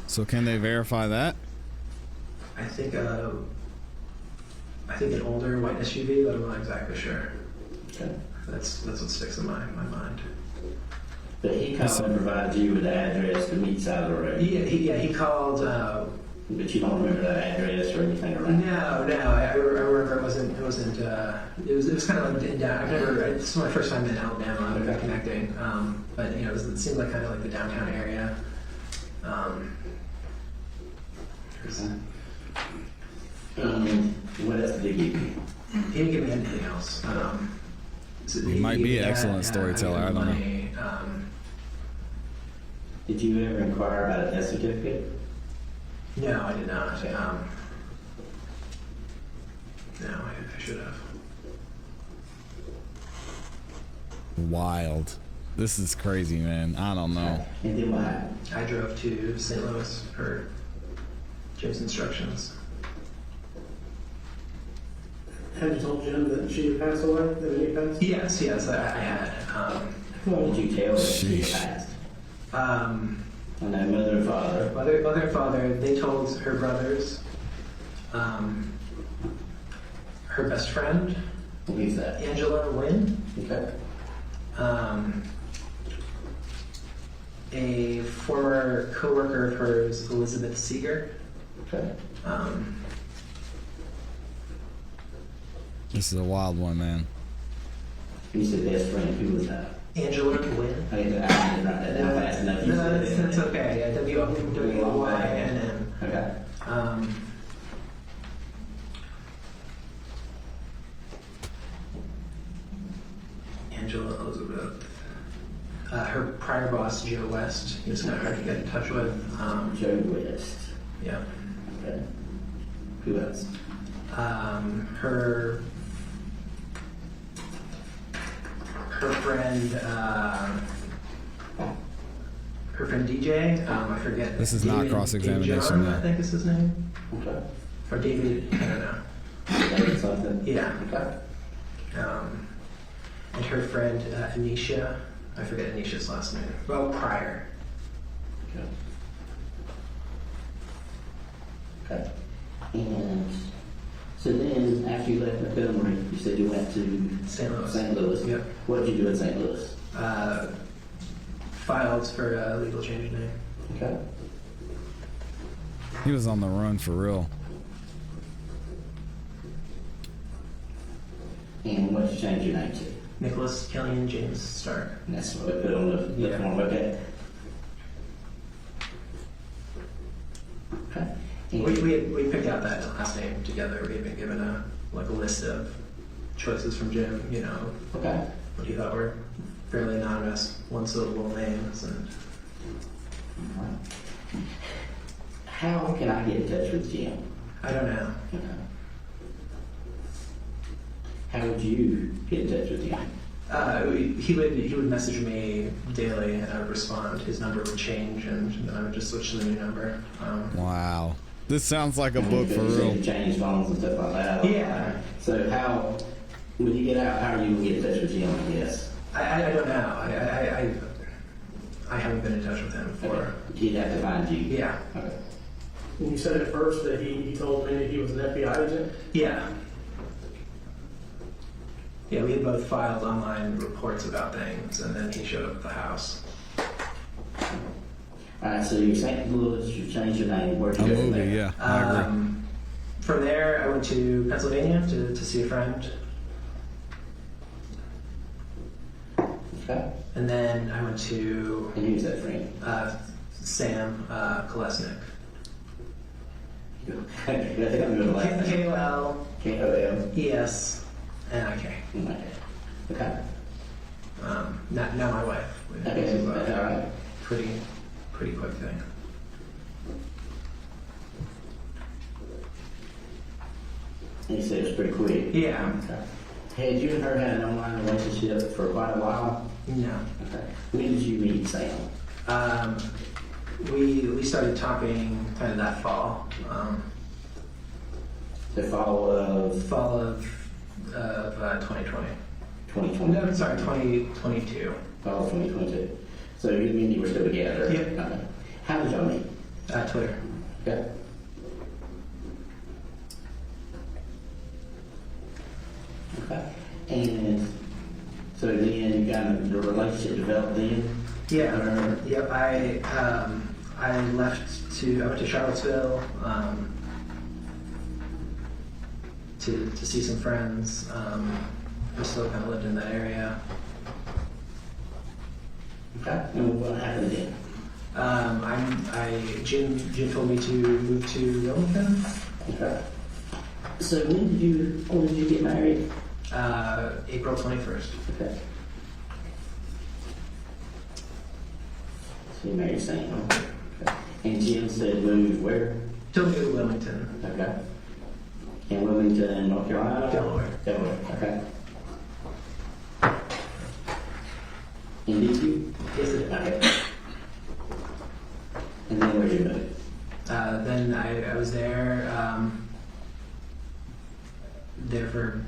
[SPEAKER 1] So can they verify that?
[SPEAKER 8] I think an older white SUV, but I'm not exactly sure.
[SPEAKER 7] Okay.
[SPEAKER 8] That's what sticks in my mind.
[SPEAKER 7] But he called and provided you with the address to meet side of the road.
[SPEAKER 8] He called.
[SPEAKER 7] But you don't remember that address or anything around?
[SPEAKER 8] No. I remember it wasn't. It was kind of in down. This was my first time in Alabama.
[SPEAKER 7] Okay.
[SPEAKER 8] Connecting. But it seemed like kind of like the downtown area.
[SPEAKER 7] What else did he give you?
[SPEAKER 8] He didn't give me anything else.
[SPEAKER 1] He might be an excellent storyteller, I don't know.
[SPEAKER 8] money,
[SPEAKER 7] Did you ever inquire about a death certificate?
[SPEAKER 8] No, I did not.
[SPEAKER 7] Okay.
[SPEAKER 8] No, I should have.
[SPEAKER 1] Wild. This is crazy, man. I don't know.
[SPEAKER 7] And then what happened?
[SPEAKER 8] I drove to St. Louis for Jim's instructions.
[SPEAKER 6] Had you told Jim that she had passed away? That he passed?
[SPEAKER 8] Yes, I had.
[SPEAKER 7] What did you tell her she
[SPEAKER 1] Sheesh.
[SPEAKER 7] passed?
[SPEAKER 8] Um,
[SPEAKER 7] And that mother and father.
[SPEAKER 8] mother and father, they told her brothers, her best friend,
[SPEAKER 7] Who's that?
[SPEAKER 8] Angela Wynn,
[SPEAKER 7] Okay.
[SPEAKER 8] a former co-worker of hers, Elizabeth Seeger.
[SPEAKER 7] Okay.
[SPEAKER 1] This is a wild one, man.
[SPEAKER 7] You said best friend. Who was that?
[SPEAKER 8] Angela Wynn.
[SPEAKER 7] I didn't write that down fast enough. You
[SPEAKER 8] No,
[SPEAKER 7] said it.
[SPEAKER 8] that's okay. Yeah, W-Y-N-N.
[SPEAKER 7] Okay.
[SPEAKER 8] Angela Elizabeth. Her prior boss, Joe West, he was kind of hard to get in touch with.
[SPEAKER 7] Joe West.
[SPEAKER 8] Yeah.
[SPEAKER 7] Okay. Who else?
[SPEAKER 8] Her friend, DJ. I forget.
[SPEAKER 1] This is not
[SPEAKER 8] David-
[SPEAKER 1] cross-examination,
[SPEAKER 8] David John,
[SPEAKER 1] though.
[SPEAKER 8] I think is his name,
[SPEAKER 7] Okay.
[SPEAKER 8] or David. I don't know.
[SPEAKER 7] David something.
[SPEAKER 8] Yeah.
[SPEAKER 7] Okay.
[SPEAKER 8] And her friend Anisha. I forget Anisha's last name. Well, Pryor.
[SPEAKER 7] Okay. Okay. And so then, after you left Montgomery, you said you went to
[SPEAKER 8] St. Louis.
[SPEAKER 7] St. Louis.
[SPEAKER 8] Yep.
[SPEAKER 7] What did you do in St. Louis?
[SPEAKER 8] Filed for a legal change of name.
[SPEAKER 7] Okay.
[SPEAKER 1] He was on the run for real.
[SPEAKER 7] And what did you change your name to?
[SPEAKER 8] Nicholas Killian James Stark.
[SPEAKER 7] And that's what we put on the
[SPEAKER 8] Yeah.
[SPEAKER 7] form, okay? Okay. And
[SPEAKER 8] We picked out that last name together. We had been given a list of choices from Jim, you know,
[SPEAKER 7] okay.
[SPEAKER 8] what he thought were fairly anonymous, one-syllable names, and
[SPEAKER 7] How can I get in touch with Jim?
[SPEAKER 8] I don't know.
[SPEAKER 7] Okay. How would you get in touch with Jim?
[SPEAKER 8] He would message me daily, and I would respond. His number would change, and then I would just switch to the new number.
[SPEAKER 1] Wow. This sounds like a book for
[SPEAKER 7] You said
[SPEAKER 1] real.
[SPEAKER 7] you change phones and stuff like that.
[SPEAKER 8] Yeah.
[SPEAKER 7] So how, when you get out, how are you going to get in touch with Jim, I guess?
[SPEAKER 8] I don't know. I haven't been in touch with him for.
[SPEAKER 7] Okay. He'd have to find you.
[SPEAKER 8] Yeah.
[SPEAKER 7] Okay.
[SPEAKER 6] And you said at first that he told me that he was an FBI agent.
[SPEAKER 8] Yeah. Yeah, we had both filed online reports about things, and then he showed up at the house.
[SPEAKER 7] Alright, so you're St. Louis, you changed your name, where'd you
[SPEAKER 1] A
[SPEAKER 7] go from
[SPEAKER 1] movie,
[SPEAKER 7] there?
[SPEAKER 1] yeah. I agree.
[SPEAKER 8] From there, I went to Pennsylvania to see a friend,
[SPEAKER 7] Okay.
[SPEAKER 8] and then I went to
[SPEAKER 7] And who's that friend?
[SPEAKER 8] Sam Kolesnik.
[SPEAKER 7] I think I'm going to last name.
[SPEAKER 8] Kolesnik.
[SPEAKER 7] Okay. Okay.
[SPEAKER 8] Now my wife.
[SPEAKER 7] Okay,
[SPEAKER 8] This is
[SPEAKER 7] alright.
[SPEAKER 8] pretty quick thing.
[SPEAKER 7] You said it was pretty quick.
[SPEAKER 8] Yeah.
[SPEAKER 7] Okay. Had you and her had an online relationship for quite a while?
[SPEAKER 8] No.
[SPEAKER 7] Okay. When did you meet Sam?
[SPEAKER 8] We started talking kind of that fall.
[SPEAKER 7] The fall of
[SPEAKER 8] Fall of 2020.
[SPEAKER 7] 2020?
[SPEAKER 8] No, sorry, 2022.
[SPEAKER 7] Fall of 2022. So you and you were still together?
[SPEAKER 8] Yep.
[SPEAKER 7] Okay. How did y'all meet?
[SPEAKER 8] Twitter.
[SPEAKER 7] Okay. Okay. And so then you kind of, the relationship developed then?
[SPEAKER 8] Yeah. Yep. I went to Charlottesville to see some friends. I still kind of lived in that area.
[SPEAKER 7] Okay. And what happened then?
[SPEAKER 8] Jim told me to move to Wilmington.
[SPEAKER 7] Okay. So when did you get married?
[SPEAKER 8] April 21st.
[SPEAKER 7] Okay. So you married Sam. Okay. And Jim said move where?
[SPEAKER 8] Told me to Wilmington.
[SPEAKER 7] Okay. In Wilmington, North Carolina?
[SPEAKER 8] Delaware.
[SPEAKER 7] Delaware, okay. And did you?
[SPEAKER 8] Yes, it is.
[SPEAKER 7] Okay. And then where did you move?
[SPEAKER 8] Then I was there for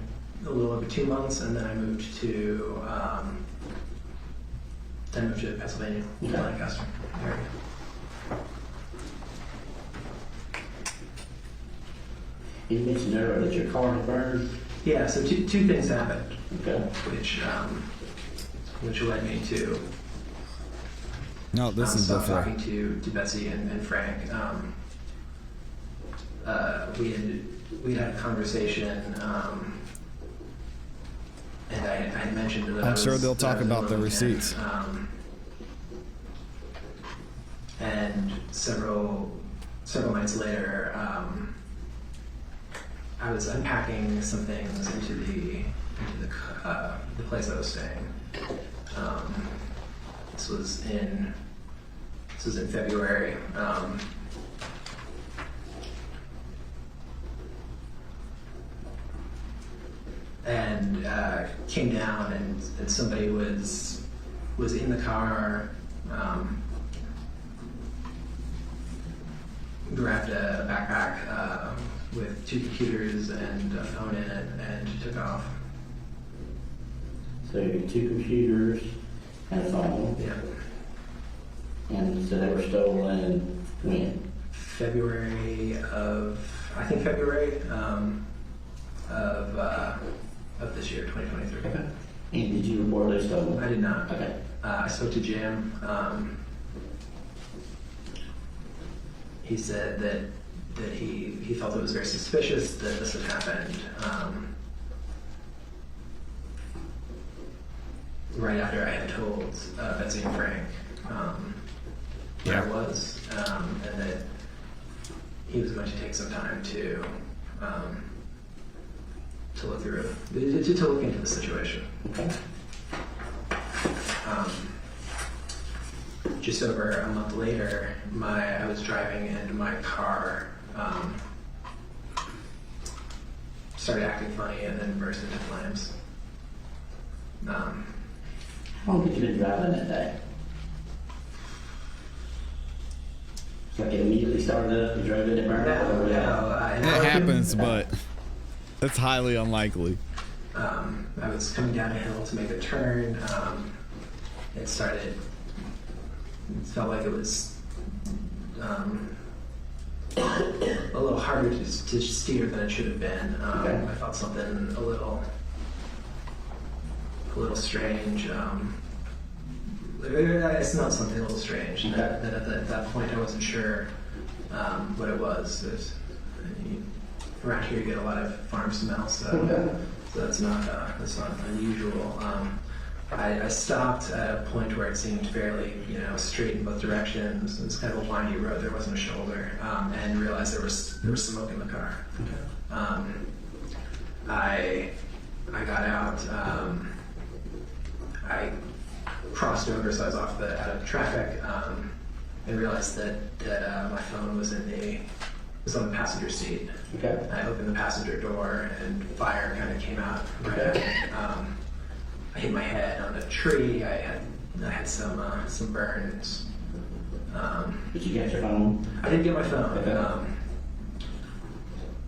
[SPEAKER 8] a little over 2 months, and then I moved to Pennsylvania,
[SPEAKER 7] Okay.
[SPEAKER 8] Lancaster area.
[SPEAKER 7] You mentioned earlier that your car had burned.
[SPEAKER 8] Yeah, so two things happened,
[SPEAKER 7] Okay.
[SPEAKER 8] which led me to
[SPEAKER 1] No, this is
[SPEAKER 8] stop
[SPEAKER 1] before.
[SPEAKER 8] talking to Betsy and Frank. We had a conversation, and I mentioned to them.
[SPEAKER 1] I'm sure they'll talk about the receipts.
[SPEAKER 8] And several months later, I was unpacking some things into the place I was staying. This was in February. And came down, and somebody was in the car. Grabbed a backpack with 2 computers and a phone in it, and took off.
[SPEAKER 7] So 2 computers and a phone.
[SPEAKER 8] Yeah.
[SPEAKER 7] And so they were stolen when?
[SPEAKER 8] February of this year, 2023.
[SPEAKER 7] Okay. And did you report those stolen?
[SPEAKER 8] I did not.
[SPEAKER 7] Okay.
[SPEAKER 8] he said that he felt it was very suspicious that this had happened right after I had told Betsy and Frank where I was, and that he was going to take some time to look through to look into the situation.
[SPEAKER 7] Okay.
[SPEAKER 8] Just over a month later, I was driving and my car started acting funny and then burst into flames.
[SPEAKER 7] How long did you been driving that day? It's like it immediately started up and drove it to burn out? Or
[SPEAKER 1] It happens, but it's highly unlikely.
[SPEAKER 8] I was coming down a hill to make a turn. It felt like it was a little harder to steer than it should have been. I felt something a little strange. I smelled something a little strange.
[SPEAKER 7] Okay.
[SPEAKER 8] That at that point I wasn't sure what it was. Around here you get a lot of farm smell, so that's not unusual. I stopped at a point where it seemed fairly, straight in both directions. It was kind of a windy road. There wasn't a shoulder, and realized there was smoke in the car. I got out. I crossed over, so I was out of traffic, and realized that my phone was on the passenger seat.
[SPEAKER 7] Okay.
[SPEAKER 8] I opened the passenger door, and fire kind of came out. I hit my head on a tree. I had some burns.
[SPEAKER 7] Did you get your phone?
[SPEAKER 8] I didn't get my phone.
[SPEAKER 7] Okay.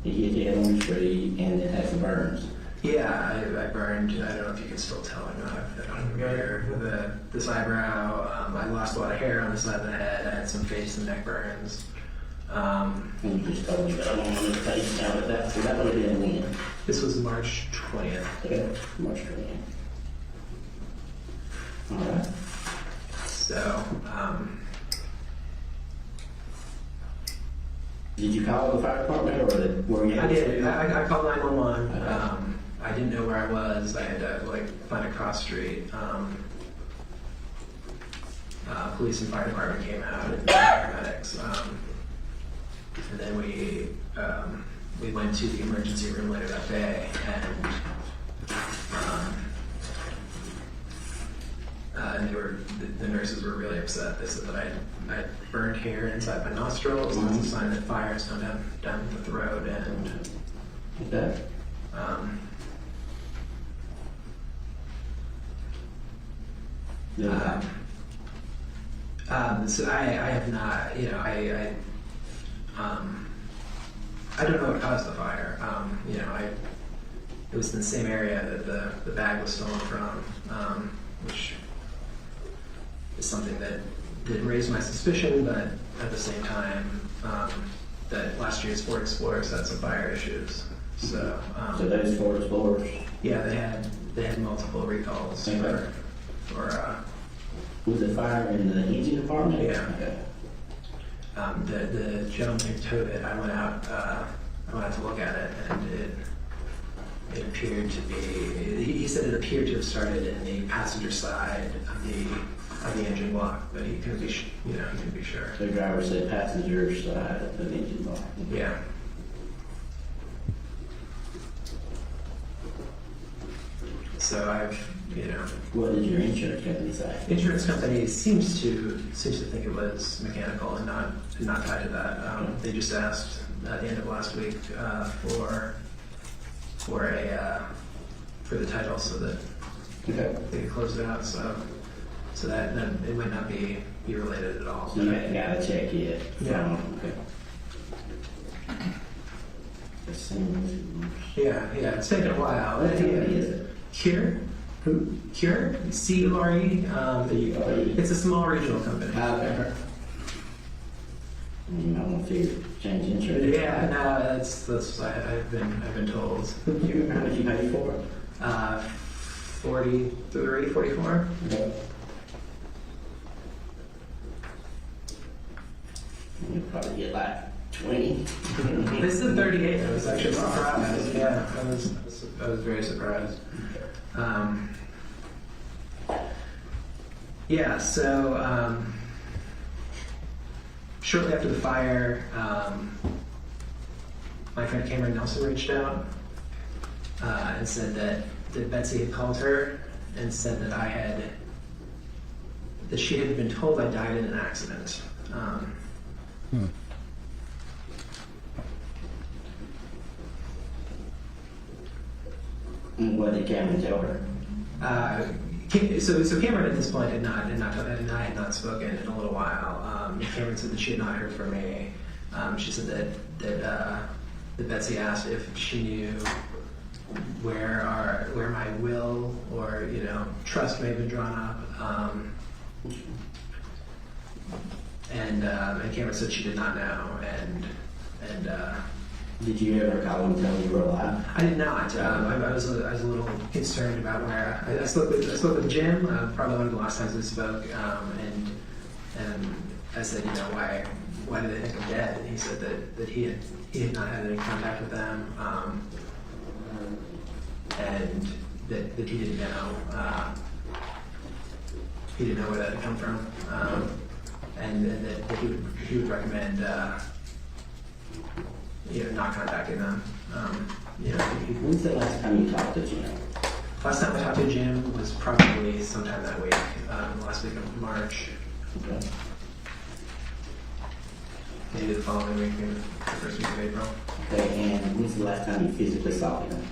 [SPEAKER 7] You hit your head on the tree and it had some burns.
[SPEAKER 8] Yeah, I burned. I don't know if you can still tell or not. I don't remember this eyebrow. I lost a lot of hair on the side of the head. I had some face and neck burns.
[SPEAKER 7] And you just told me that I don't want to take down with that. So that would have been when?
[SPEAKER 8] This was March 20th.
[SPEAKER 7] Okay, March 20th. All right.
[SPEAKER 8] So,
[SPEAKER 7] did you call the fire department or were you?
[SPEAKER 8] I did. I called 911. I didn't know where I was. I had to find a cross street. Police and fire department came out and paramedics. And then we went to the emergency room later that day, and the nurses were really upset. They said that I had burned hair inside my nostrils. And that's a sign that fire has come down the throat. And
[SPEAKER 7] Okay.
[SPEAKER 8] So I have not, I don't know what caused the fire. It was in the same area that the bag was stolen from, which is something that did raise my suspicion, but at the same time, that last year's Ford Explorers had some fire issues. So
[SPEAKER 7] those Ford Explorers?
[SPEAKER 8] Yeah, they had multiple recalls for
[SPEAKER 7] was it fire in the engine department?
[SPEAKER 8] Yeah.
[SPEAKER 7] Okay.
[SPEAKER 8] The gentleman who towed it, I went out to look at it, and it appeared to be. He said it appeared to have started in the passenger side of the engine block, but he couldn't be sure.
[SPEAKER 7] The driver said passenger side of the engine block.
[SPEAKER 8] Yeah. So I've.
[SPEAKER 7] What did your insurance company say?
[SPEAKER 8] Insurance company seems to think it was mechanical and not tied to that. They just asked at the end of last week for the title so that they could close it out. So that it might not be related at all.
[SPEAKER 7] So you haven't got a check yet?
[SPEAKER 8] Yeah. Yeah, it's taken a while.
[SPEAKER 7] What company is it?
[SPEAKER 8] Cure? Who? Cure? C-U-R-E? It's a small regional company.
[SPEAKER 7] Okay. You might want to change insurance.
[SPEAKER 8] Yeah, no, that's I've been told.
[SPEAKER 7] Do you remember how much you paid for it?
[SPEAKER 8] 43, 44.
[SPEAKER 7] Okay. You'll probably get like 20.
[SPEAKER 8] This is 38. I was actually surprised. Yeah, I was very surprised. Yeah, so shortly after the fire, my friend Cameron Nelson reached out and said that Betsy had called her and said that she had been told I died in an accident.
[SPEAKER 7] And what did Cameron tell her?
[SPEAKER 8] So Cameron at this point had not spoken in a little while. Cameron said that she had not heard from me. She said that Betsy asked if she knew where my will or trust may have been drawn up, and Cameron said she did not know, and
[SPEAKER 3] Did you ever call and tell you were alive?
[SPEAKER 8] I did not. I was a little concerned about where I spoke with Jim. Probably one of the last times we spoke, and I said, why do they think I'm dead? And he said that he had not had any contact with them, and that he didn't know. He didn't know where that had come from, and that he would recommend. Not contacting them.
[SPEAKER 3] When's the last time you talked to Jim?
[SPEAKER 8] Last time I talked to Jim was probably sometime that week, last week of March.
[SPEAKER 3] Okay.
[SPEAKER 8] Maybe the following week, maybe the first week of April.
[SPEAKER 3] Okay, and when's the last time you physically saw him?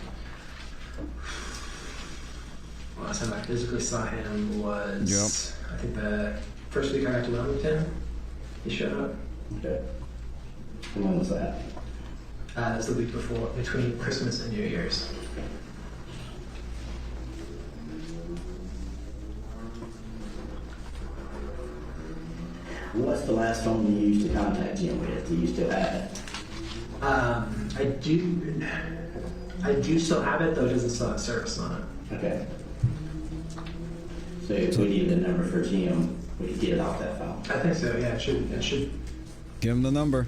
[SPEAKER 8] Last time I physically saw him was, I think the first week I got to Wilmington. He showed up.
[SPEAKER 3] Okay. And when was that?
[SPEAKER 8] It was the week before, between Christmas and New Year's.
[SPEAKER 3] What's the last phone you used to contact Jim with? Do you still have it?
[SPEAKER 8] I do still have it, though it doesn't still have service on it.
[SPEAKER 3] Okay. So if we needed a number for Jim, we could get it off that phone.
[SPEAKER 8] I think so, yeah, it should.
[SPEAKER 1] Give him the number.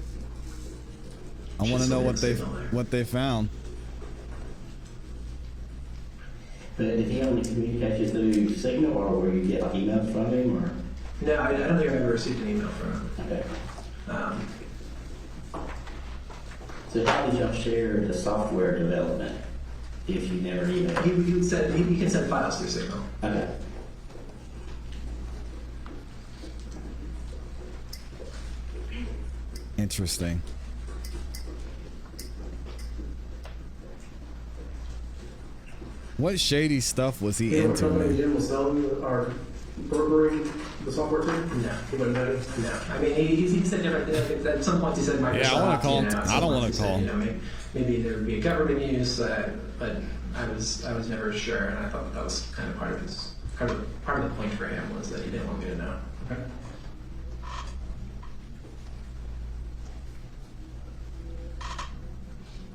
[SPEAKER 1] I want to know what
[SPEAKER 8] signal there.
[SPEAKER 1] they found.
[SPEAKER 3] But did he only communicate you through Signal, or where you get like emails from him, or?
[SPEAKER 8] No, I don't think I've ever received an email from him.
[SPEAKER 3] Okay. So how did y'all share the software development if you never emailed?
[SPEAKER 8] He can send files through Signal.
[SPEAKER 3] Okay.
[SPEAKER 1] Interesting. What shady stuff was he
[SPEAKER 6] What company
[SPEAKER 1] into?
[SPEAKER 6] Jim was selling or brokering the software to?
[SPEAKER 8] No.
[SPEAKER 6] He wouldn't know.
[SPEAKER 8] No, I mean he said different things. At some points he said Microsoft.
[SPEAKER 1] Yeah, I want to call him.
[SPEAKER 8] at
[SPEAKER 1] I
[SPEAKER 8] some
[SPEAKER 1] don't want
[SPEAKER 8] points
[SPEAKER 1] to
[SPEAKER 8] he
[SPEAKER 1] call
[SPEAKER 8] said,
[SPEAKER 1] him.
[SPEAKER 8] Maybe there would be a government use, but I was never sure, and I thought that was kind of part of the point for him was that he didn't want me to know.
[SPEAKER 6] Okay.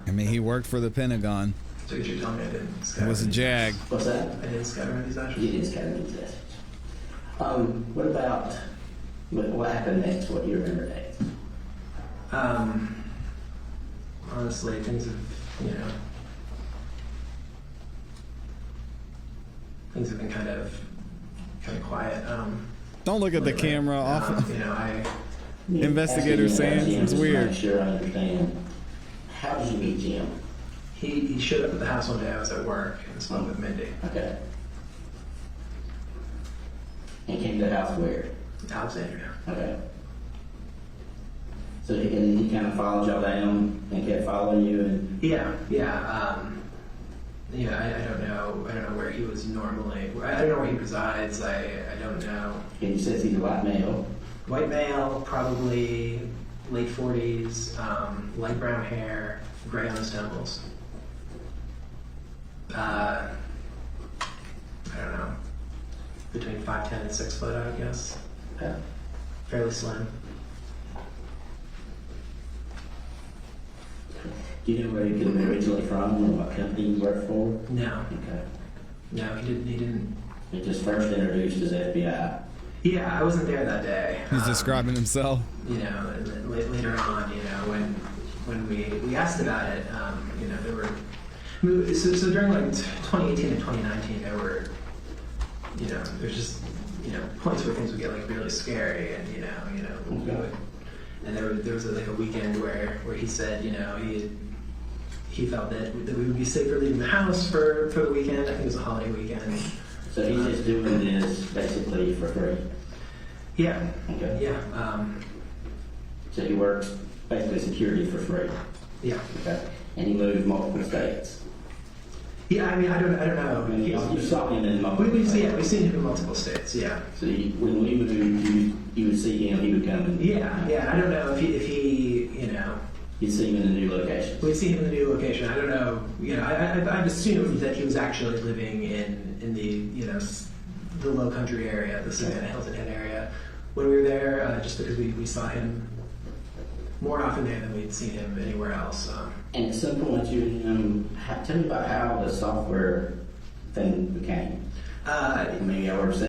[SPEAKER 1] I mean, he worked for the Pentagon.
[SPEAKER 8] So you're telling me I didn't
[SPEAKER 1] It
[SPEAKER 8] scatter
[SPEAKER 1] was a
[SPEAKER 8] these-
[SPEAKER 1] jag.
[SPEAKER 3] What's that?
[SPEAKER 8] I didn't scatter these ashes?
[SPEAKER 3] You didn't scatter these ashes. What about what happened next? What do you remember next?
[SPEAKER 8] Honestly, things have been kind of quiet.
[SPEAKER 1] Don't look at the
[SPEAKER 8] lately.
[SPEAKER 1] camera. Off.
[SPEAKER 8] I
[SPEAKER 1] Investigators saying
[SPEAKER 3] Jim,
[SPEAKER 1] it's
[SPEAKER 3] just to
[SPEAKER 1] weird.
[SPEAKER 3] Make sure I understand. How did you meet Jim?
[SPEAKER 8] he showed up at the house one day. I was at work and spoke with Mindy.
[SPEAKER 3] Okay. And came to the house where?
[SPEAKER 8] Alexandria.
[SPEAKER 3] Okay. So he kind of followed y'all down and kept following you, and
[SPEAKER 8] Yeah. I don't know where he was normally. I don't know where he resides. I don't know.
[SPEAKER 3] and you said he's a white male.
[SPEAKER 8] White male, probably late 40s, light brown hair, gray on his temples. I don't know. Between 5'10" and 6 foot, I would guess.
[SPEAKER 3] Okay.
[SPEAKER 8] Fairly slim.
[SPEAKER 3] Do you know where he was originally from, or what company he worked for?
[SPEAKER 8] No,
[SPEAKER 3] Okay.
[SPEAKER 8] no, he didn't.
[SPEAKER 3] He just first introduced as FBI.
[SPEAKER 8] Yeah, I wasn't there that day.
[SPEAKER 1] He's describing himself.
[SPEAKER 8] You know, and then later on, you know, when we asked about it, you know, there were so during like 2018 and 2019, there were, you know, there's just, you know, points where things would get like really scary, and you know, we would, and there was like a weekend where he said, you know, he felt that we would be safer leaving the house for the weekend. I think it was a holiday weekend.
[SPEAKER 7] So he's just doing this basically for free?
[SPEAKER 8] Yeah.
[SPEAKER 7] Okay.
[SPEAKER 8] Yeah.
[SPEAKER 7] So he works basically security for free?
[SPEAKER 8] Yeah.
[SPEAKER 7] Okay. And he moved multiple states?
[SPEAKER 8] Yeah, I mean, I don't know.
[SPEAKER 7] I mean, you saw him in multiple
[SPEAKER 8] We've
[SPEAKER 7] states?
[SPEAKER 8] seen him in multiple states, yeah.
[SPEAKER 7] So when we moved, you would see him, he would come in?
[SPEAKER 8] Yeah, I don't know if he, you know.
[SPEAKER 7] You'd see him in a new location?
[SPEAKER 8] We'd see him in the new location. I don't know, you know, I've assumed that he was actually living in the, you know, the low country area, the Savannah Hilton Head area. When we were there, just because we saw him more often there than we'd seen him anywhere else.
[SPEAKER 7] And at some point, tell me about how the software thing became. Maybe I were